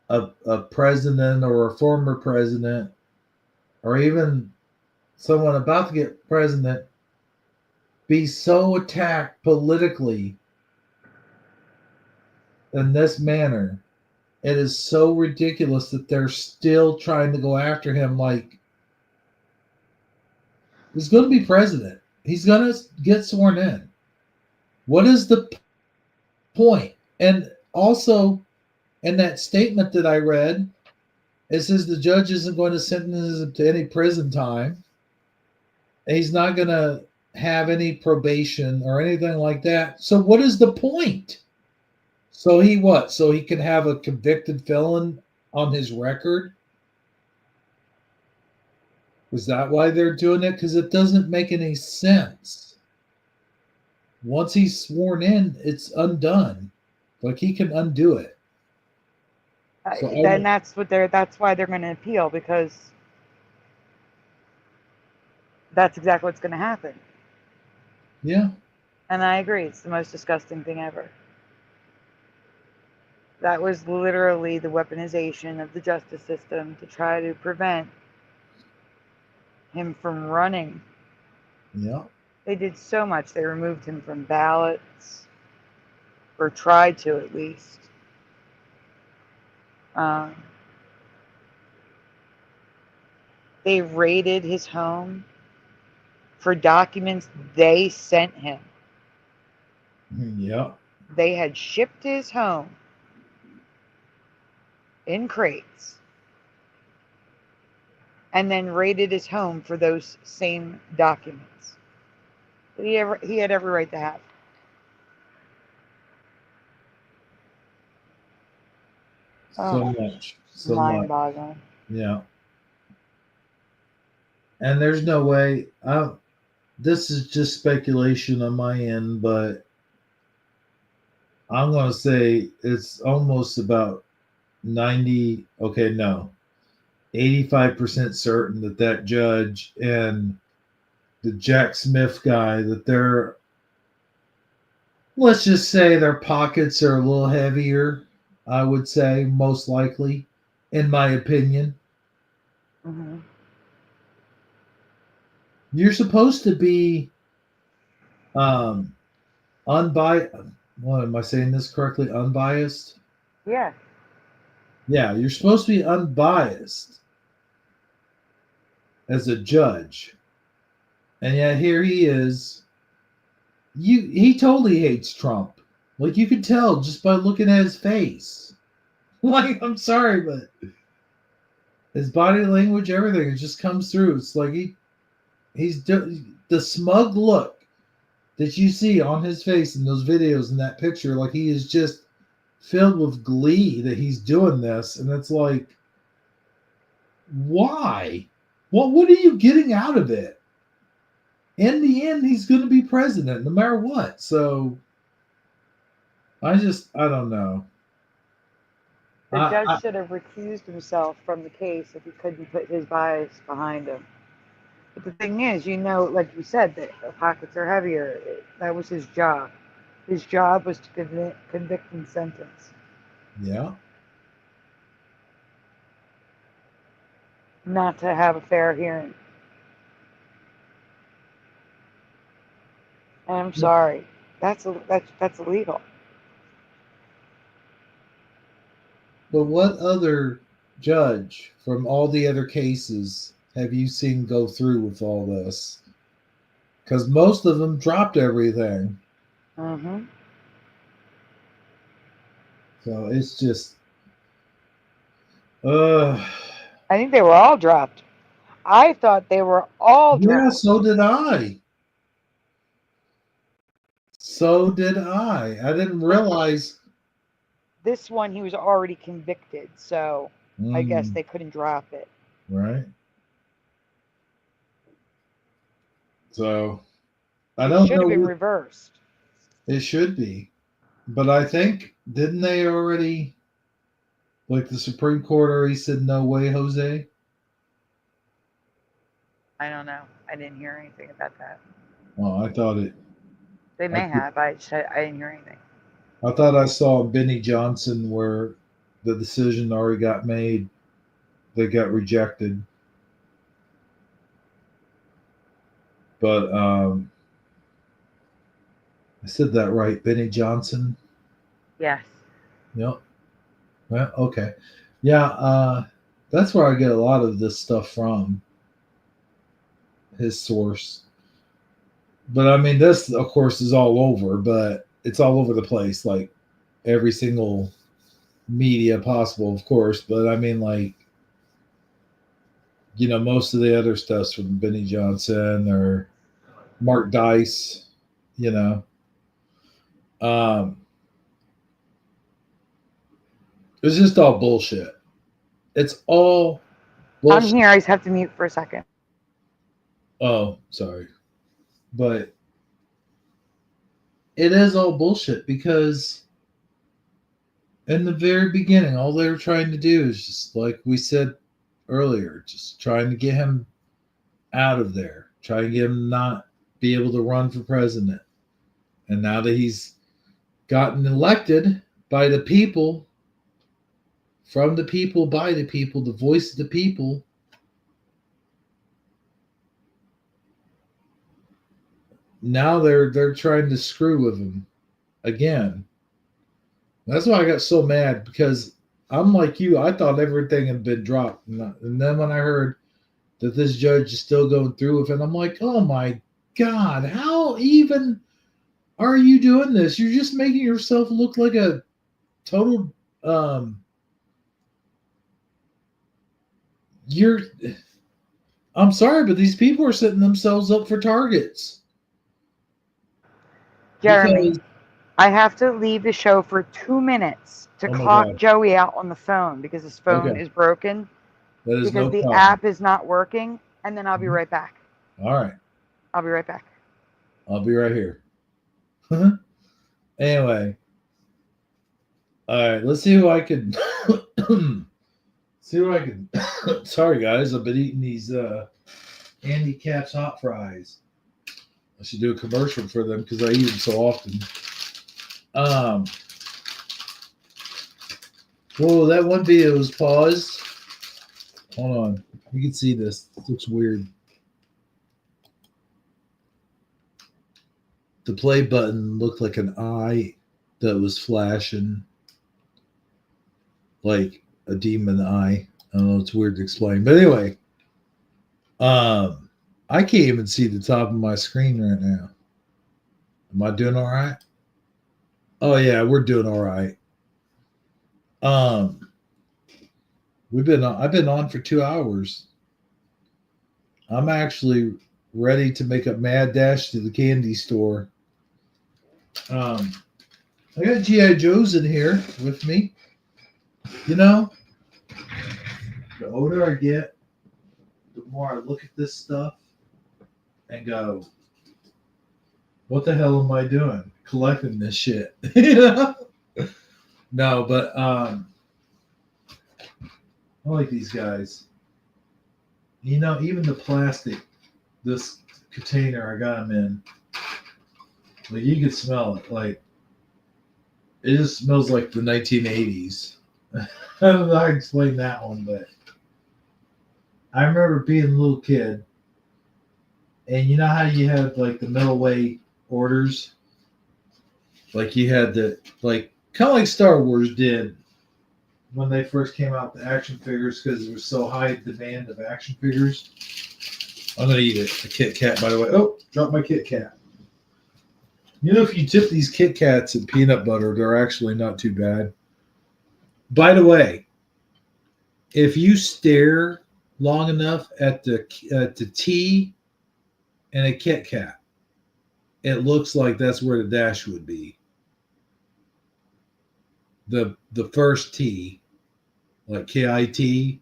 a president or a former president or even someone about to get president be so attacked politically in this manner. It is so ridiculous that they're still trying to go after him. Like, he's going to be president. He's going to get sworn in. What is the point? And also, in that statement that I read, it says the judge isn't going to sentence him to any prison time. He's not going to have any probation or anything like that. So what is the point? So he what? So he can have a convicted felon on his record? Was that why they're doing it? Because it doesn't make any sense. Once he's sworn in, it's undone. Like, he can undo it. Then that's why they're going to appeal, because that's exactly what's going to happen. Yeah. And I agree. It's the most disgusting thing ever. That was literally the weaponization of the justice system to try to prevent him from running. Yeah. They did so much. They removed him from ballots, or tried to at least. They raided his home for documents they sent him. Yeah. They had shipped his home in crates and then raided his home for those same documents that he had every right to have. So Oh, much. So much. mind-boggling. Yeah. And there's no way. This is just speculation on my end, but I'm going to say it's almost about 85% certain that judge and the Jack Smith guy, that they're, let's just say their pockets are a little heavier, I would say, most likely, in my opinion. Mm-hmm. You're supposed to be unbiased. What am I saying this correctly? Unbiased? Yeah. Yeah, you're supposed to be unbiased as a judge. And yet here he is. He totally hates Trump. Like, you could tell just by looking at his face. Like, I'm sorry, but his body language, everything, it just comes through. It's like he's the smug look that you see on his face in those videos, in that picture. Like, he is just filled with glee that he's doing this, and it's like, why? What are you getting out of it? In the end, he's going to be president no matter what. So I don't know. The judge should have recused himself from the case if he couldn't put his bias behind him. But the thing is, like you said, that the pockets are heavier. That was his job. His job was to convict and sentence. Yeah. Not to have a fair hearing. And I'm sorry. That's illegal. But what other judge from all the other cases have you seen go through with all this? Because most of them dropped everything. Mm-hmm. So it's just, I think they were all dropped. I thought they were all dropped. Yeah, so did I. So did I. I didn't realize. This one, he was already convicted, so I guess they couldn't drop it. Right. So I don't know. It should have been reversed. It should be. But I think, didn't they already, like the Supreme Court already said, no way, Jose? I don't know. I didn't hear anything about that. Oh, I thought it. They may have. I didn't hear anything. I thought I saw Benny Johnson where the decision already got made. They got rejected. But I said that right, Benny Johnson? Yes. Yep. Well, okay. Yeah, that's where I get a lot of this stuff from. His source. But I mean, this, of course, is all over, but it's all over the place, like every single media possible, of course. But I mean, like, most of the other stuff's from Benny Johnson or Mark Dice, It's just all bullshit. It's all bullshit. I'm here. I just have to mute for a second. Oh, sorry. But it is all bullshit because in the very beginning, all they were trying to do is just, like we said earlier, just trying to get him out of there. try and get him to not be able to run for president. And now that he's gotten elected by the people, from the people, by the people, the voice of the people, now they're trying to screw with him again. That's why I got so mad, because I'm like you. I thought everything had been dropped. And then when I heard that this judge is still going through with it, I'm like, oh my God, how even are you doing this? You're just making yourself look like a total I'm sorry, but these people are setting themselves up for targets. Jeremy, I have to leave the show for 2 minutes to clock Joey out on the phone because his phone is broken. That is because no the problem. app is not working, and then I'll be right back. All right. I'll be right back. I'll be right here. Anyway. All right, let's see who I can sorry guys, I've been eating these Andy Capp's hot fries. I should do a commercial for them because I eat them so often. Whoa, that one video was paused. Hold on. You can see this. It looks weird. The play button looked like an eye that was flashing. Like a demon eye. I don't know, it's weird to explain. But anyway, I can't even see the top of my screen right now. Am I doing all right? Oh yeah, we're doing all right. I've been on for 2 hours. I'm actually ready to make a mad dash to the candy store. I got G.I. Joes in here with me. You know, the older I get, the more I look at this stuff and go, what the hell am I doing? Collecting this shit. You know? No, but I like these guys. You know, even the plastic, this container I got them in, like you can smell it. Like, it just smells like the 1980s. I don't know how to explain that one, but I remember being a little kid, and you know how you had like the middleweight orders? Like you had the, like, kind of like Star Wars did when they first came out, the action figures, because there was so high demand of action figures. I'm going to eat it. A Kit Kat, by the way. Oh, dropped my Kit Kat. You know, if you dip these Kit Kats in peanut butter, they're actually not too bad. By the way, if you stare long enough at the T and a Kit Kat, it looks like that's where the dash would be. The first T, like KIT,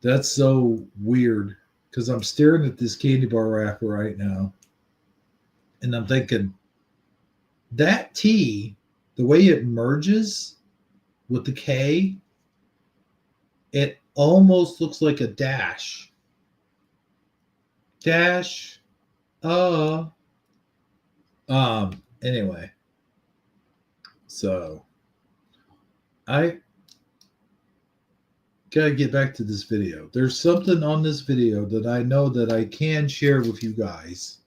that's so weird because I'm staring at this candy bar wrapper right now, and I'm thinking that T, the way it merges with the K, it almost looks like a dash. Dash. Anyway. So I gotta get back to this video. There's something on this video that I know that I can share with you guys.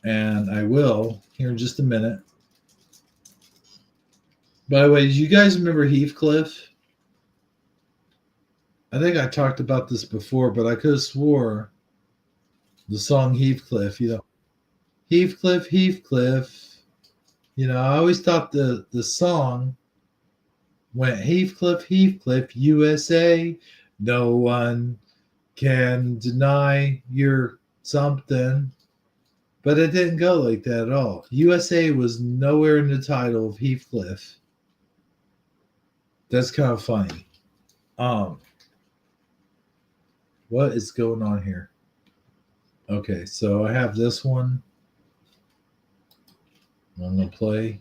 And I will here in just a minute. By the way, do you guys remember Heathcliff? I think I talked about this before, but I could have swore the song Heathcliff, you know. Heathcliff, Heathcliff. You know, I always thought the song went Heathcliff, Heathcliff, USA. No one can deny you're something. But it didn't go like that at all. USA was nowhere in the title of Heathcliff. That's kind of funny. What is going on here? Okay, so I have this one. I'm going to play.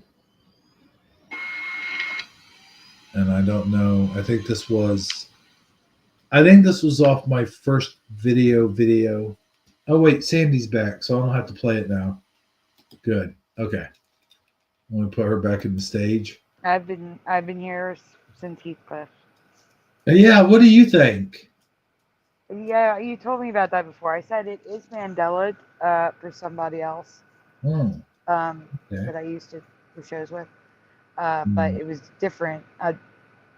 And I don't know. I think this was off my first video. Oh wait, Sandy's back, so I don't have to play it now. Good. Okay. I'm gonna put her back in the stage. I've been here since Heathcliff. Yeah, what do you think? Yeah, you told me about that before. I said it is Mandela for somebody else Oh, that I used to do shows with, but Mm. it was different.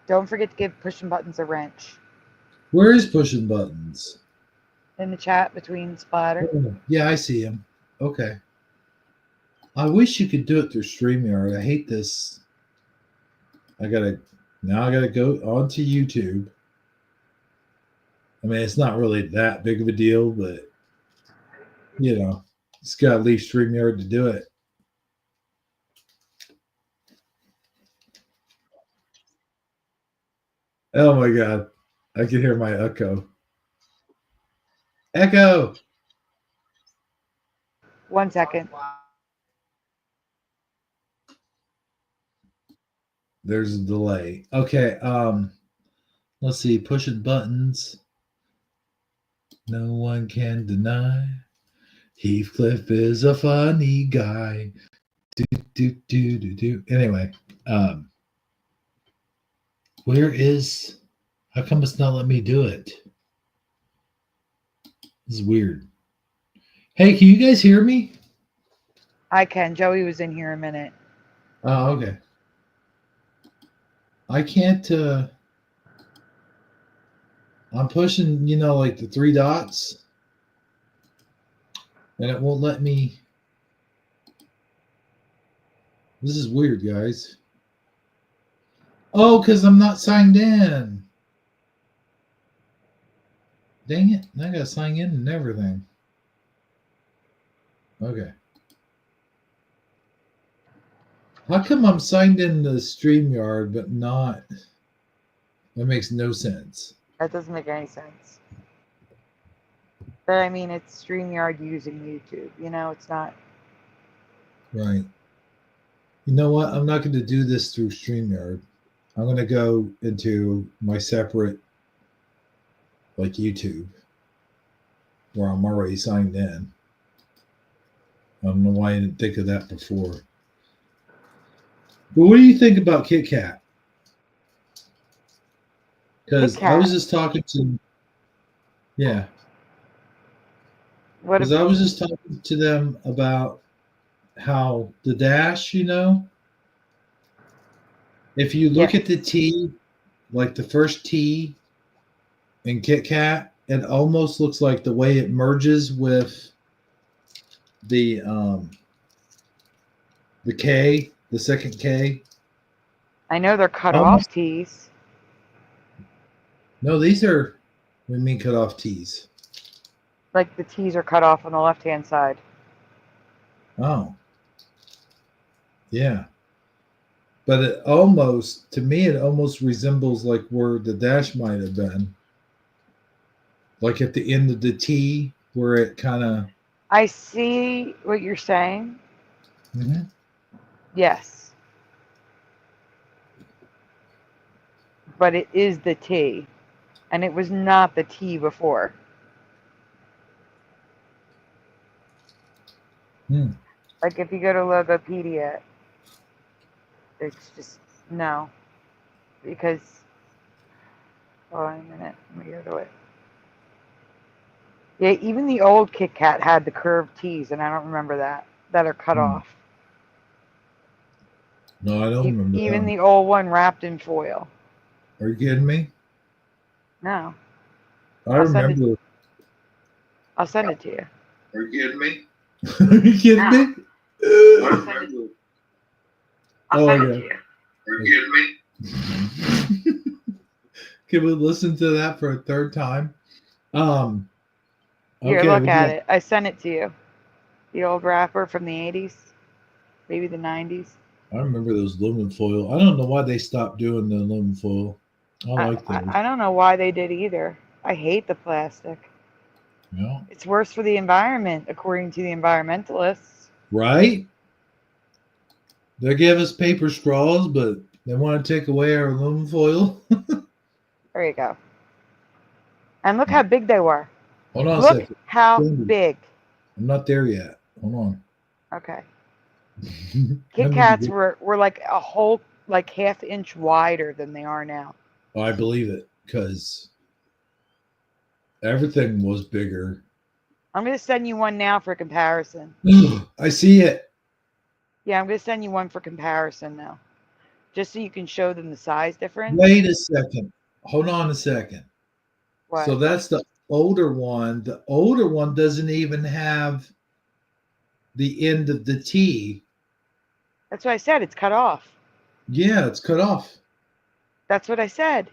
Don't forget to give Pushing Buttons a wrench Where is Pushing Buttons? in the chat between Splatter. Oh, yeah, I see him. Okay. I wish you could do it through StreamYard. I hate this. I gotta go onto YouTube. I mean, it's not really that big of a deal, but you know, it's gotta leave StreamYard to do it. Oh my god. I can hear my echo. Echo! 1 second. There's a delay. Okay, let's see, pushing buttons. No one can deny Heathcliff is a funny guy. Do. Anyway, where is? How come it's not letting me do it? This is weird. Hey, can you guys hear me? I can. Joey was in here a minute. Oh, okay. I can't. I'm pushing, like the 3 dots, and it won't let me. This is weird, guys. Oh, because I'm not signed in. Dang it. I got to sign in and everything. Okay. How come I'm signed in the StreamYard, but not? That makes no sense. That doesn't make any sense. But I mean, it's StreamYard using YouTube. It's not. Right. You know what? I'm not going to do this through StreamYard. I'm going to go into my separate, like YouTube, where I'm already signed in. I don't know why I didn't think of that before. But what do you think about Kit Kat? Because I was just talking to, yeah. Because I was just talking to them about how the dash, if you look at the T, like the first T in Kit Kat, it almost looks like the way it merges with the K, the second K. I know they're cut off T's. No, these are, we mean cut off T's. Like the T's are cut off on the left-hand side. Oh. Yeah. But it almost, to me, it almost resembles like where the dash might have been. Like at the end of the T, where it kind of. I see what you're saying. Mm-hmm. Yes. But it is the T. And it was not the T before. Like if you go to Logopedia, it's just no. Because, hold on a minute, let me go to it. Yeah, even the old Kit Kat had the curved T's, and I don't remember that are cut off. No, I don't remember. Even the old one wrapped in foil. Are you kidding me? No. I remember. I'll send it to you. Are you kidding me? Are you kidding me? I'll send it to you. Are you kidding me? Can we listen to that for a third time? Here, look at it. I sent it to you. The old wrapper from the 80s, maybe the 90s. I remember those aluminum foil. I don't know why they stopped doing the aluminum foil. I like those. I don't know why they did either. I hate the plastic. Yeah. It's worse for the environment, according to the environmentalists. Right? They give us paper straws, but they want to take away our aluminum foil. There you go. And look how big they were. Hold on a Look second. how Cindy, big. I'm not there yet. Hold on. Okay. Let Kit me Kats get- were like a whole like half-inch wider than they are now. Oh, I believe it because everything was bigger. I'm gonna send you one now for comparison. I see it. Yeah, I'm gonna send you one for comparison now, just so you can show them the size difference. Wait a second. Hold on a second. What? So that's the older one. The older one doesn't even have the end of the T. That's what I said. It's cut off. Yeah, it's cut off. That's what I said.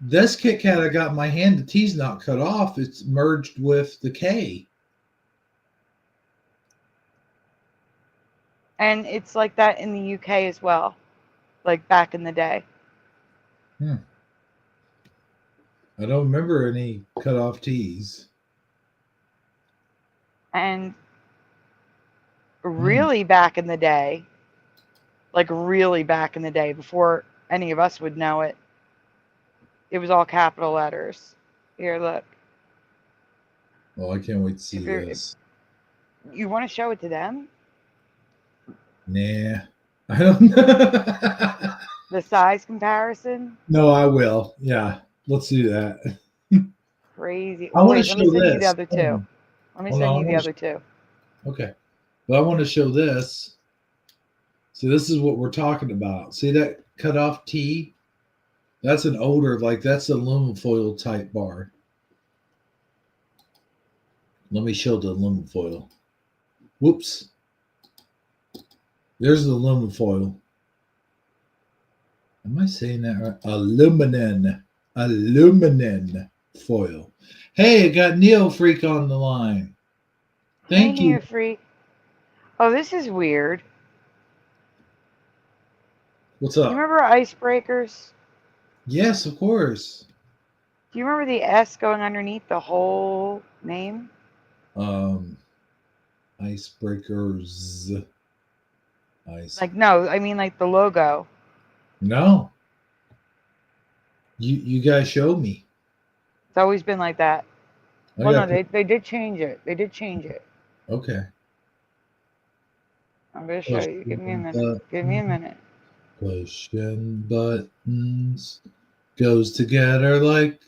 This Kit Kat I got in my hand, the T's not cut off. It's merged with the K. And it's like that in the UK as well, like back in the day. I don't remember any cut off T's. And really back in the day, like really back in the day, before any of us would know it, it was all capital letters. Here, look. Oh, I can't wait to see If you're- this. You want to show it to them? Nah. I don't know. The size comparison? No, I will. Yeah. Let's do that. Crazy. I Oh, wanna wait, let me show send you the this. other two. Let me Hold send on, you I the wanna other two. Okay. But I want to show this. So this is what we're talking about. See that cut off T? That's an older, like that's an aluminum foil type bar. Let me show the aluminum foil. Whoops. There's the aluminum foil. Am I saying that right? Aluminum foil. Hey, I got Neo Freak on the line. Thank Hey, you. Neo Freak. Oh, this is weird. What's You up? remember icebreakers? Yes, of course. Do you remember the S going underneath the whole name? Icebreakers. Like, no, I mean like the logo. No. You guys showed me. It's always been like that. I Well, no, got they did change it. They did change it. okay. I'm going to show you. Give me a minute. Give me a minute. Pushing buttons goes together like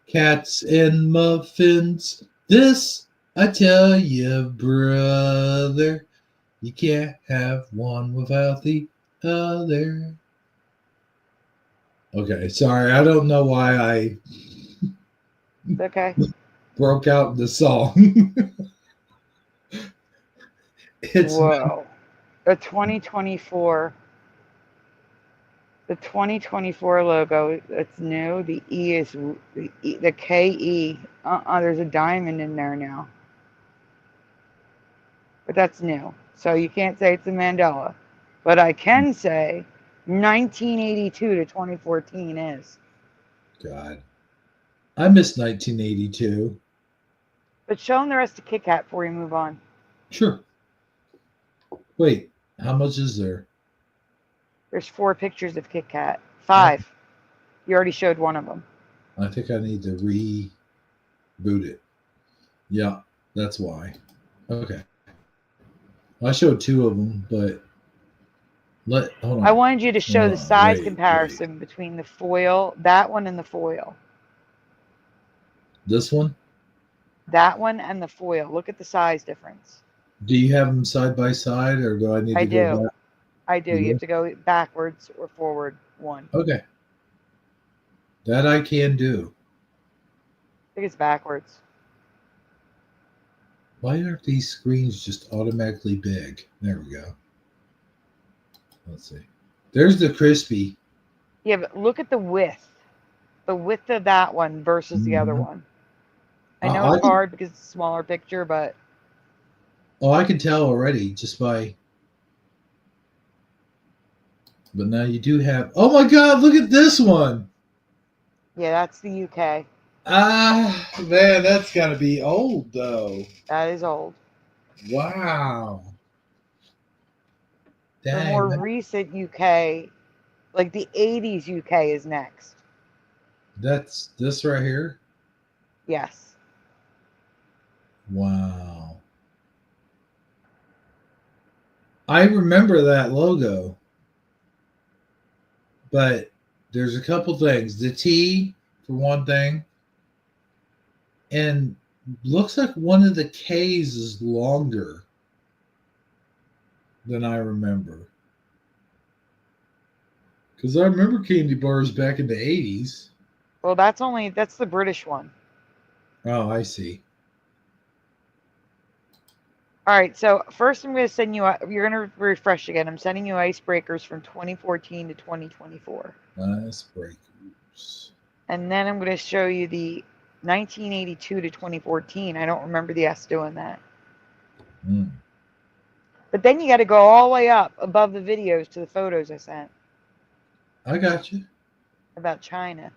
cats and muffins. This I tell you, brother, you can't have one without the other. Okay, sorry, I don't know why I It's okay. broke out the song. It's Whoa. The 2024 logo, it's new. The E is the KE. There's a diamond in there now. But that's new. So you can't say it's a Mandela. But I can say 1982 to 2014 is. God. I miss 1982. But show them the rest of Kit Kat before we move on. Sure. Wait, how much is there? There's 4 pictures of Kit Kat. 5. You already showed one of them. I think I need to reboot it. Yeah, that's why. Okay. I showed 2 of them, but hold on. I wanted you to show the size Wait. comparison between the foil, that one and the foil. This one? That one and the foil. Look at the size difference. Do you have them side by side, or do I need to go do. back? I do. You have to go backwards or forward one. Okay. That I can do. I think it's backwards. Why aren't these screens just automatically big? There we go. Let's see. There's the crispy. Yeah, but look at the width. The width of that one versus the other one. I know I it's can- hard because it's a smaller picture, but Oh, I can tell already just by. But now you do have. Oh my God! Look at this one. yeah, that's the UK. Ah, man, that's gotta be old though. That is old. Wow. The Dang. more recent UK, like the 80s UK is next. That's this right here. Yes. Wow. I remember that logo, but there's a couple things. The T, for one thing, and looks like one of the K's is longer than I remember. Because I remember candy bars back in the 80s. Well, that's the British one. Oh, I see. All right, so first I'm going to send you, you're going to refresh again. I'm sending you icebreakers from 2014 to 2024. Icebreakers. And then I'm going to show you the 1982 to 2014. I don't remember the S doing that. Mm. But then you got to go all the way up above the videos to the photos I sent I got you. about China.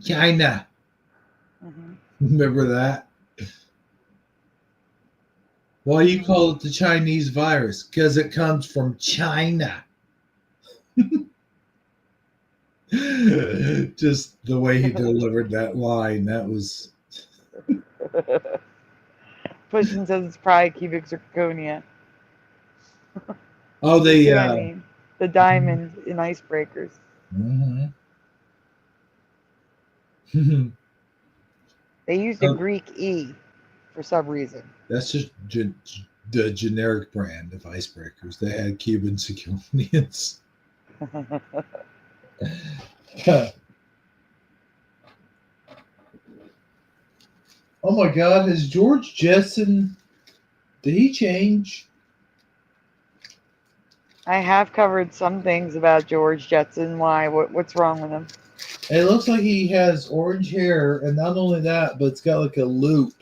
China. Hmm. Remember that? Why you call it the Chinese virus? Because it comes from China. Just the way he delivered that line, that was. Pushing says it's probably cubic zirconia. Oh, You see they. what I mean? The diamonds in icebreakers. Mhm. They used a Greek E for some reason. That's just the generic brand of icebreakers. They had Cuban Zirconians. Oh my God! Has George Jetson? Did he change? I have covered some things about George Jetson. Why? What's wrong with him? And it looks like he has orange hair, and not only that, but it's got like a loop,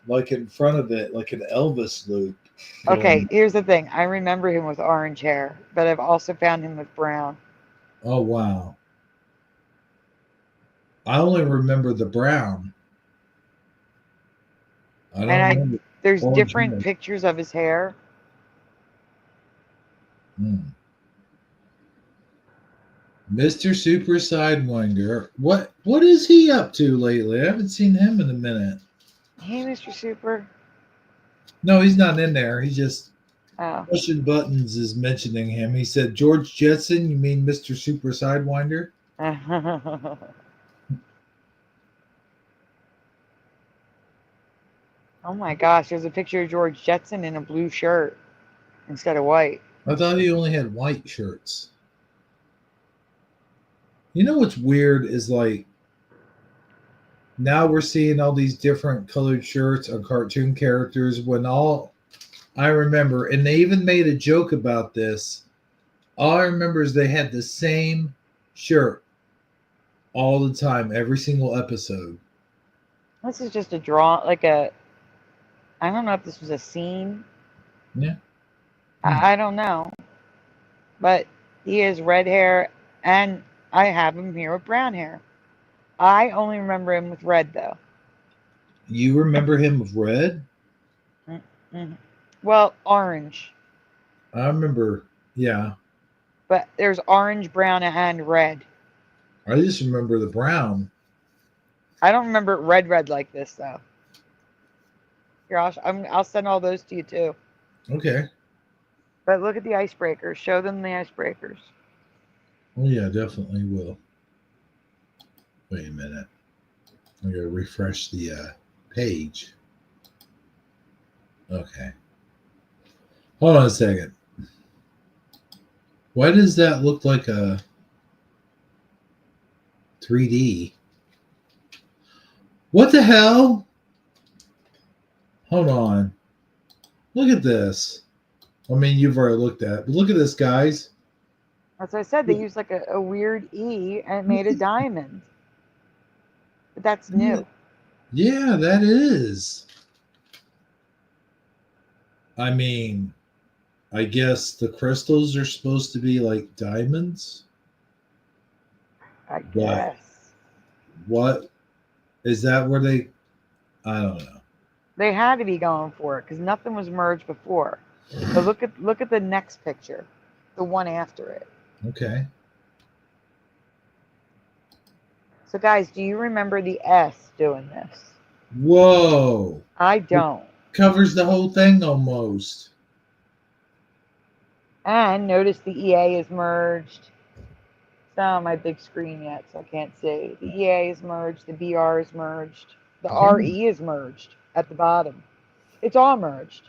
like in front of it, like an Elvis loop. Okay, here's the thing. I remember him with orange hair, but I've also found him with brown. Oh wow! I only remember the brown. I don't remember. There's orange different hair. pictures of his hair. Mr. Super Sidewinder. What is he up to lately? I haven't seen him in a minute. Hey, Mr. Super. No, he's not in there. He's just Oh. pushing buttons is mentioning him. He said, George Jetson, you mean Mr. Super Sidewinder? Oh my gosh, there's a picture of George Jetson in a blue shirt instead of white. I thought he only had white shirts. You know what's weird is like now we're seeing all these different colored shirts on cartoon characters when all I remember, and they even made a joke about this. All I remember is they had the same shirt all the time, every single episode. This is just a draw, like a, I don't know if this was a scene. Yeah. I don't know. But he has red hair, and I have him here with brown hair. I only remember him with red, though. You remember him with red? Mm-hmm. Well, orange. I remember, yeah. But there's orange, brown, and red. I just remember the brown. I don't remember it red like this, though. Here, I'll send all those to you, too. Okay. But look at the icebreakers. Show them the icebreakers. Oh, yeah, definitely will. Wait a minute. I'm going to refresh the page. Okay. Hold on a second. Why does that look like a 3D? What the hell? Hold on. Look at this. I mean, you've already looked at it, but look at this, guys. As I said, they used like a weird E and made a diamond. But that's new. Yeah, that is. I mean, I guess the crystals are supposed to be like diamonds. I guess. What is that where they? I don't know. They had to be going for it because nothing was merged before. But look at the next picture, the one after it. Okay. So guys, do you remember the S doing this? Whoa. I don't. Covers the whole thing almost. And notice the EA is merged. It's not on my big screen yet, so I can't see. The EA is merged. The BR is merged. The RE is merged at the bottom. It's all merged.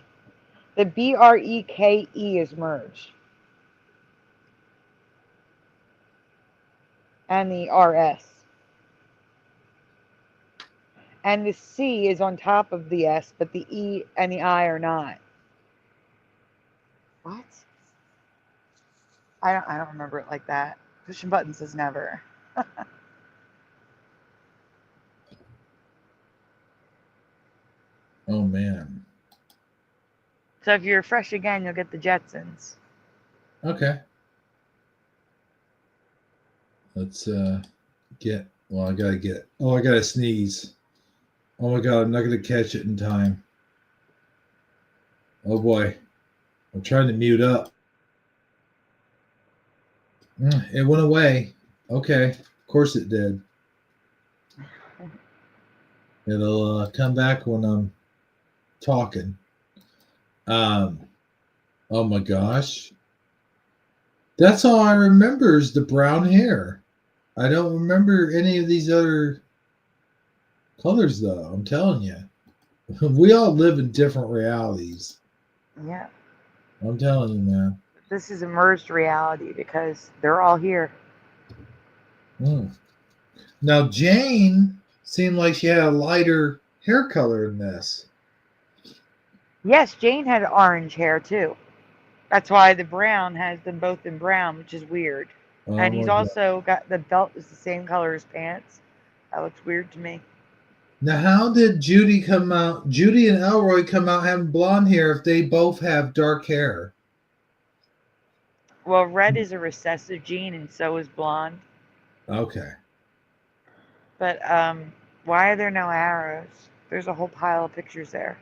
The BREKE is merged. And the RS. And the C is on top of the S, but the E and the I are not. What? I don't remember it like that. Pushing buttons is never. Oh man. So if you refresh again, you'll get the Jetsons. Okay. Let's get. Well, I gotta get. Oh, I gotta sneeze. Oh my god, I'm not gonna catch it in time. Oh boy, I'm trying to mute up. It went away. Okay, of course it did. It'll come back when I'm talking. Oh my gosh. That's all I remember is the brown hair. I don't remember any of these other colors though. I'm telling you. We all live in different realities. Yeah. I'm telling you, man. This is a merged reality because they're all here. Now, Jane seemed like she had a lighter hair color in this. Yes, Jane had orange hair too. That's why the brown has them both in brown, which is weird. And he's also got the belt is the same color as pants. That looks weird to me. Now, how did Judy come out? Judy and Elroy come out having blonde hair if they both have dark hair? Well, red is a recessive gene, and so is blonde. Okay. But why are there no arrows? There's a whole pile of pictures there.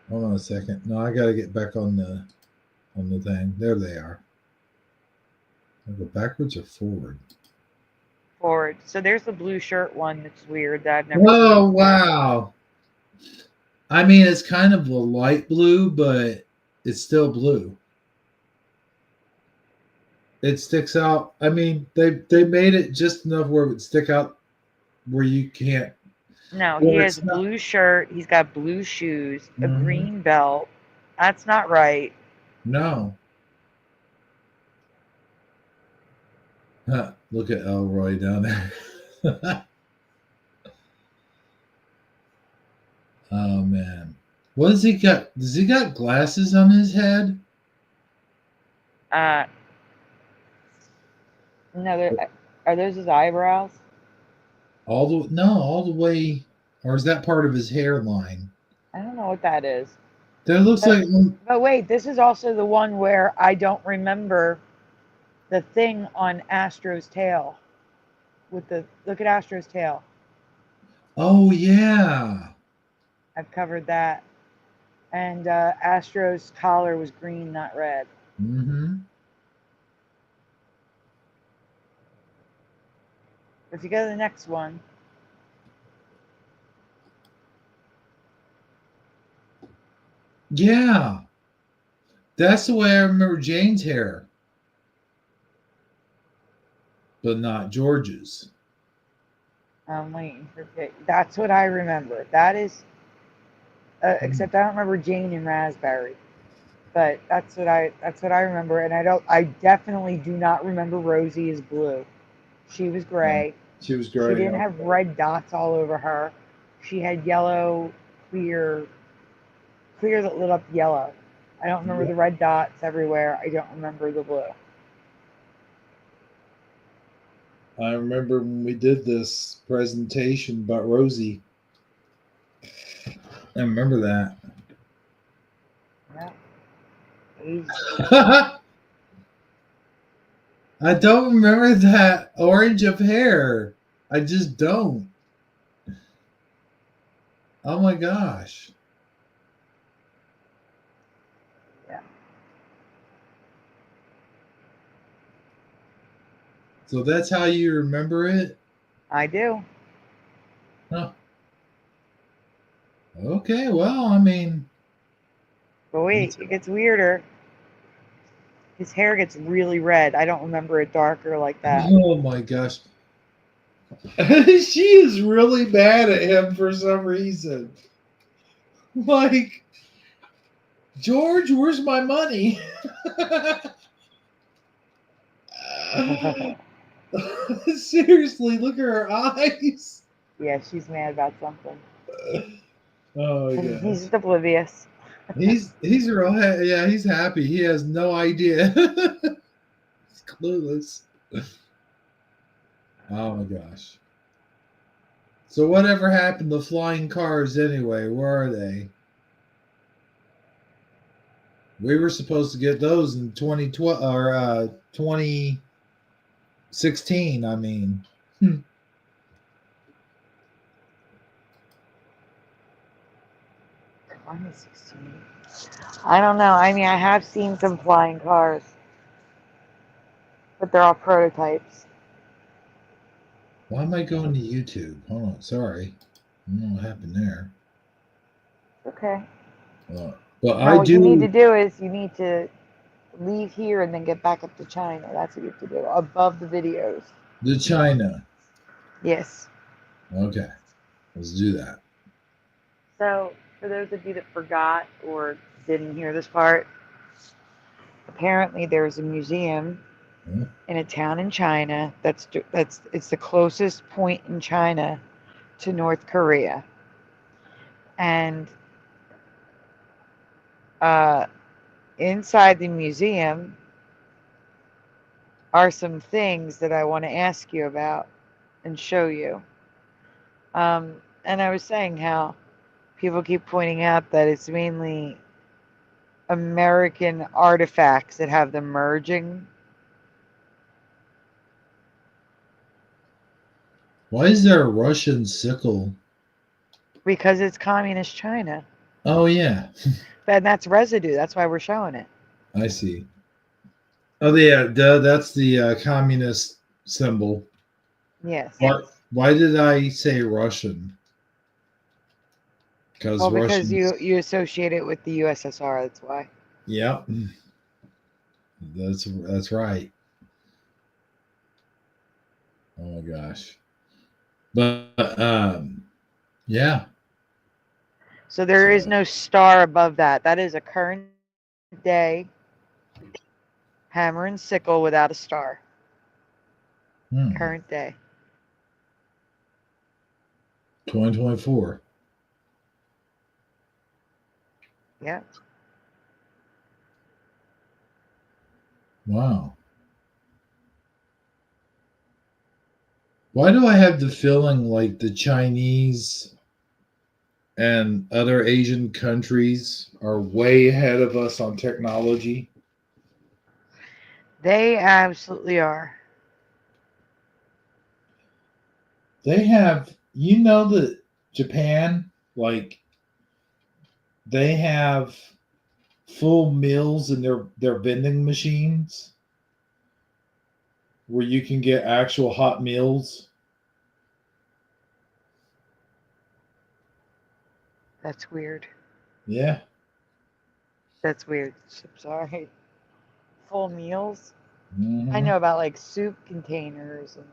Hold on a second. No, I got to get back on the thing. There they are. I'll go backwards or forward? Forward. So there's the blue shirt one that's weird that I've never Whoa, seen. wow. I mean, it's kind of a light blue, but it's still blue. It sticks out. I mean, they made it just enough where it would stick out where you can't. No, he has a blue shirt. He's got blue shoes, a green belt. That's not right. No. Huh, look at Elroy down there. Oh man, what does he got? Does he got glasses on his head? No, are those his eyebrows? All the way, or is that part of his hairline? I don't know what that is. That looks like. But wait, this is also the one where I don't remember the thing on Astro's tail. Look at Astro's tail. Oh yeah. I've covered that. And Astro's collar was green, not red. Mm-hmm. If you go to the next one. Yeah. That's the way I remember Jane's hair. But not George's. I'm waiting for it. That's what I remember. That is, except I don't remember Jane and Raspberry. But that's what I remember. And I definitely do not remember Rosie as blue. She was gray. She was gray. She didn't have red dots all over her. She had yellow, clear that lit up yellow. I don't remember the red dots everywhere. I don't remember the blue. I remember when we did this presentation about Rosie. I remember that. Yeah. I don't remember that orange of hair. I just don't. Oh my gosh. Yeah. So that's how you remember it? I do. Huh. Okay, well, I mean, But wait, it gets weirder. His hair gets really red. I don't remember it darker like that. oh my gosh. She is really mad at him for some reason. Like, George, where's my money? Seriously, look at her eyes. Yeah, she's mad about something. Oh my He's gosh. just oblivious. He's real yeah, he's happy. He has no idea. He's clueless. Oh my gosh. So whatever happened to flying cars anyway? Where are they? We were supposed to get those in 2012 or 2016, I mean. 2016. I don't know. I mean, I have seen some flying cars, but they're all prototypes. Why am I going to YouTube? Hold on, sorry. I don't know what happened there. Okay. But No, I what you need to do do is you need to leave here and then get back up to China. That's what you have to do above the videos. the China. Yes. Okay, let's do that. So, for those of you that forgot or didn't hear this part, apparently there's a museum Hmm. in a town in China it's the closest point in China to North Korea. And inside the museum are some things that I want to ask you about and show you. And I was saying how people keep pointing out that it's mainly American artifacts that have them merging. Why is there a Russian sickle? Because it's communist China. Oh yeah, And that's residue. That's why we're showing it. I see. Oh yeah, that's the communist symbol. Yes. Why did I say Russian? Because Well, because Russians. you associate it with the USSR. That's why. Yep, that's right. Oh my gosh, but yeah. So there is So- no star above that. That is a current day hammer and sickle without a star. Hmm. Current day. 2024. Yeah. Wow. Why do I have the feeling like the Chinese and other Asian countries are way ahead of us on technology? They absolutely are. They have, that Japan, like, they have full meals in their vending machines where you can get actual hot meals. That's weird. Yeah. That's weird. I'm sorry. Full meals. Mhm. I know about like soup containers and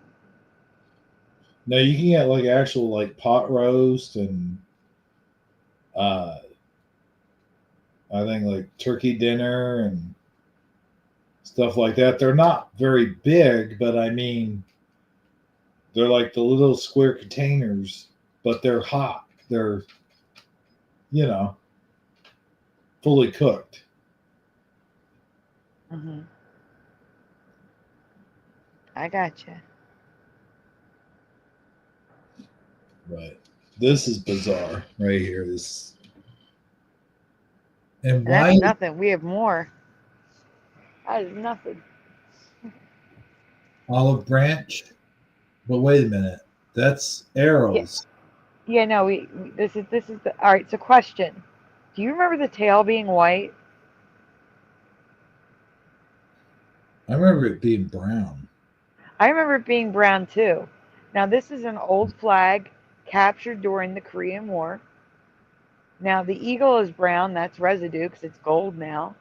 No, you can get like actual like pot roast and I think like turkey dinner and stuff like that. They're not very big, but I mean they're like the little square containers, but they're hot. They're fully cooked. I gotcha. But this is bizarre right here. This and And why that's nothing. We have more. That is nothing. olive branch? But wait a minute. That's arrows. Yeah, no, this is the all right, so question. Do you remember the tail being white? I remember it being brown. I remember it being brown too. Now this is an old flag captured during the Korean War. Now the eagle is brown. That's residue because it's gold now.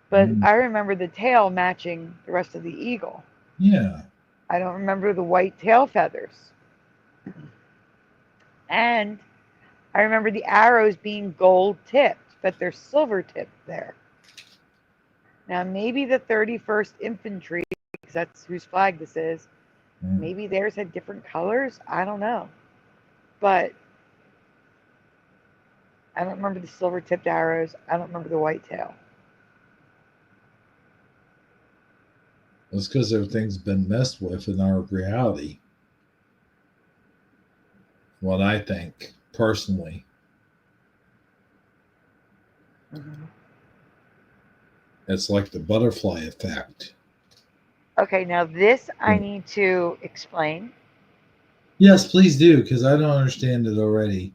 But I remember the tail matching the rest of the eagle. Yeah. I don't remember the white tail feathers. And I remember the arrows being gold tipped, but they're silver tipped there. Now maybe the 31st Infantry, because that's whose flag this is, maybe theirs had different colors. I don't know. But I don't remember the silver tipped arrows. I don't remember the white tail. That's because everything's been messed with in our reality. What I think, personally. Mm-hmm. It's like the butterfly effect. Okay, now this I need to explain. Yes, please do, because I don't understand it already.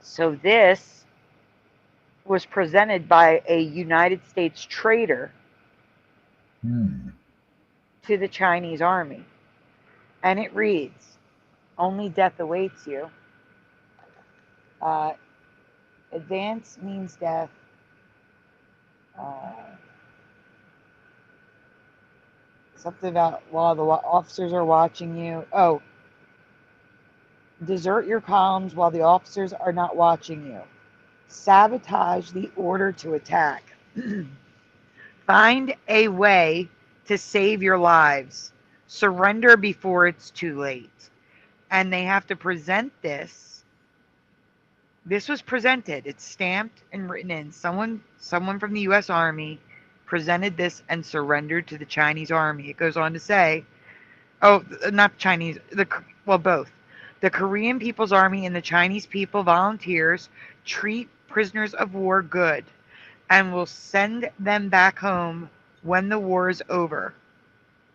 So this was presented by a United States trader to the Chinese army. And it reads, "Only death awaits you." Advance means death. Something about while the officers are watching you. Oh, desert your columns while the officers are not watching you. Sabotage the order to attack. Find a way to save your lives. Surrender before it's too late. And they have to present this. This was presented. It's stamped and written in. Someone from the U.S. Army presented this and surrendered to the Chinese Army. It goes on to say, oh, not Chinese, both. The Korean People's Army and the Chinese People Volunteers treat prisoners of war good and will send them back home when the war is over.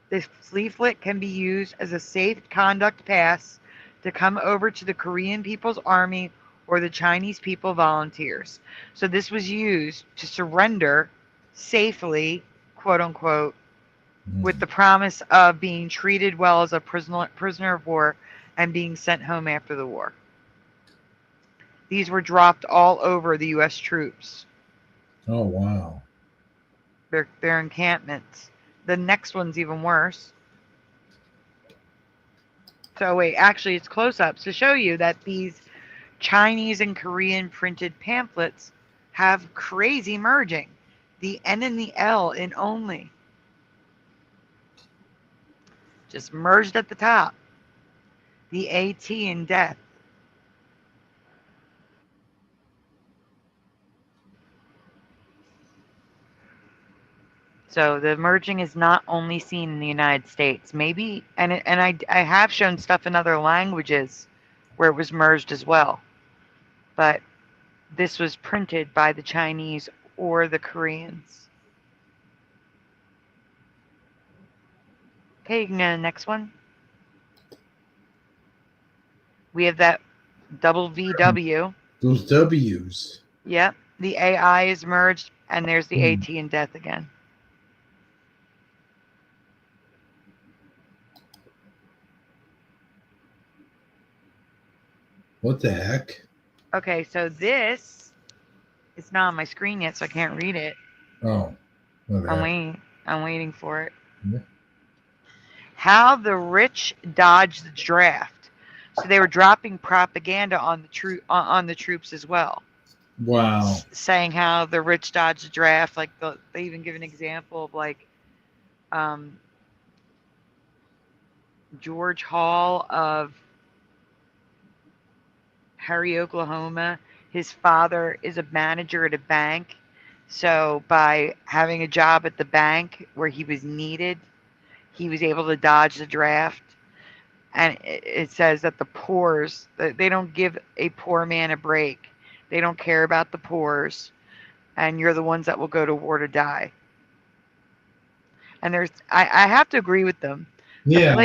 This leaflet can be used as a safe conduct pass to come over to the Korean People's Army or the Chinese People Volunteers. So this was used to surrender safely, quote unquote, with the promise of being treated well as a prisoner of war and being sent home after the war. These were dropped all over the U.S. troops. Oh, wow. Their encampments. The next one's even worse. So wait, actually it's close-ups to show you that these Chinese and Korean printed pamphlets have crazy merging. The N and the L in only. Just merged at the top. The AT in death. So the merging is not only seen in the United States. Maybe, and I have shown stuff in other languages where it was merged as well. But this was printed by the Chinese or the Koreans. Okay, you can go to the next one. We have that double VW. Those W's. Yep, the AI is merged, and there's the AT in death again. What the heck? Okay, so this is not on my screen yet, so I can't read it. Oh. I'm waiting for it. Yeah. How the rich dodged the draft. So they were dropping propaganda on the troops as well. Wow. Saying how the rich dodged the draft. Like they even give an example of like George Hall of Harry, Oklahoma. His father is a manager at a bank. So by having a job at the bank where he was needed, he was able to dodge the draft. And it says that the poors, they don't give a poor man a break. They don't care about the poors. And you're the ones that will go to war to die. And I have to agree with them. Yeah.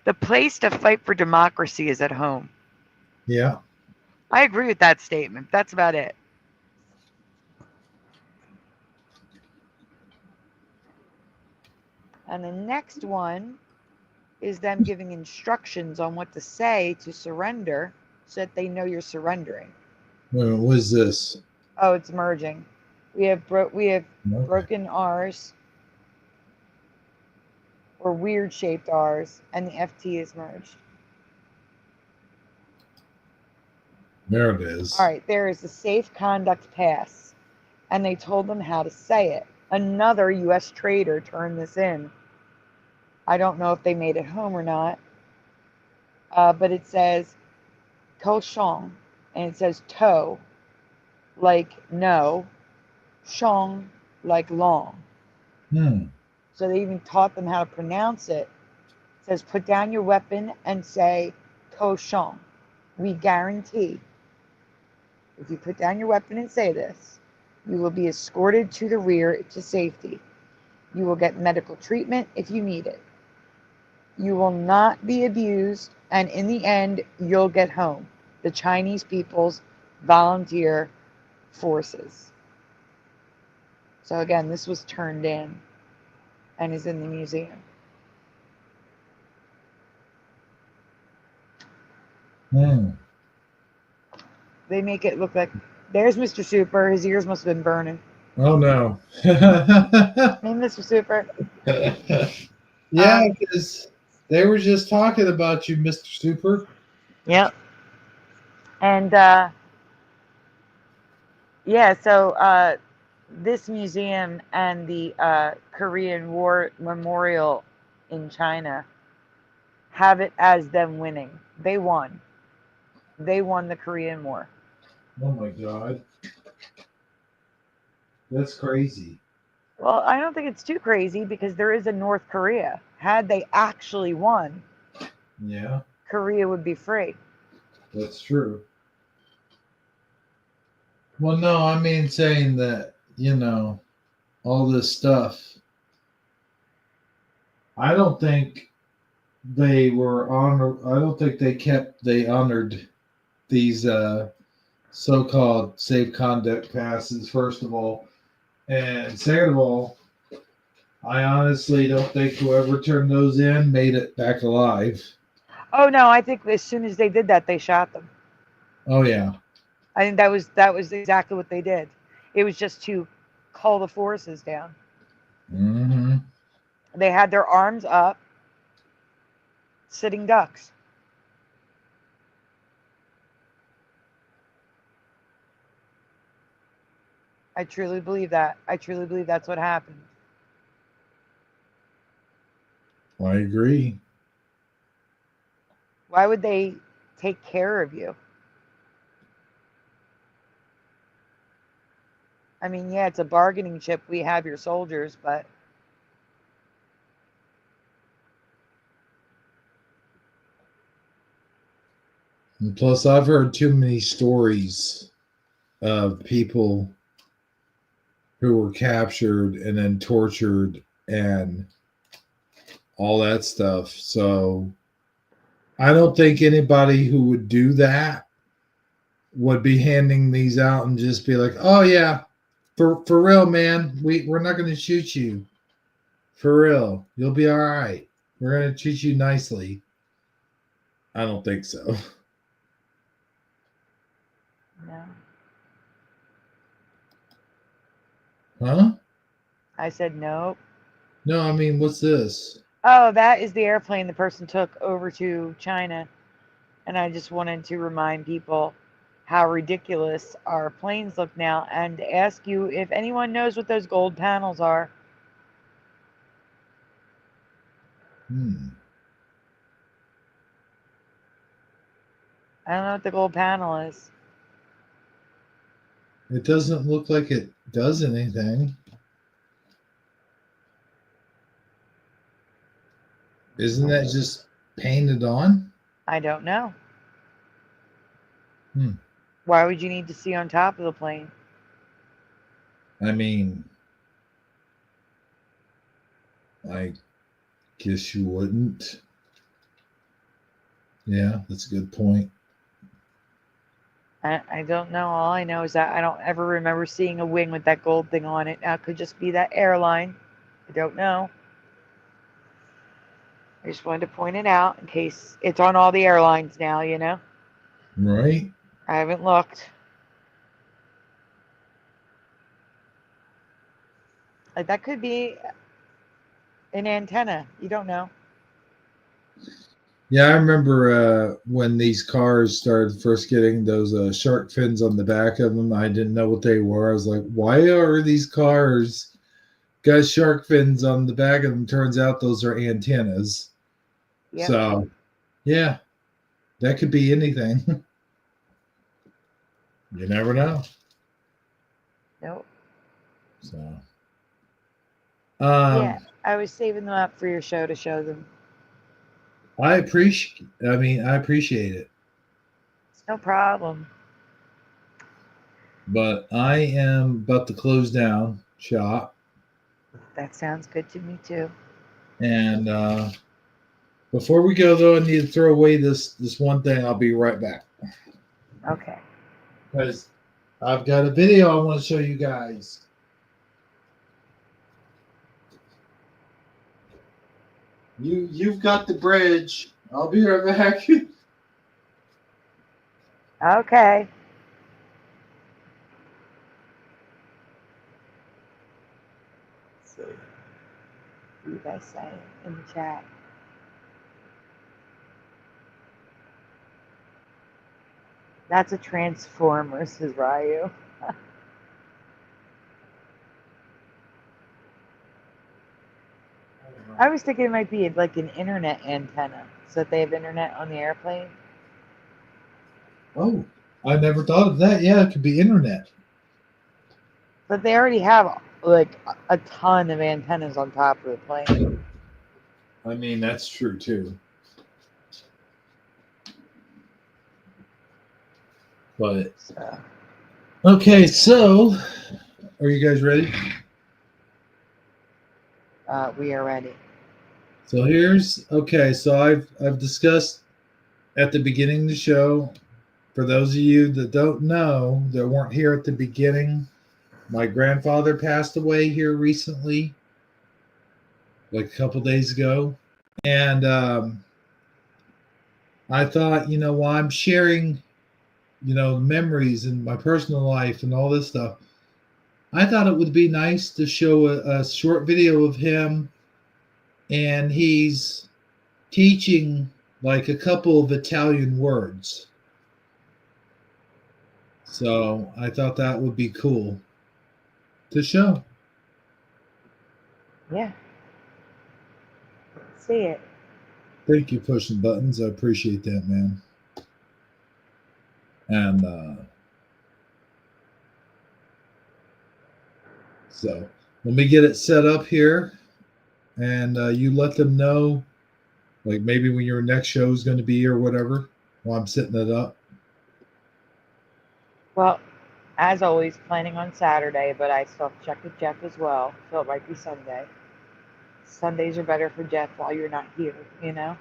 The place to fight for democracy is at home. Yeah. I agree with that statement. That's about it. And the next one is them giving instructions on what to say to surrender so that they know you're surrendering. What is this? Oh, it's merging. We have broken R's or weird shaped R's, and the FT is merged. There it is. All right, there is a safe conduct pass, and they told them how to say it. Another U.S. trader turned this in. I don't know if they made it home or not, but it says Kaohsiung, and it says toe, like no, shong, like long. So they even taught them how to pronounce it. It says, put down your weapon and say Kaohsiung. We guarantee if you put down your weapon and say this, you will be escorted to the rear to safety. You will get medical treatment if you need it. You will not be abused, and in the end, you'll get home. The Chinese People's Volunteer Forces. So again, this was turned in and is in the museum. They make it look like there's Mr. Super. His ears must have been burning. Oh no. Hey, Mr. Super. Yeah, because they were just talking about you, Mr. Super. Yep. And yeah, so this museum and the Korean War Memorial in China have it as them winning. They won. They won the Korean War. Oh my God. That's crazy. Well, I don't think it's too crazy because there is a North Korea. Had they actually won, Yeah, Korea would be free. that's true. Well, no, I mean saying that, all this stuff. I don't think they were honored. I don't think they honored these so-called safe conduct passes, first of all. And second of all, I honestly don't think whoever turned those in made it back alive. Oh no, I think as soon as they did that, they shot them. Oh yeah. I think that was exactly what they did. It was just to call the forces down. Mm-hmm. They had their arms up, sitting ducks. I truly believe that. I truly believe that's what happened. I agree. Why would they take care of you? I mean, yeah, it's a bargaining chip. We have your soldiers, but And plus, I've heard too many stories of people who were captured and then tortured and all that stuff. So I don't think anybody who would do that would be handing these out and just be like, "Oh yeah, for real, man. We're not going to shoot you. For real, you'll be all right. We're going to treat you nicely." I don't think so. no. Huh? I said nope. No, I mean, what's this? Oh, that is the airplane the person took over to China. And I just wanted to remind people how ridiculous our planes look now and ask you if anyone knows what those gold panels are. I I don't know what the gold panel is. It doesn't look like it does anything. Isn't that just painted on? I don't know. Hmm. Why would you need to see on top of the plane? I mean, I guess you wouldn't. Yeah, that's a good point. I don't know. All I know is that I don't ever remember seeing a wing with that gold thing on it. Now, it could just be that airline. I don't know. I just wanted to point it out in case it's on all the airlines now, Right? I haven't looked. Like that could be an antenna. You don't know. Yeah, I remember when these cars started first getting those shark fins on the back of them. I didn't know what they were. I was like, why are these cars got shark fins on the back of them? Turns out those are antennas. Yep. So, yeah, that could be anything. You never know. Nope. So, Yeah, I was saving them up for your show to show them. I appreciate it. It's no problem. But I am about to close down shop. That sounds good to me too. And before we go, though, I need to throw away this one thing. I'll be right back. Okay. Because I've got a video I want to show you guys. You've got the bridge. I'll be right back. Okay. So, what do you guys say in the chat? That's a transformer, says Ryu. I was thinking it might be like an internet antenna, so that they have internet on the airplane. Oh, I never thought of that. Yeah, it could be internet. But they already have like a ton of antennas on top of the plane. I mean, that's true too. But So, okay, so are you guys ready? we are ready. So so I've discussed at the beginning of the show. For those of you that don't know, that weren't here at the beginning, my grandfather passed away here recently, like a couple days ago. And I thought, while I'm sharing, memories in my personal life and all this stuff, I thought it would be nice to show a short video of him, and he's teaching like a couple of Italian words. So I thought that would be cool to show. Yeah. Let's see it. Thank you, pushing buttons. I appreciate that, man. And so let me get it set up here, and you let them know, like maybe when your next show is going to be or whatever, while I'm setting it up. Well, as always, planning on Saturday, but I still have to check with Jeff as well, so it might be Sunday. Sundays are better for Jeff while you're not here, Go ahead.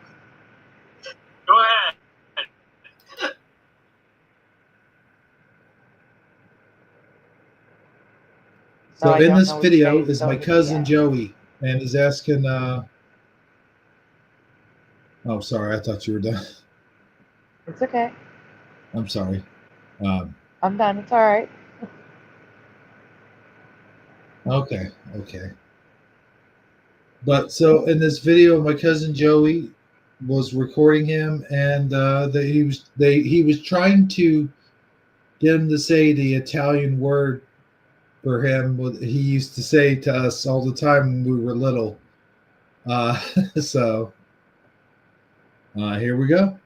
So I in don't this know which video day is my it's cousin yet. Joey, and he's asking. Oh, sorry, I thought you were done. It's okay. I'm sorry. I'm done. It's all right. Okay. But so in this video, my cousin Joey was recording him, and he was trying to get him to say the Italian word for him. What he used to say to us all the time when we were little. So here we go.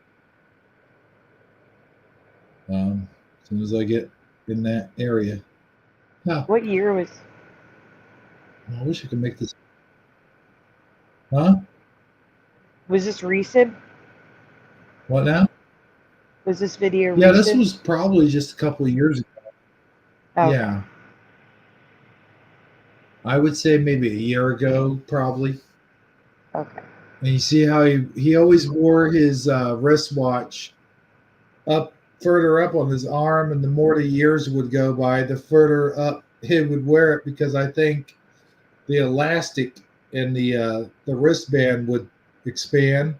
As soon as I get in that area. Now, What year was? I wish I could make this. Huh? Was this recent? What now? Was this video Yeah, recent? this was probably just a couple of years ago. Okay. Yeah. I would say maybe a year ago, probably. Okay. And you see how he always wore his wristwatch further up on his arm, and the more the years would go by, the further up he would wear it, because I think the elastic in the wristband would expand,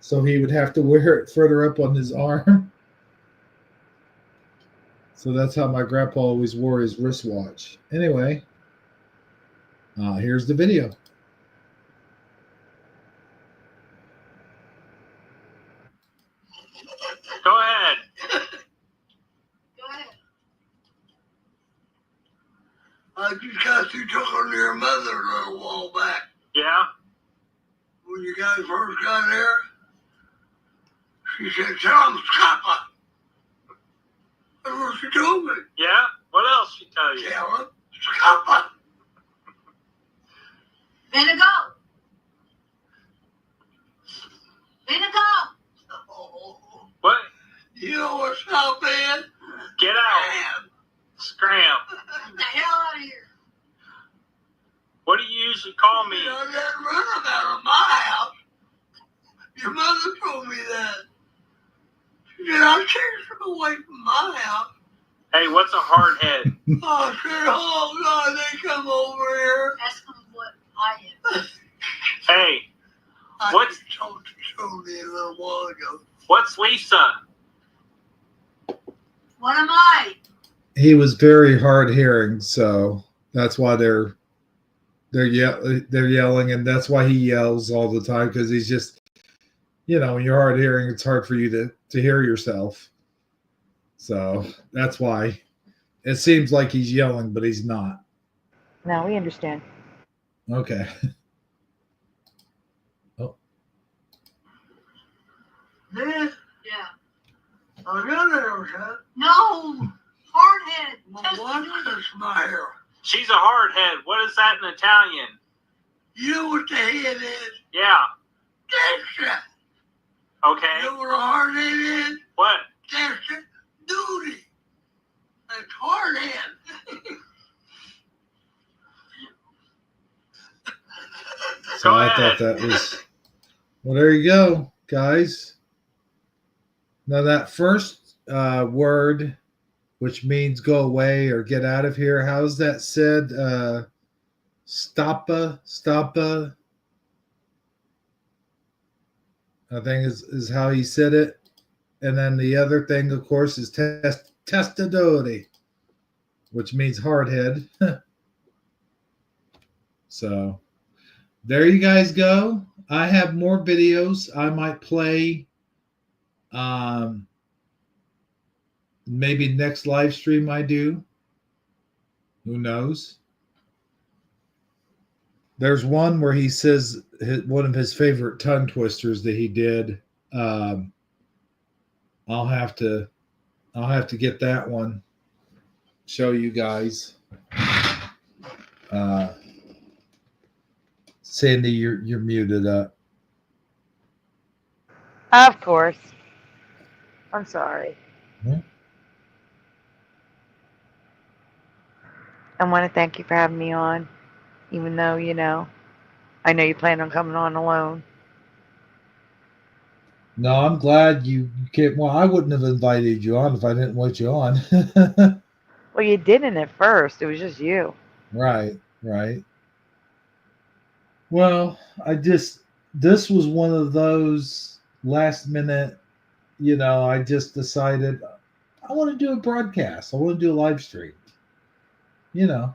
so he would have to wear it further up on his arm. So that's how my grandpa always wore his wristwatch. Anyway, Here's the video. Go ahead. Go ahead. I just got through talking to your mother a little while back. Yeah? When you guys first got there, she said, "Tell him Scappa." That's what she told me. Yeah? What else she tell you? Tell him Scappa. Vinegar. Vinegar. Oh, What? you know what Scappa is? Get out. Damn. Scram. Get the hell out of here. What do you usually call me? You know, that run out of my house. Your mother told me that. She said, "I'll chase them away from my house." Hey, what's a hard head? I said, "Oh, God, they come over here." Ask them what I am. Hey, I What's- just told Tony a little while ago. what's Lisa? What am I? He was very hard hearing, so that's why they're yelling, and that's why he yells all the time, because he's just, when you're hard hearing, it's hard for you to hear yourself. So that's why it seems like he's yelling, but he's not. No, we understand. Okay. This, Yeah. I got it, son. No. Hard head. Well, what's this, my hair? She's a hard head. What is that in Italian? You know what the head is? Yeah. That's it. Okay. You know what a hard head is? What? That's it. Duty. That's hard head. So Go I ahead. thought that was, well, there you go, guys. Now that first word, which means go away or get out of here, how's that said? Stoppa, I think is how he said it. And then the other thing, of course, is testability, which means hard head. So there you guys go. I have more videos I might play. Maybe next live stream I do. Who knows? There's one where he says one of his favorite tongue twisters that he did. I'll have to get that one. Show you guys. Sandy, you're muted up. Of course. I'm sorry. Hmm? I want to thank you for having me on, even though, I know you plan on coming on alone. No, I'm glad you came. Well, I wouldn't have invited you on if I didn't want you on. Well, you didn't at first. It was just you. Right. Well, this was one of those last minute, I just decided I want to do a broadcast. I want to do a live stream. So,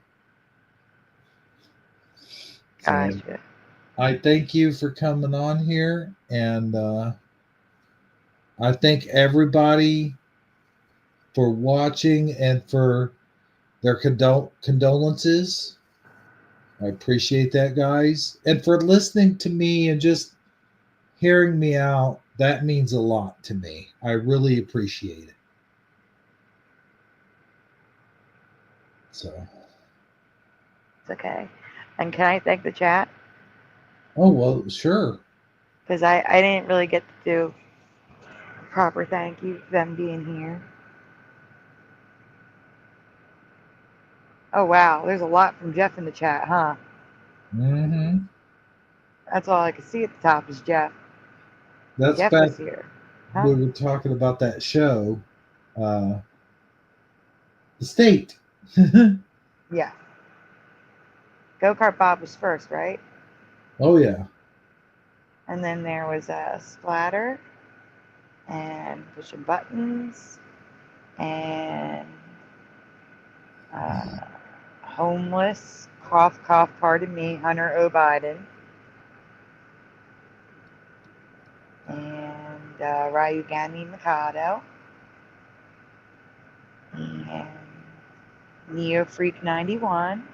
Gotcha. I thank you for coming on here, and I thank everybody for watching and for their condolences. I appreciate that, guys. And for listening to me and just hearing me out, that means a lot to me. I really appreciate it. So. It's okay. And can I thank the chat? Oh, well, sure. Because I didn't really get to do a proper thank you for them being here. Oh, wow. There's a lot from Jeff in the chat, huh? Mm-hmm. That's all I could see at the top is Jeff. That's Jeff back was here. Huh? we were talking about that show, The State. Yeah. Go-Kart Bob was first, right? Oh, yeah. And then there was Splatter and Pushing Buttons and Homeless Cough, cough, pardon me, Hunter O. Biden. And Ryugami Mikado. And Neo Freak 91.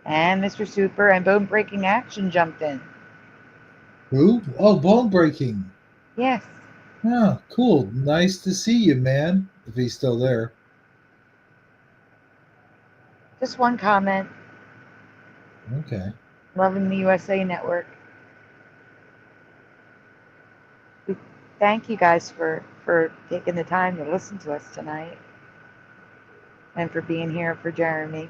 And Mr. Super and Bone Breaking Action jumped in. Who? Oh, Bone Breaking. Yes. Oh, cool. Nice to see you, man. If he's still there. Just one comment. Okay. Loving the USA Network. We thank you guys for taking the time to listen to us tonight. And for being here for Jeremy.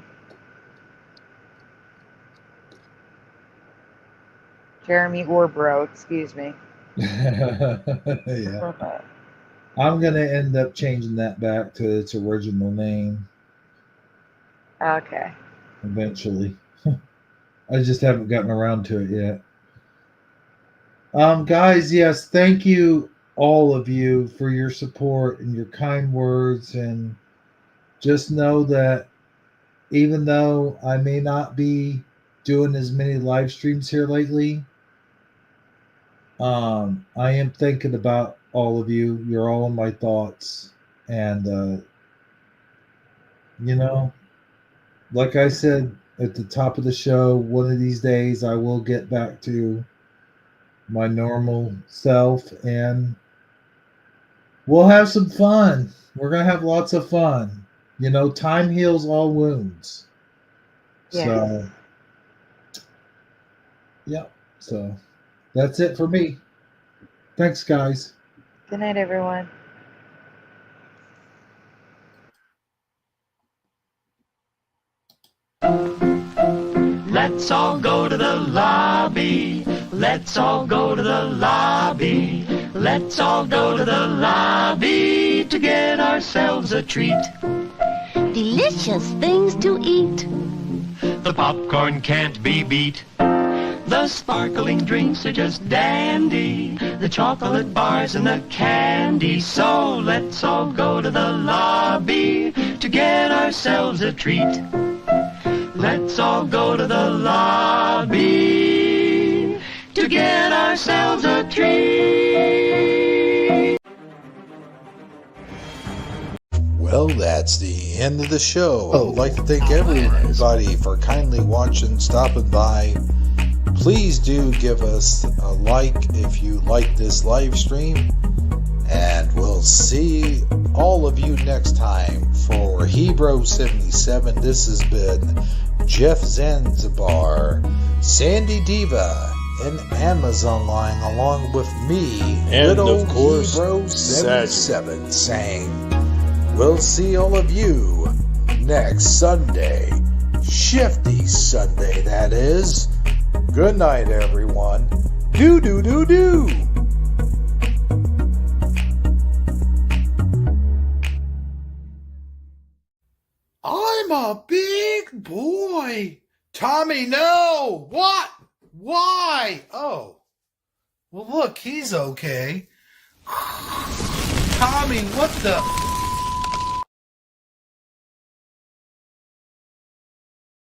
Jeremy Orbro, excuse me. Yeah. I'm going to end up changing that back to its original name Okay. eventually. I just haven't gotten around to it yet. Guys, yes, thank you, all of you, for your support and your kind words. And just know that even though I may not be doing as many live streams here lately, I am thinking about all of you. You're all in my thoughts. And, like I said at the top of the show, one of these days I will get back to my normal self and we'll have some fun. We're going to have lots of fun. Time heals all wounds. Yes. So, yeah. So that's it for me. Thanks, guys. Good night, everyone. Let's all go to the lobby. Let's all go to the lobby. Let's all go to the lobby to get ourselves a treat. Delicious things to eat. The popcorn can't be beat. The sparkling drinks are just dandy. The chocolate bars and the candy. So let's all go to the lobby to get ourselves a treat. Let's all go to the lobby to get ourselves a treat. Well, that's the end of the show. I would like to thank everybody for kindly watching, stopping by. Please do give us a like if you like this live stream. And we'll see all of you next time. For Hebro77, this has been Jeff Zanzibar, Sandy Diva, and Amazon Line, along with me, and little of course, Hebro77, saying, we'll see all of you next Sunday. Shifty Sunday, that is. Good night, everyone. Do. I'm a big boy. Tommy, no. What? Why? Oh. Well, look, he's okay. Tommy, what the...